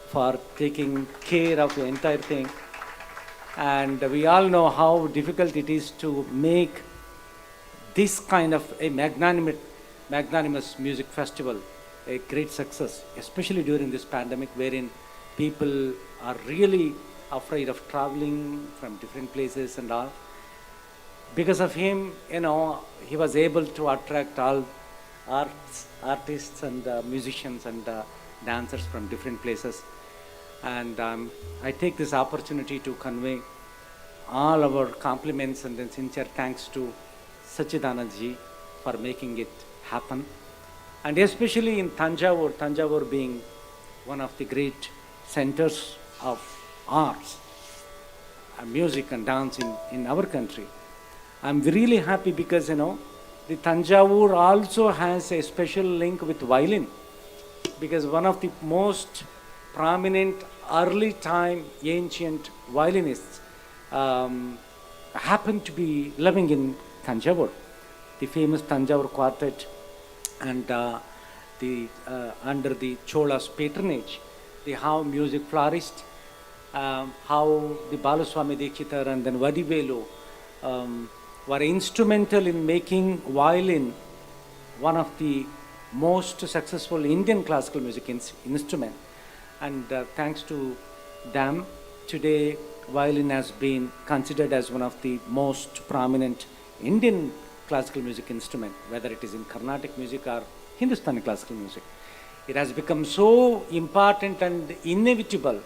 for taking care of the entire thing. And we all know how difficult it is to make this kind of a magnanimous music festival a great success, especially during this pandemic wherein people are really afraid of traveling from different places and all. Because of him, he was able to attract all artists and musicians and dancers from different places. And I take this opportunity to convey all our compliments and then sincere thanks to Sachchidanand ji for making it happen. And especially in Thanjavur, Thanjavur being one of the great centers of arts, music and dance in our country. I'm really happy because, the Thanjavur also has a special link with violin, because one of the most prominent early time ancient violinists happened to be living in Thanjavur. The famous Thanjavur quartet and under the Chola's patronage, they how music flourished, how the Balaswami Dikshitar and then Vadivelu were instrumental in making violin one of the most successful Indian classical music instrument. And thanks to them, today violin has been considered as one of the most prominent Indian classical music instrument, whether it is in Carnatic music or Hindustani classical music. It has become so important and inevitable,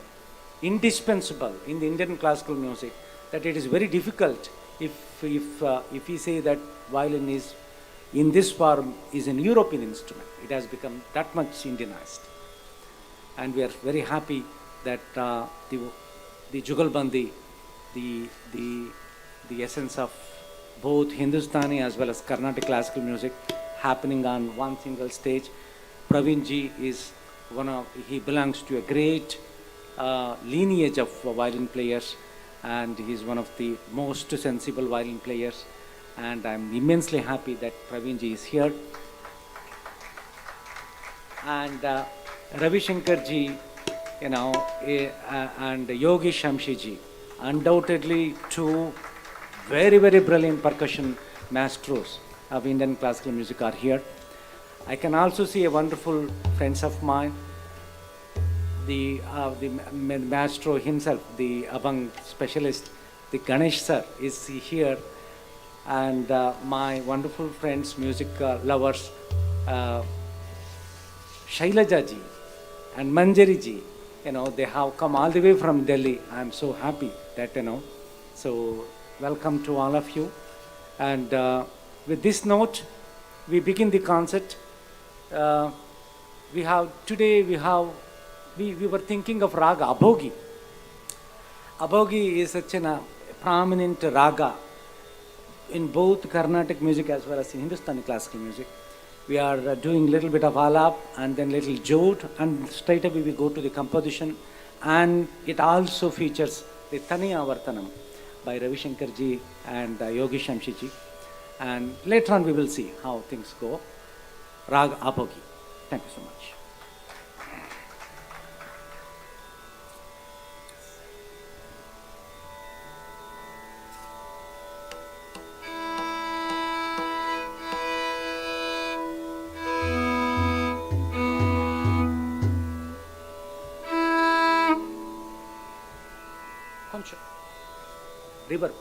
indispensable in the Indian classical music that it is very difficult if we say that violin is in this form is an European instrument. It has become that much Indianized. And we are very happy that the Jugalbandi, the essence of both Hindustani as well as Carnatic classical music happening on one single stage. Praveen ji is he belongs to a great lineage of violin players, and he is one of the most sensible violin players. And I'm immensely happy that Praveen ji is here. And Ravi Shankar ji, and Yogi Shamshi ji, undoubtedly two very, very brilliant percussion maestros of Indian classical music are here. I can also see a wonderful friends of mine, the maestro himself, the Abang specialist, the Ganesh sir is here, and my wonderful friends, music lovers, Shailaja ji and Manjari ji, they have come all the way from Delhi. I am so happy that, so welcome to all of you. And with this note, we begin the concert. We were thinking of raga, Abhogi. Abhogi is such a prominent raga in both Carnatic music as well as in Hindustani classical music. We are doing a little bit of alap and then little jod, and straight away we go to the composition, and it also features the Taniya Vartanam by Ravi Shankar ji and Yogi Shamshi ji. And later on we will see how things go. Raga Abhogi. Thank you so much. Reverb.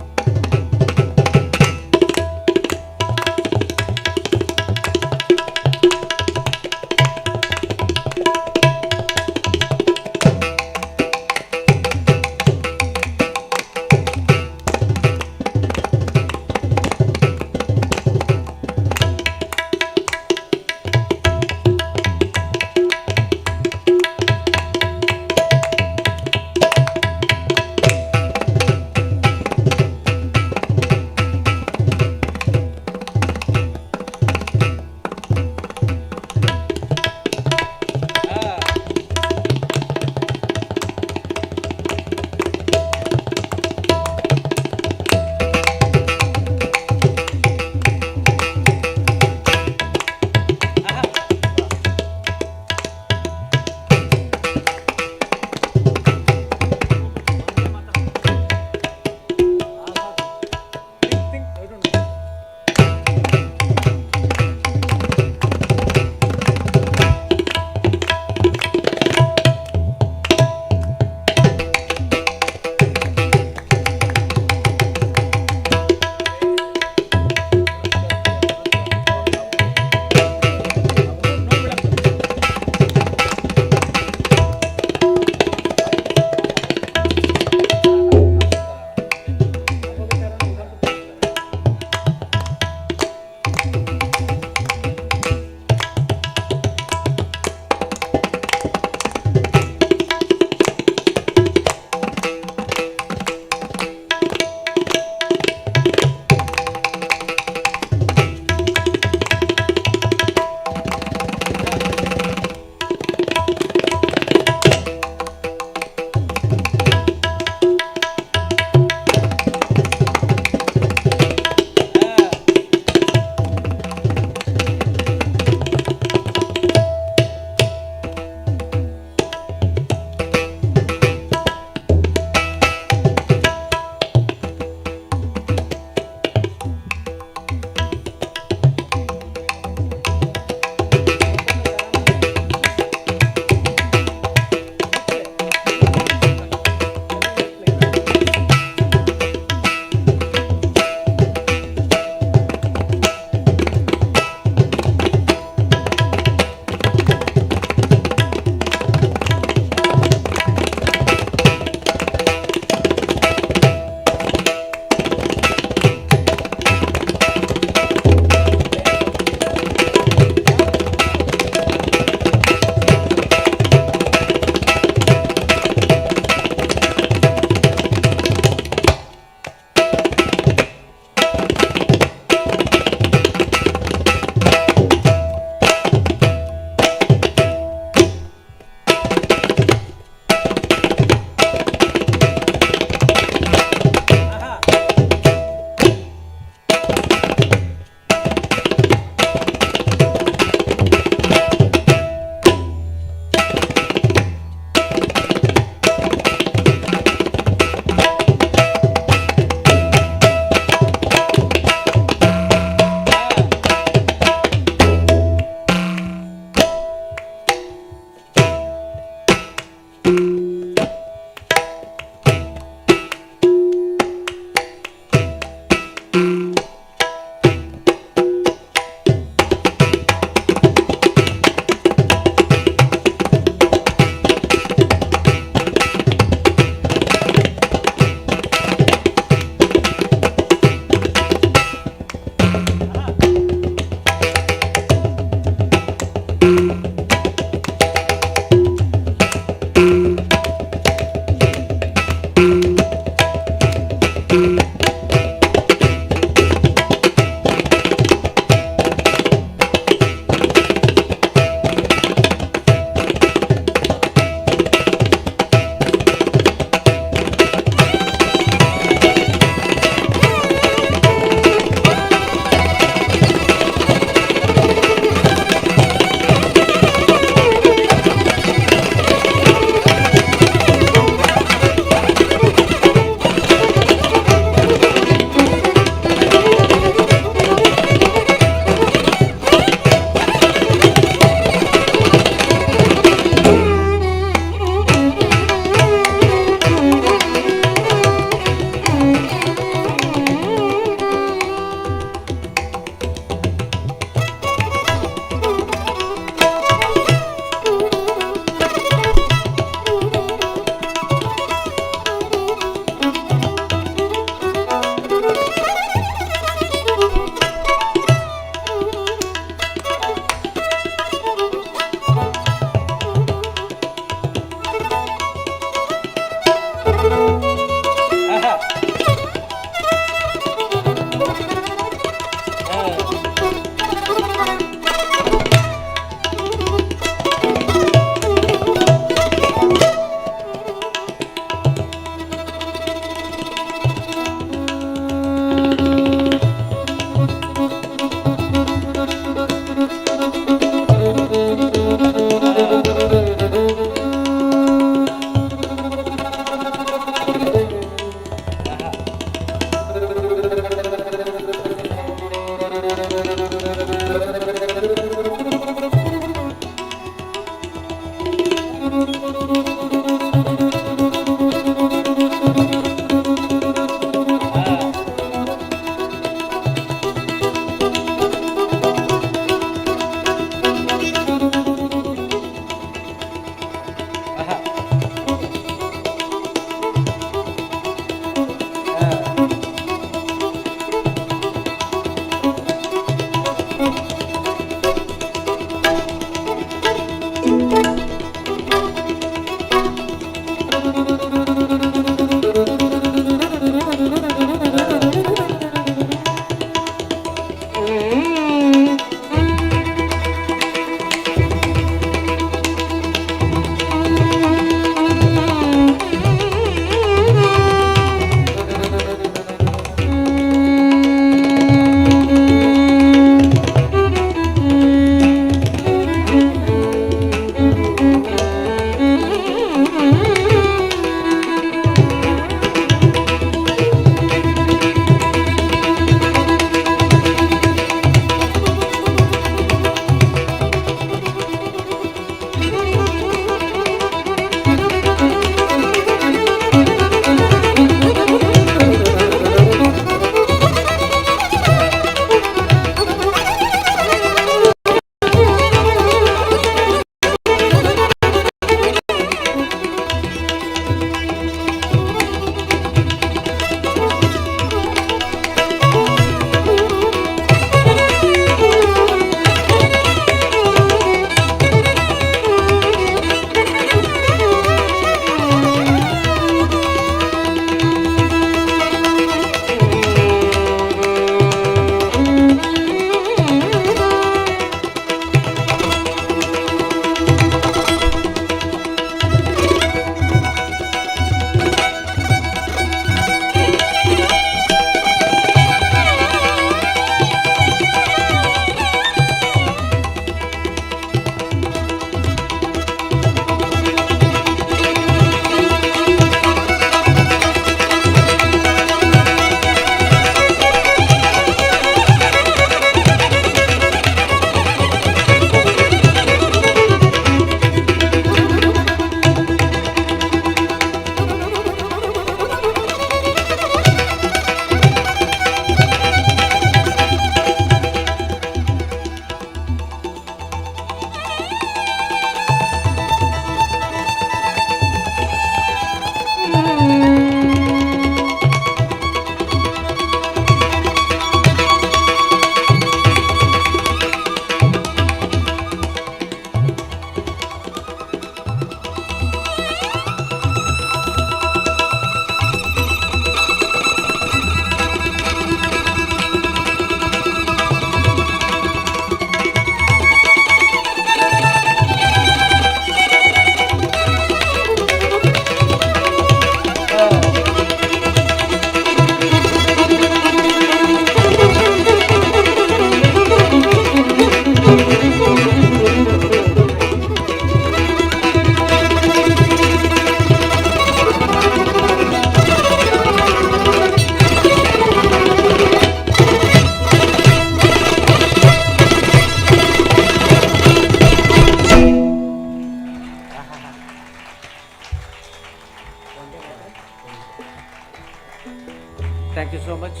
much.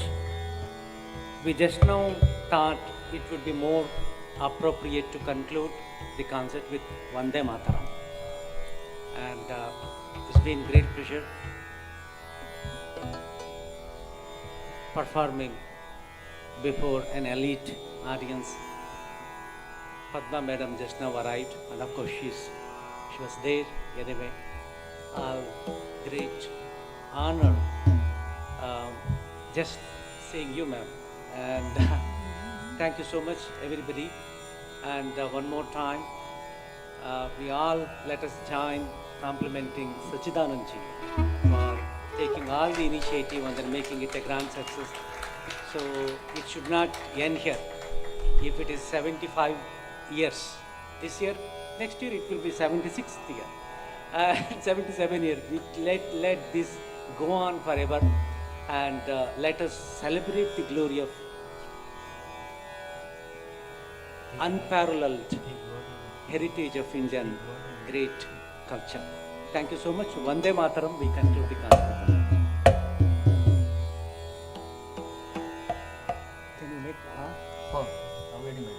We just now thought it would be more appropriate to conclude the concert with Vande Mataram. And it's been great pleasure performing before an elite audience. Padma madam just now arrived, and of course she was there anyway. Great honor just seeing you, ma'am. And thank you so much, everybody. And one more time, we all let us join complimenting Sachchidanand ji for taking all the initiative and then making it a grand success. So it should not end here. If it is 75 years this year, next year it will be 76th year, 77 years. Let this go on forever, and let us celebrate the glory of unparalleled heritage of Indian great culture. Thank you so much. Vande Mataram. We conclude the concert. Can you make? Oh, already made.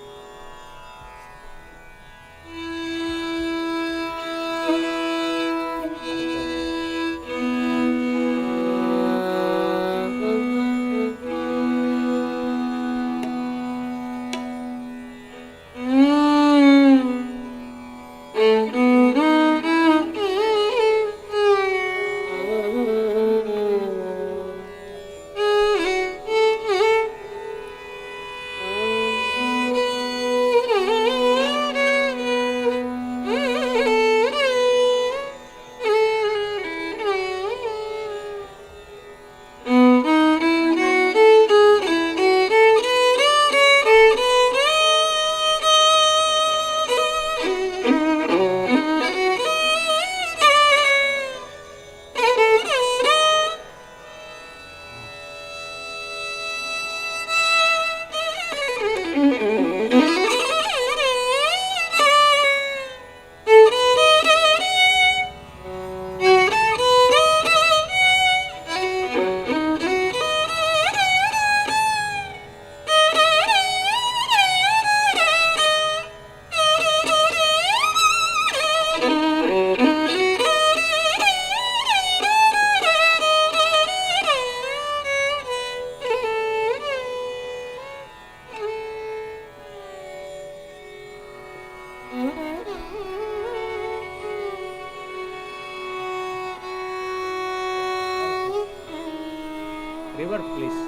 Reverb, please.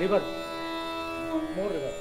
Reverb. More reverb.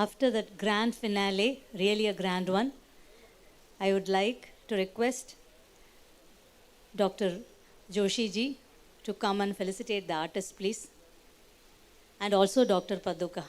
After that grand finale, really a grand one, I would like to request Dr. Joshi ji to come and felicitate the artist, please. And also Dr. Paduka.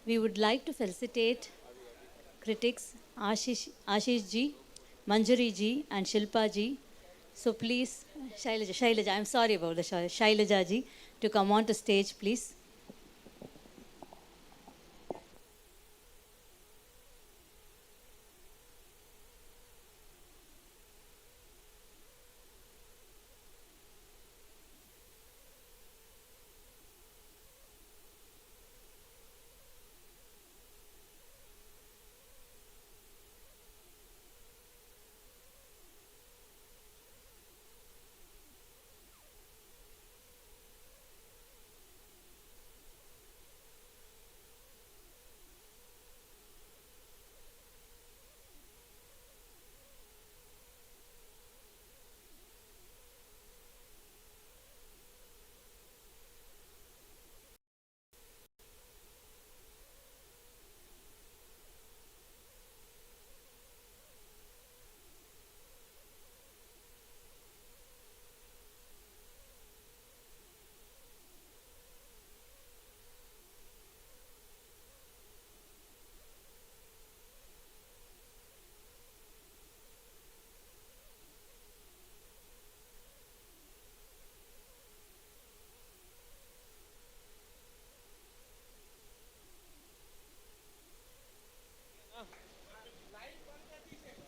We would like to felicitate critics Ashish ji, Manjari ji and Shilpa ji. So please, Shailaja, I'm sorry about the Shailaja ji, to come on to stage, please.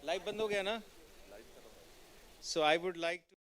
Live बंद हो गया ना? So I would like to